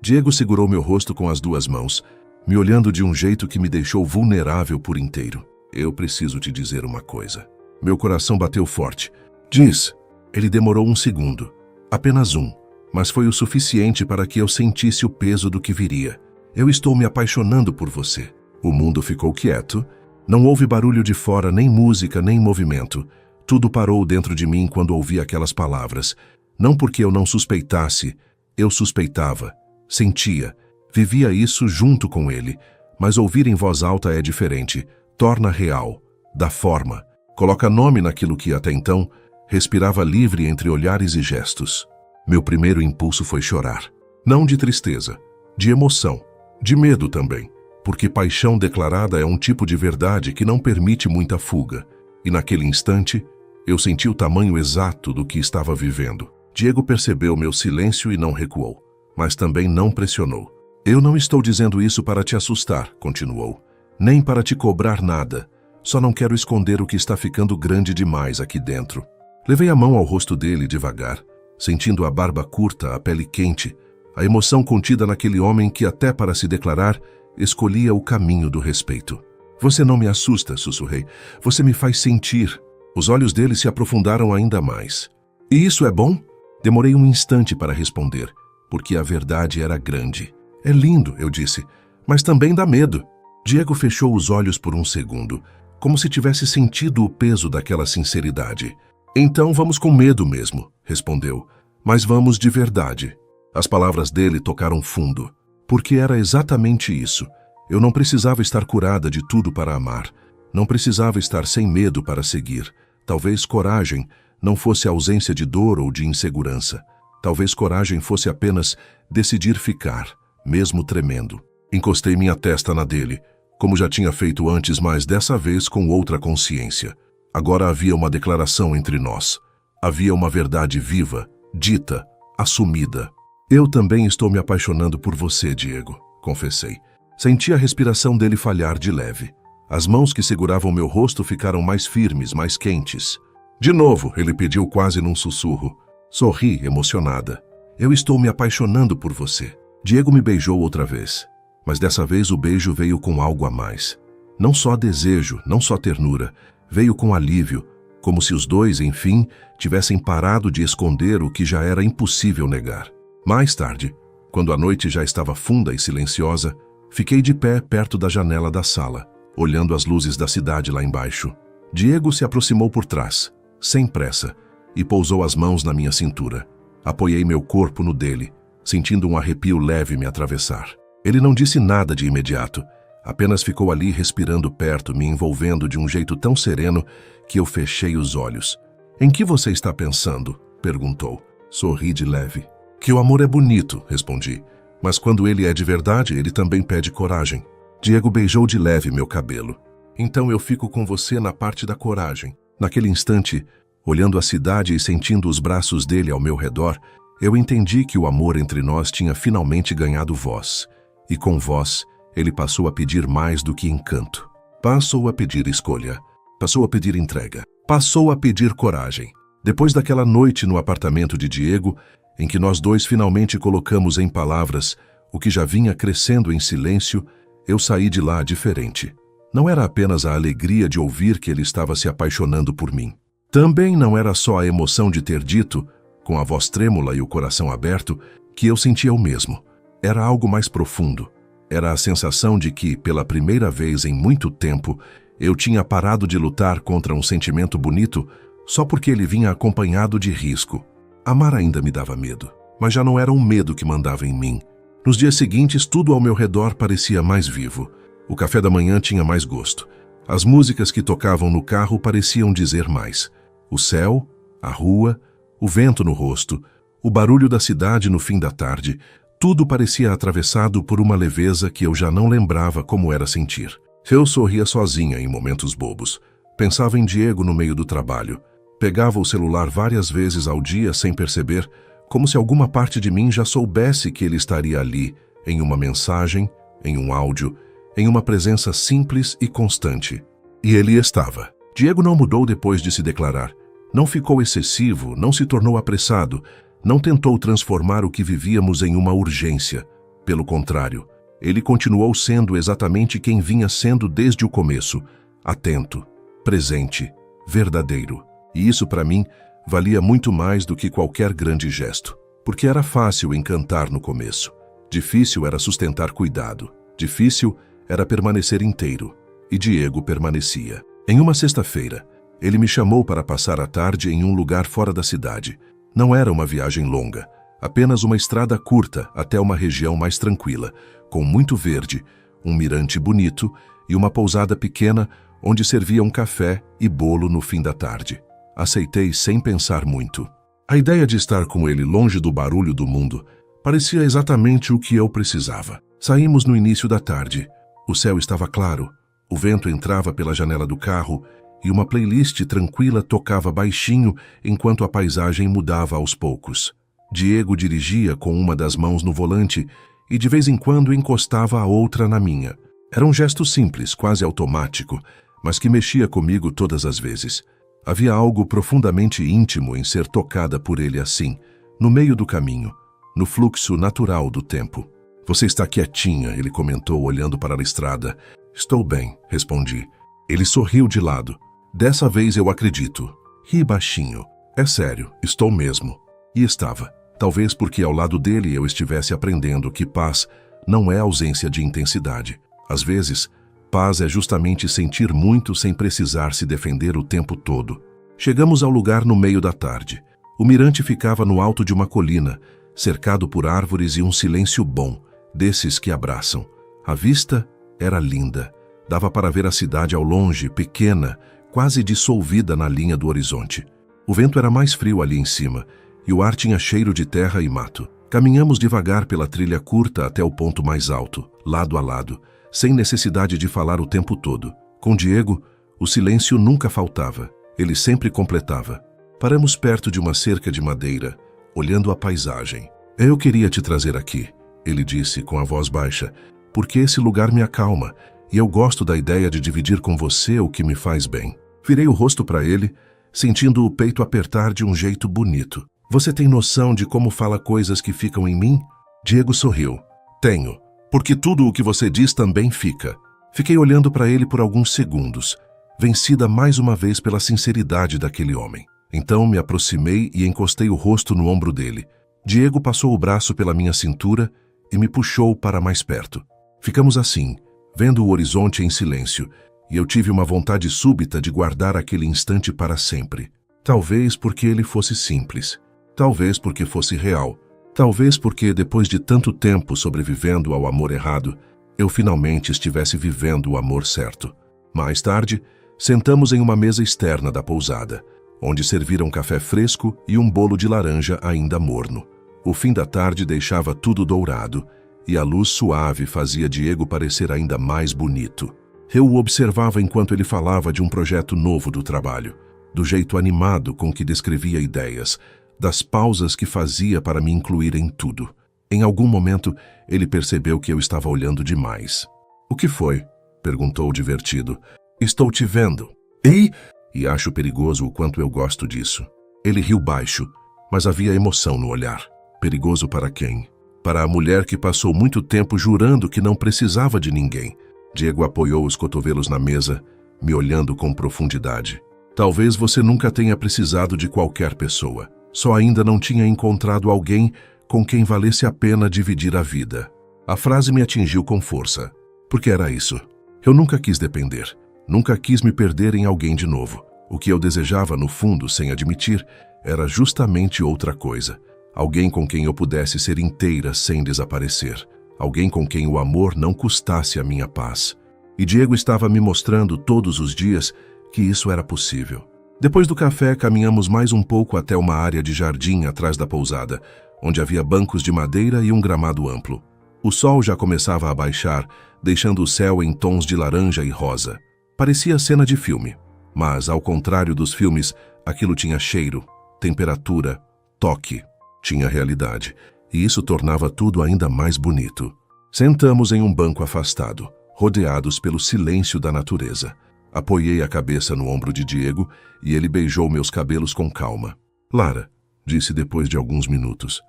Diego segurou meu rosto com as 2 mãos, me olhando de um jeito que me deixou vulnerável por inteiro. Eu preciso te dizer uma coisa. Meu coração bateu forte. Diz. Ele demorou um segundo. Apenas um. Mas foi o suficiente para que eu sentisse o peso do que viria. Eu estou me apaixonando por você. O mundo ficou quieto. Não houve barulho de fora, nem música, nem movimento. Tudo parou dentro de mim quando ouvi aquelas palavras. Não porque eu não suspeitasse, eu suspeitava, sentia, vivia isso junto com ele, mas ouvir em voz alta é diferente, torna real, dá forma, coloca nome naquilo que até então respirava livre entre olhares e gestos. Meu primeiro impulso foi chorar. Não de tristeza, de emoção, de medo também, porque paixão declarada é um tipo de verdade que não permite muita fuga. E naquele instante, eu senti o tamanho exato do que estava vivendo. Diego percebeu meu silêncio e não recuou, mas também não pressionou. Eu não estou dizendo isso para te assustar, continuou, nem para te cobrar nada. Só não quero esconder o que está ficando grande demais aqui dentro. Levei a mão ao rosto dele devagar, sentindo a barba curta, a pele quente, a emoção contida naquele homem que até para se declarar, escolhia o caminho do respeito. Você não me assusta, sussurrei. Você me faz sentir. Os olhos dele se aprofundaram ainda mais. E isso é bom? Demorei um instante para responder, porque a verdade era grande. É lindo, eu disse, mas também dá medo. Diego fechou os olhos por um segundo, como se tivesse sentido o peso daquela sinceridade. Então vamos com medo mesmo, respondeu, mas vamos de verdade. As palavras dele tocaram fundo, porque era exatamente isso. Eu não precisava estar curada de tudo para amar, não precisava estar sem medo para seguir. Talvez coragem não fosse ausência de dor ou de insegurança. Talvez coragem fosse apenas decidir ficar, mesmo tremendo. Encostei minha testa na dele, como já tinha feito antes, mas dessa vez com outra consciência. Agora havia uma declaração entre nós. Havia uma verdade viva, dita, assumida. Eu também estou me apaixonando por você, Diego, confessei. Senti a respiração dele falhar de leve. As mãos que seguravam meu rosto ficaram mais firmes, mais quentes. De novo, ele pediu quase num sussurro. Sorri, emocionada. Eu estou me apaixonando por você. Diego me beijou outra vez, mas dessa vez o beijo veio com algo a mais. Não só desejo, não só ternura, veio com alívio, como se os dois, enfim, tivessem parado de esconder o que já era impossível negar. Mais tarde, quando a noite já estava funda e silenciosa, fiquei de pé perto da janela da sala, olhando as luzes da cidade lá embaixo. Diego se aproximou por trás, sem pressa, e pousou as mãos na minha cintura. Apoiei meu corpo no dele, sentindo um arrepio leve me atravessar. Ele não disse nada de imediato, apenas ficou ali respirando perto, me envolvendo de um jeito tão sereno que eu fechei os olhos. Em que você está pensando? Perguntou. Sorri de leve. Que o amor é bonito, respondi. Mas quando ele é de verdade, ele também pede coragem. Diego beijou de leve meu cabelo. Então eu fico com você na parte da coragem. Naquele instante, olhando a cidade e sentindo os braços dele ao meu redor, eu entendi que o amor entre nós tinha finalmente ganhado voz. E com voz, ele passou a pedir mais do que encanto. Passou a pedir escolha. Passou a pedir entrega. Passou a pedir coragem. Depois daquela noite no apartamento de Diego, em que nós dois finalmente colocamos em palavras o que já vinha crescendo em silêncio, eu saí de lá diferente. Não era apenas a alegria de ouvir que ele estava se apaixonando por mim. Também não era só a emoção de ter dito, com a voz trêmula e o coração aberto, que eu sentia o mesmo. Era algo mais profundo. Era a sensação de que, pela primeira vez em muito tempo, eu tinha parado de lutar contra um sentimento bonito só porque ele vinha acompanhado de risco. Amar ainda me dava medo, mas já não era um medo que mandava em mim. Nos dias seguintes, tudo ao meu redor parecia mais vivo. O café da manhã tinha mais gosto. As músicas que tocavam no carro pareciam dizer mais. O céu, a rua, o vento no rosto, o barulho da cidade no fim da tarde, tudo parecia atravessado por uma leveza que eu já não lembrava como era sentir. Eu sorria sozinha em momentos bobos. Pensava em Diego no meio do trabalho. Pegava o celular várias vezes ao dia sem perceber, como se alguma parte de mim já soubesse que ele estaria ali, em uma mensagem, em um áudio, em uma presença simples e constante. E ele estava. Diego não mudou depois de se declarar. Não ficou excessivo, não se tornou apressado, não tentou transformar o que vivíamos em uma urgência. Pelo contrário, ele continuou sendo exatamente quem vinha sendo desde o começo, atento, presente, verdadeiro. E isso, para mim, valia muito mais do que qualquer grande gesto, porque era fácil encantar no começo. Difícil era sustentar cuidado. Difícil era permanecer inteiro. E Diego permanecia. Em uma sexta-feira, ele me chamou para passar a tarde em um lugar fora da cidade. Não era uma viagem longa, apenas uma estrada curta até uma região mais tranquila, com muito verde, um mirante bonito e uma pousada pequena onde servia um café e bolo no fim da tarde. Aceitei sem pensar muito. A ideia de estar com ele longe do barulho do mundo parecia exatamente o que eu precisava. Saímos no início da tarde. O céu estava claro, o vento entrava pela janela do carro e uma playlist tranquila tocava baixinho enquanto a paisagem mudava aos poucos. Diego dirigia com uma das mãos no volante e de vez em quando encostava a outra na minha. Era um gesto simples, quase automático, mas que mexia comigo todas as vezes. Havia algo profundamente íntimo em ser tocada por ele assim, no meio do caminho, no fluxo natural do tempo. Você está quietinha, ele comentou, olhando para a estrada. Estou bem, respondi. Ele sorriu de lado. Dessa vez eu acredito. Ri baixinho. É sério, estou mesmo. E estava. Talvez porque ao lado dele eu estivesse aprendendo que paz não é ausência de intensidade. Às vezes, paz é justamente sentir muito sem precisar se defender o tempo todo. Chegamos ao lugar no meio da tarde. O mirante ficava no alto de uma colina, cercado por árvores e um silêncio bom, desses que abraçam. A vista era linda. Dava para ver a cidade ao longe, pequena, quase dissolvida na linha do horizonte. O vento era mais frio ali em cima, e o ar tinha cheiro de terra e mato. Caminhamos devagar pela trilha curta até o ponto mais alto, lado a lado, sem necessidade de falar o tempo todo. Com Diego, o silêncio nunca faltava. Ele sempre completava. Paramos perto de uma cerca de madeira, olhando a paisagem. Eu queria te trazer aqui, ele disse com a voz baixa, porque esse lugar me acalma, e eu gosto da ideia de dividir com você o que me faz bem. Virei o rosto para ele, sentindo o peito apertar de um jeito bonito. Você tem noção de como fala coisas que ficam em mim? Diego sorriu. Tenho, porque tudo o que você diz também fica. Fiquei olhando para ele por alguns segundos, vencida mais uma vez pela sinceridade daquele homem. Então me aproximei e encostei o rosto no ombro dele. Diego passou o braço pela minha cintura e me puxou para mais perto. Ficamos assim, vendo o horizonte em silêncio, e eu tive uma vontade súbita de guardar aquele instante para sempre. Talvez porque ele fosse simples. Talvez porque fosse real. Talvez porque, depois de tanto tempo sobrevivendo ao amor errado, eu finalmente estivesse vivendo o amor certo. Mais tarde, sentamos em uma mesa externa da pousada, onde serviram café fresco e um bolo de laranja ainda morno. O fim da tarde deixava tudo dourado, e a luz suave fazia Diego parecer ainda mais bonito. Eu o observava enquanto ele falava de um projeto novo do trabalho, do jeito animado com que descrevia ideias, das pausas que fazia para me incluir em tudo. Em algum momento, ele percebeu que eu estava olhando demais. O que foi? Perguntou divertido. Estou te vendo. Ei? E acho perigoso o quanto eu gosto disso. Ele riu baixo, mas havia emoção no olhar. Perigoso para quem? Para a mulher que passou muito tempo jurando que não precisava de ninguém. Diego apoiou os cotovelos na mesa, me olhando com profundidade. Talvez você nunca tenha precisado de qualquer pessoa. Só ainda não tinha encontrado alguém com quem valesse a pena dividir a vida. A frase me atingiu com força. Porque era isso. Eu nunca quis depender. Nunca quis me perder em alguém de novo. O que eu desejava, no fundo, sem admitir, era justamente outra coisa. Alguém com quem eu pudesse ser inteira sem desaparecer. Alguém com quem o amor não custasse a minha paz. E Diego estava me mostrando todos os dias que isso era possível. Depois do café, caminhamos mais um pouco até uma área de jardim atrás da pousada, onde havia bancos de madeira e um gramado amplo. O sol já começava a baixar, deixando o céu em tons de laranja e rosa. Parecia cena de filme, mas, ao contrário dos filmes, aquilo tinha cheiro, temperatura, toque. Tinha realidade, e isso tornava tudo ainda mais bonito. Sentamos em um banco afastado, rodeados pelo silêncio da natureza. Apoiei a cabeça no ombro de Diego e ele beijou meus cabelos com calma. Lara, disse depois de alguns minutos.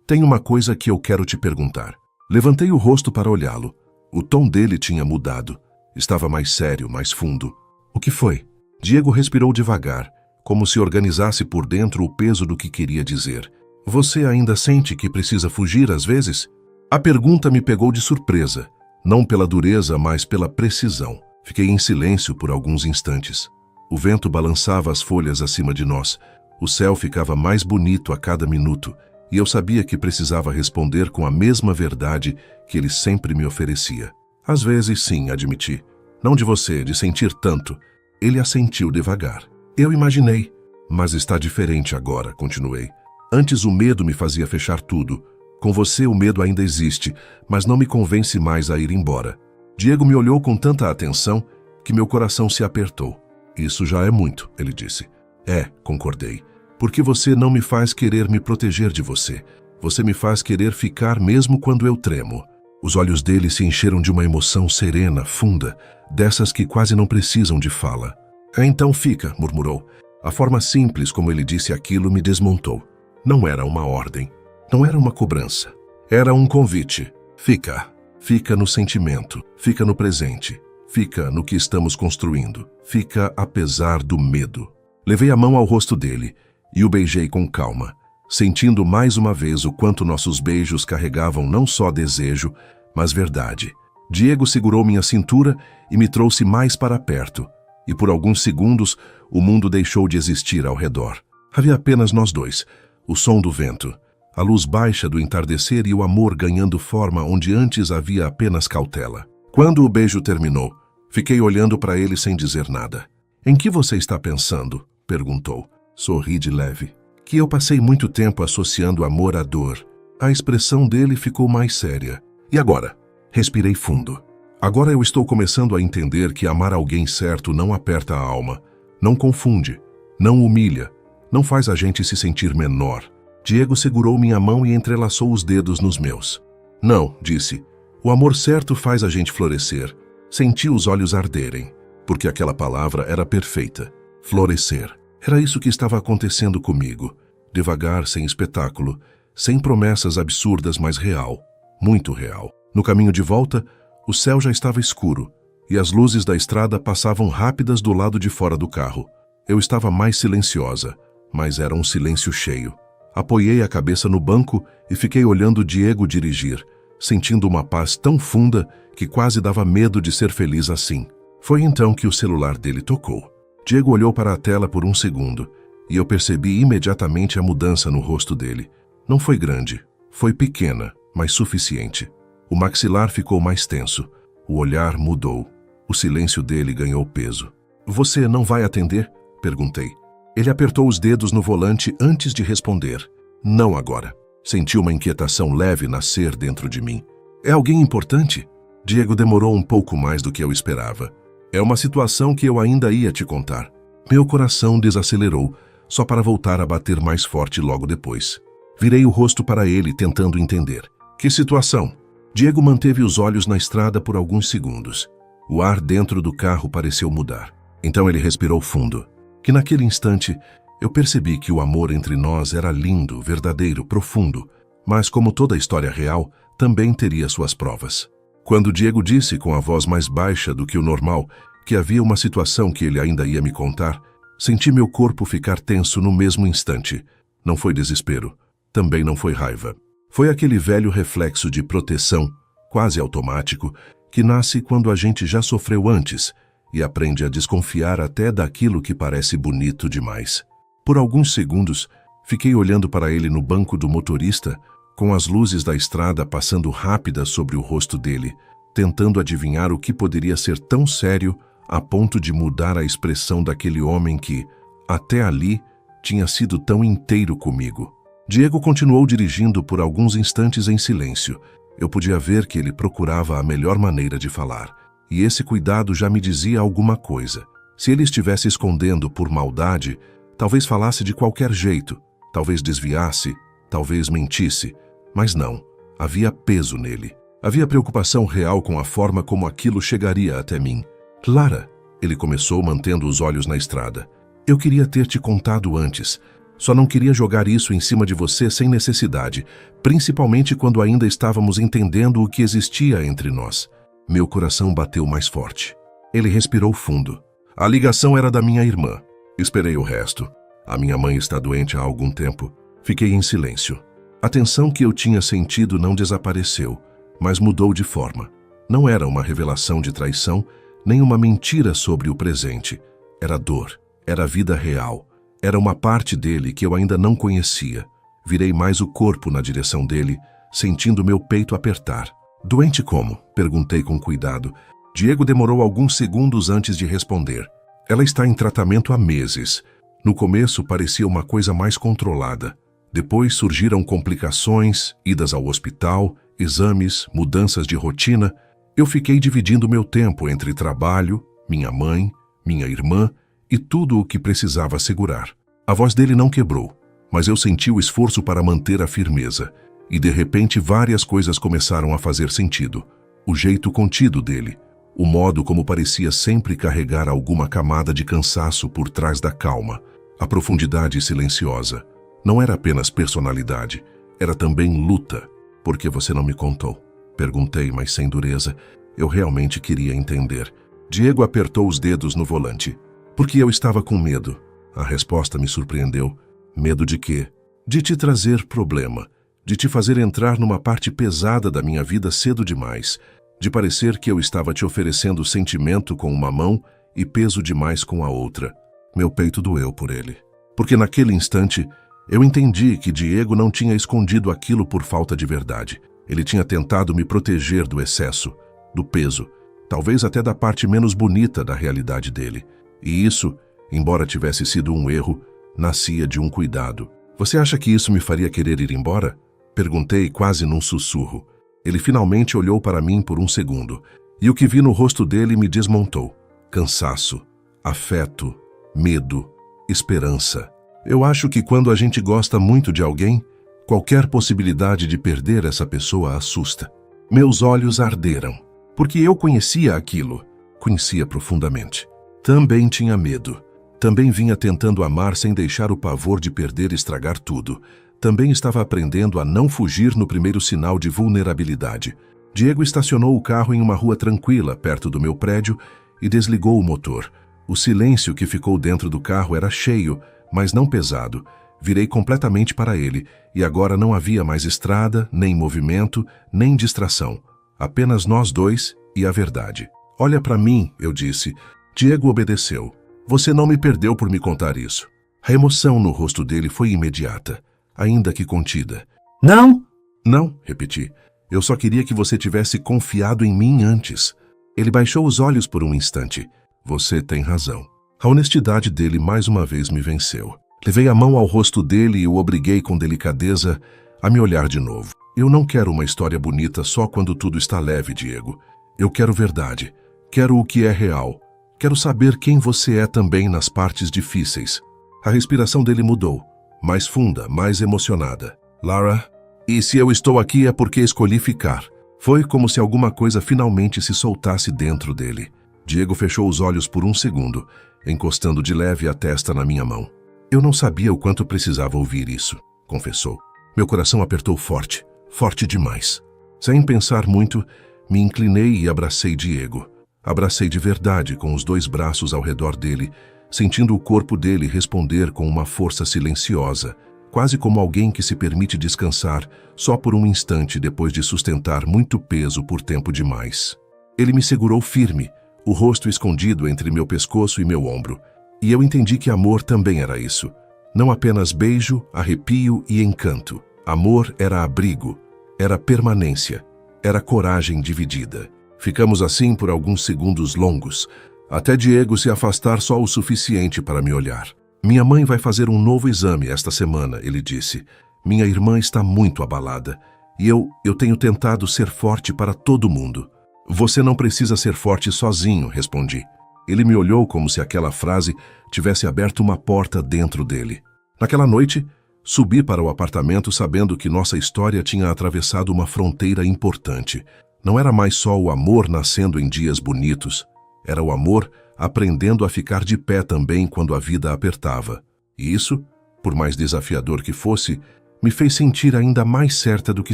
Tem uma coisa que eu quero te perguntar. Levantei o rosto para olhá-lo. O tom dele tinha mudado. Estava mais sério, mais fundo. O que foi? Diego respirou devagar, como se organizasse por dentro o peso do que queria dizer. Você ainda sente que precisa fugir às vezes? A pergunta me pegou de surpresa, não pela dureza, mas pela precisão. Fiquei em silêncio por alguns instantes. O vento balançava as folhas acima de nós, O céu ficava mais bonito a cada minuto e eu sabia que precisava responder com a mesma verdade que ele sempre me oferecia. Às vezes, sim, admiti. Não de você, de sentir tanto. Ele assentiu devagar. Eu imaginei. Mas está diferente agora, continuei. Antes o medo me fazia fechar tudo. Com você o medo ainda existe, mas não me convence mais a ir embora. Diego me olhou com tanta atenção que meu coração se apertou. Isso já é muito, ele disse. É, concordei. Porque você não me faz querer me proteger de você. Você me faz querer ficar mesmo quando eu tremo. Os olhos dele se encheram de uma emoção serena, funda, dessas que quase não precisam de fala. Então fica, murmurou. A forma simples como ele disse aquilo me desmontou. Não era uma ordem. Não era uma cobrança. Era um convite. Fica. Fica no sentimento. Fica no presente. Fica no que estamos construindo. Fica apesar do medo. Levei a mão ao rosto dele e o beijei com calma, sentindo mais uma vez o quanto nossos beijos carregavam não só desejo, mas verdade. Diego segurou minha cintura e me trouxe mais para perto, e por alguns segundos o mundo deixou de existir ao redor. Havia apenas nós dois, o som do vento, a luz baixa do entardecer e o amor ganhando forma onde antes havia apenas cautela. Quando o beijo terminou, fiquei olhando para ele sem dizer nada. "Em que você está pensando?" perguntou. Sorri de leve. Que eu passei muito tempo associando amor à dor. A expressão dele ficou mais séria. E agora? Respirei fundo. Agora eu estou começando a entender que amar alguém certo não aperta a alma, não confunde, não humilha, não faz a gente se sentir menor. Diego segurou minha mão e entrelaçou os dedos nos meus. Não, disse. O amor certo faz a gente florescer. Senti os olhos arderem, porque aquela palavra era perfeita. Florescer. Era isso que estava acontecendo comigo. Devagar, sem espetáculo, sem promessas absurdas, mas real. Muito real. No caminho de volta, o céu já estava escuro e as luzes da estrada passavam rápidas do lado de fora do carro. Eu estava mais silenciosa, mas era um silêncio cheio. Apoiei a cabeça no banco e fiquei olhando Diego dirigir, sentindo uma paz tão funda que quase dava medo de ser feliz assim. Foi então que o celular dele tocou. Diego olhou para a tela por um segundo e eu percebi imediatamente a mudança no rosto dele. Não foi grande, foi pequena, mas suficiente. O maxilar ficou mais tenso, o olhar mudou, o silêncio dele ganhou peso. Você não vai atender? Perguntei. Ele apertou os dedos no volante antes de responder. Não agora. Senti uma inquietação leve nascer dentro de mim. É alguém importante? Diego demorou um pouco mais do que eu esperava. É uma situação que eu ainda ia te contar. Meu coração desacelerou, só para voltar a bater mais forte logo depois. Virei o rosto para ele, tentando entender. Que situação? Diego manteve os olhos na estrada por alguns segundos. O ar dentro do carro pareceu mudar. Então ele respirou fundo. Que naquele instante eu percebi que o amor entre nós era lindo, verdadeiro, profundo, mas como toda história real, também teria suas provas. Quando Diego disse com a voz mais baixa do que o normal que havia uma situação que ele ainda ia me contar, senti meu corpo ficar tenso no mesmo instante. Não foi desespero, também não foi raiva. Foi aquele velho reflexo de proteção, quase automático, que nasce quando a gente já sofreu antes e aprende a desconfiar até daquilo que parece bonito demais. Por alguns segundos, fiquei olhando para ele no banco do motorista, com as luzes da estrada passando rápidas sobre o rosto dele, tentando adivinhar o que poderia ser tão sério a ponto de mudar a expressão daquele homem que, até ali, tinha sido tão inteiro comigo. Diego continuou dirigindo por alguns instantes em silêncio. Eu podia ver que ele procurava a melhor maneira de falar, e esse cuidado já me dizia alguma coisa. Se ele estivesse escondendo por maldade, talvez falasse de qualquer jeito, talvez desviasse, talvez mentisse, mas não, havia peso nele. Havia preocupação real com a forma como aquilo chegaria até mim. Clara, ele começou mantendo os olhos na estrada. Eu queria ter te contado antes. Só não queria jogar isso em cima de você sem necessidade, principalmente quando ainda estávamos entendendo o que existia entre nós. Meu coração bateu mais forte. Ele respirou fundo. A ligação era da minha irmã. Esperei o resto. A minha mãe está doente há algum tempo. Fiquei em silêncio. A tensão que eu tinha sentido não desapareceu, mas mudou de forma. Não era uma revelação de traição, nem uma mentira sobre o presente. Era dor, era vida real. Era uma parte dele que eu ainda não conhecia. Virei mais o corpo na direção dele, sentindo meu peito apertar. Doente como? Perguntei com cuidado. Diego demorou alguns segundos antes de responder. Ela está em tratamento há meses. No começo parecia uma coisa mais controlada. Depois surgiram complicações, idas ao hospital, exames, mudanças de rotina. Eu fiquei dividindo meu tempo entre trabalho, minha mãe, minha irmã e tudo o que precisava segurar. A voz dele não quebrou, mas eu senti o esforço para manter a firmeza. E de repente várias coisas começaram a fazer sentido. O jeito contido dele, o modo como parecia sempre carregar alguma camada de cansaço por trás da calma, a profundidade silenciosa. Não era apenas personalidade, era também luta. Por que você não me contou? Perguntei, mas sem dureza. Eu realmente queria entender. Diego apertou os dedos no volante. Porque eu estava com medo. A resposta me surpreendeu. Medo de quê? De te trazer problema. De te fazer entrar numa parte pesada da minha vida cedo demais. De parecer que eu estava te oferecendo sentimento com uma mão e peso demais com a outra. Meu peito doeu por ele. Porque naquele instante, eu entendi que Diego não tinha escondido aquilo por falta de verdade. Ele tinha tentado me proteger do excesso, do peso, talvez até da parte menos bonita da realidade dele. E isso, embora tivesse sido um erro, nascia de um cuidado. Você acha que isso me faria querer ir embora? Perguntei quase num sussurro. Ele finalmente olhou para mim por um segundo, e o que vi no rosto dele me desmontou. Cansaço, afeto, medo, esperança. Eu acho que quando a gente gosta muito de alguém, qualquer possibilidade de perder essa pessoa assusta. Meus olhos arderam, porque eu conhecia aquilo, conhecia profundamente. Também tinha medo. Também vinha tentando amar sem deixar o pavor de perder e estragar tudo. Também estava aprendendo a não fugir no primeiro sinal de vulnerabilidade. Diego estacionou o carro em uma rua tranquila, perto do meu prédio, e desligou o motor. O silêncio que ficou dentro do carro era cheio, mas não pesado. Virei completamente para ele, e agora não havia mais estrada, nem movimento, nem distração. Apenas nós dois e a verdade. Olha para mim, eu disse. Diego obedeceu. Você não me perdeu por me contar isso. A emoção no rosto dele foi imediata, ainda que contida. Não? Não, repeti. Eu só queria que você tivesse confiado em mim antes. Ele baixou os olhos por um instante. Você tem razão. A honestidade dele mais uma vez me venceu. Levei a mão ao rosto dele e o obriguei com delicadeza a me olhar de novo. Eu não quero uma história bonita só quando tudo está leve, Diego. Eu quero verdade. Quero o que é real. Quero saber quem você é também nas partes difíceis. A respiração dele mudou, mais funda, mais emocionada. Lara, e se eu estou aqui é porque escolhi ficar. Foi como se alguma coisa finalmente se soltasse dentro dele. Diego fechou os olhos por um segundo, encostando de leve a testa na minha mão. Eu não sabia o quanto precisava ouvir isso, confessou. Meu coração apertou forte, forte demais. Sem pensar muito, me inclinei e abracei Diego. Abracei de verdade, com os dois braços ao redor dele, sentindo o corpo dele responder com uma força silenciosa, quase como alguém que se permite descansar só por um instante depois de sustentar muito peso por tempo demais. Ele me segurou firme, o rosto escondido entre meu pescoço e meu ombro, e eu entendi que amor também era isso. Não apenas beijo, arrepio e encanto. Amor era abrigo, era permanência, era coragem dividida. Ficamos assim por alguns segundos longos, até Diego se afastar só o suficiente para me olhar. Minha mãe vai fazer um novo exame esta semana, ele disse. Minha irmã está muito abalada, e eu tenho tentado ser forte para todo mundo. Você não precisa ser forte sozinho, respondi. Ele me olhou como se aquela frase tivesse aberto uma porta dentro dele. Naquela noite, subi para o apartamento sabendo que nossa história tinha atravessado uma fronteira importante. Não era mais só o amor nascendo em dias bonitos. Era o amor aprendendo a ficar de pé também quando a vida apertava. E isso, por mais desafiador que fosse, me fez sentir ainda mais certa do que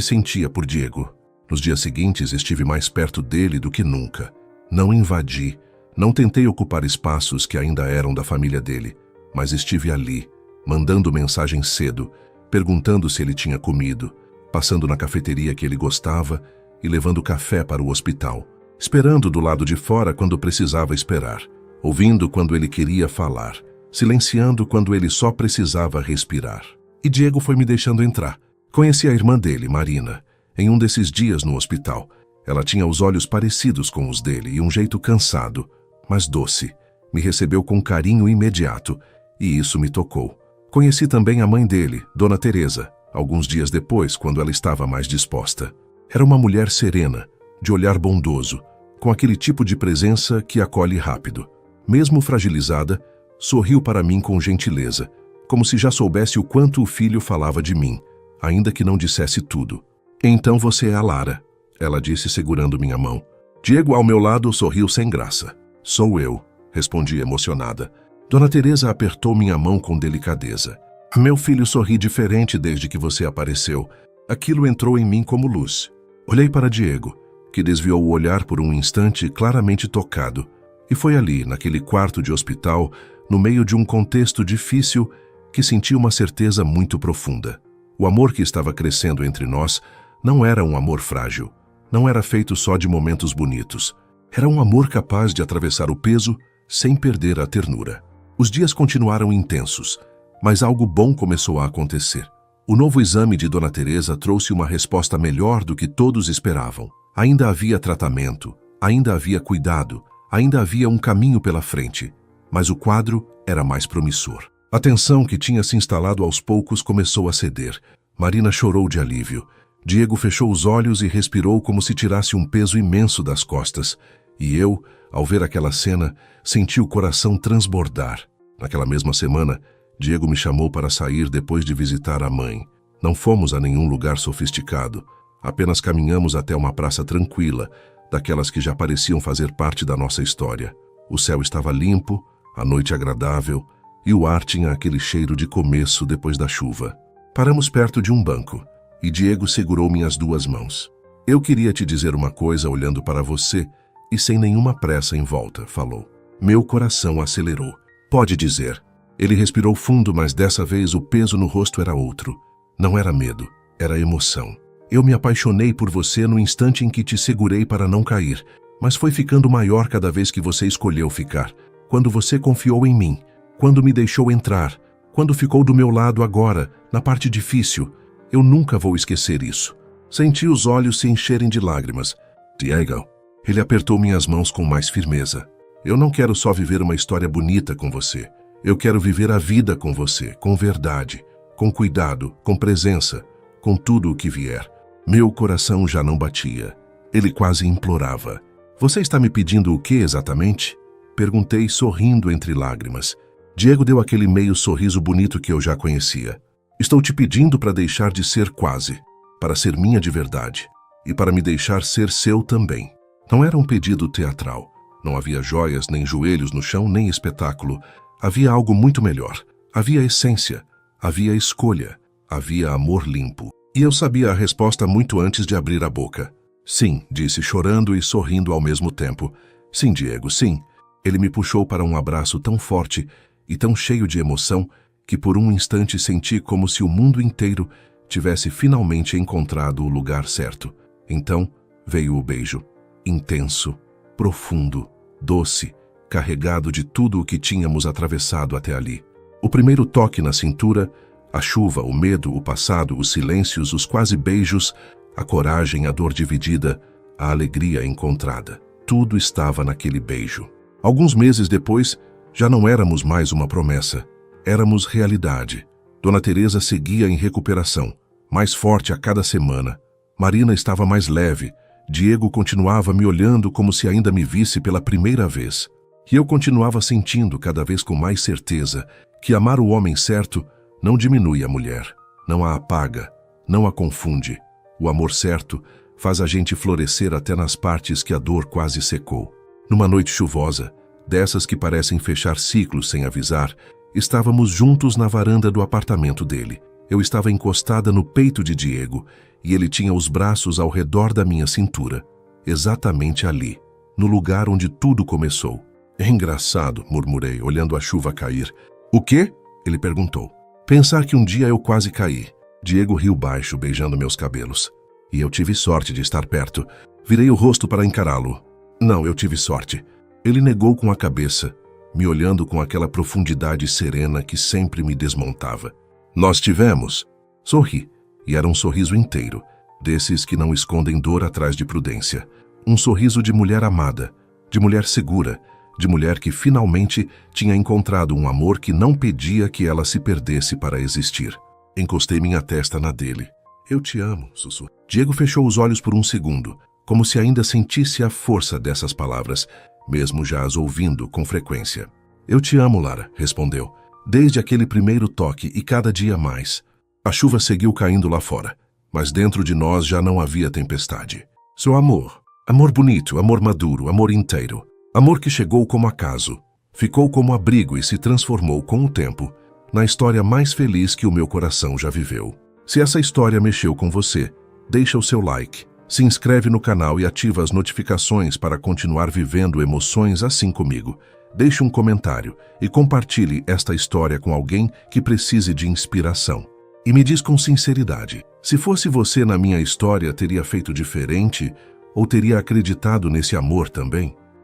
sentia por Diego. Nos dias seguintes estive mais perto dele do que nunca. Não invadi, não tentei ocupar espaços que ainda eram da família dele, mas estive ali, mandando mensagem cedo, perguntando se ele tinha comido, passando na cafeteria que ele gostava e levando café para o hospital, esperando do lado de fora quando precisava esperar, ouvindo quando ele queria falar, silenciando quando ele só precisava respirar. E Diego foi me deixando entrar. Conheci a irmã dele, Marina, em um desses dias no hospital. Ela tinha os olhos parecidos com os dele e um jeito cansado, mas doce. Me recebeu com carinho imediato, e isso me tocou. Conheci também a mãe dele, Dona Teresa, alguns dias depois, quando ela estava mais disposta. Era uma mulher serena, de olhar bondoso, com aquele tipo de presença que acolhe rápido. Mesmo fragilizada, sorriu para mim com gentileza, como se já soubesse o quanto o filho falava de mim, ainda que não dissesse tudo. Então você é a Lara, ela disse segurando minha mão. Diego, ao meu lado, sorriu sem graça. Sou eu, respondi emocionada. Dona Teresa apertou minha mão com delicadeza. Meu filho sorri diferente desde que você apareceu. Aquilo entrou em mim como luz. Olhei para Diego, que desviou o olhar por um instante, claramente tocado. E foi ali, naquele quarto de hospital, no meio de um contexto difícil, que senti uma certeza muito profunda. O amor que estava crescendo entre nós não era um amor frágil. Não era feito só de momentos bonitos. Era um amor capaz de atravessar o peso sem perder a ternura. Os dias continuaram intensos, mas algo bom começou a acontecer. O novo exame de Dona Teresa trouxe uma resposta melhor do que todos esperavam. Ainda havia tratamento, ainda havia cuidado, ainda havia um caminho pela frente, mas o quadro era mais promissor. A tensão que tinha se instalado aos poucos começou a ceder. Marina chorou de alívio. Diego fechou os olhos e respirou como se tirasse um peso imenso das costas. E eu, ao ver aquela cena, senti o coração transbordar. Naquela mesma semana, Diego me chamou para sair depois de visitar a mãe. Não fomos a nenhum lugar sofisticado. Apenas caminhamos até uma praça tranquila, daquelas que já pareciam fazer parte da nossa história. O céu estava limpo, a noite agradável, e o ar tinha aquele cheiro de começo depois da chuva. Paramos perto de um banco, e Diego segurou minhas duas mãos. Eu queria te dizer uma coisa olhando para você, e sem nenhuma pressa em volta, falou. Meu coração acelerou. Pode dizer. Ele respirou fundo, mas dessa vez o peso no rosto era outro. Não era medo, era emoção. Eu me apaixonei por você no instante em que te segurei para não cair, mas foi ficando maior cada vez que você escolheu ficar. Quando você confiou em mim, quando me deixou entrar, quando ficou do meu lado agora, na parte difícil. Eu nunca vou esquecer isso. Senti os olhos se encherem de lágrimas. Diego. Ele apertou minhas mãos com mais firmeza. Eu não quero só viver uma história bonita com você. Eu quero viver a vida com você, com verdade, com cuidado, com presença, com tudo o que vier. Meu coração já não batia. Ele quase implorava. Você está me pedindo o que exatamente? Perguntei, sorrindo entre lágrimas. Diego deu aquele meio sorriso bonito que eu já conhecia. Estou te pedindo para deixar de ser quase, para ser minha de verdade, e para me deixar ser seu também. Não era um pedido teatral. Não havia joias, nem joelhos no chão, nem espetáculo. Havia algo muito melhor. Havia essência, havia escolha, havia amor limpo. E eu sabia a resposta muito antes de abrir a boca. Sim, disse chorando e sorrindo ao mesmo tempo. Sim, Diego, sim. Ele me puxou para um abraço tão forte e tão cheio de emoção que por um instante senti como se o mundo inteiro tivesse finalmente encontrado o lugar certo. Então veio o beijo, intenso, profundo, doce, carregado de tudo o que tínhamos atravessado até ali. O primeiro toque na cintura, a chuva, o medo, o passado, os silêncios, os quase beijos, a coragem, a dor dividida, a alegria encontrada. Tudo estava naquele beijo. Alguns meses depois, já não éramos mais uma promessa. Éramos realidade. Dona Teresa seguia em recuperação, mais forte a cada semana. Marina estava mais leve. Diego continuava me olhando como se ainda me visse pela primeira vez. E eu continuava sentindo cada vez com mais certeza que amar o homem certo não diminui a mulher, não a apaga, não a confunde. O amor certo faz a gente florescer até nas partes que a dor quase secou. Numa noite chuvosa, dessas que parecem fechar ciclos sem avisar, estávamos juntos na varanda do apartamento dele. Eu estava encostada no peito de Diego e ele tinha os braços ao redor da minha cintura, exatamente ali, no lugar onde tudo começou. É engraçado, murmurei, olhando a chuva cair. O quê? Ele perguntou. Pensar que um dia eu quase caí. Diego riu baixo, beijando meus cabelos. E eu tive sorte de estar perto. Virei o rosto para encará-lo. Não, eu tive sorte. Ele negou com a cabeça. me olhando com aquela profundidade serena que sempre me desmontava. Nós tivemos. Sorri, e era um sorriso inteiro, desses que não escondem dor atrás de prudência. Um sorriso de mulher amada, de mulher segura, de mulher que finalmente tinha encontrado um amor que não pedia que ela se perdesse para existir. Encostei minha testa na dele. Eu te amo, sussurrou. Diego fechou os olhos por um segundo, como se ainda sentisse a força dessas palavras, mesmo já as ouvindo com frequência. Eu te amo, Lara, respondeu. Desde aquele primeiro toque e cada dia mais. A chuva seguiu caindo lá fora, mas dentro de nós já não havia tempestade. Seu amor, amor bonito, amor maduro, amor inteiro. Amor que chegou como acaso, ficou como abrigo e se transformou com o tempo na história mais feliz que o meu coração já viveu. Se essa história mexeu com você, deixa o seu like, se inscreve no canal e ativa as notificações para continuar vivendo emoções assim comigo. Deixe um comentário e compartilhe esta história com alguém que precise de inspiração. E me diz com sinceridade, se fosse você na minha história, teria feito diferente ou teria acreditado nesse amor também?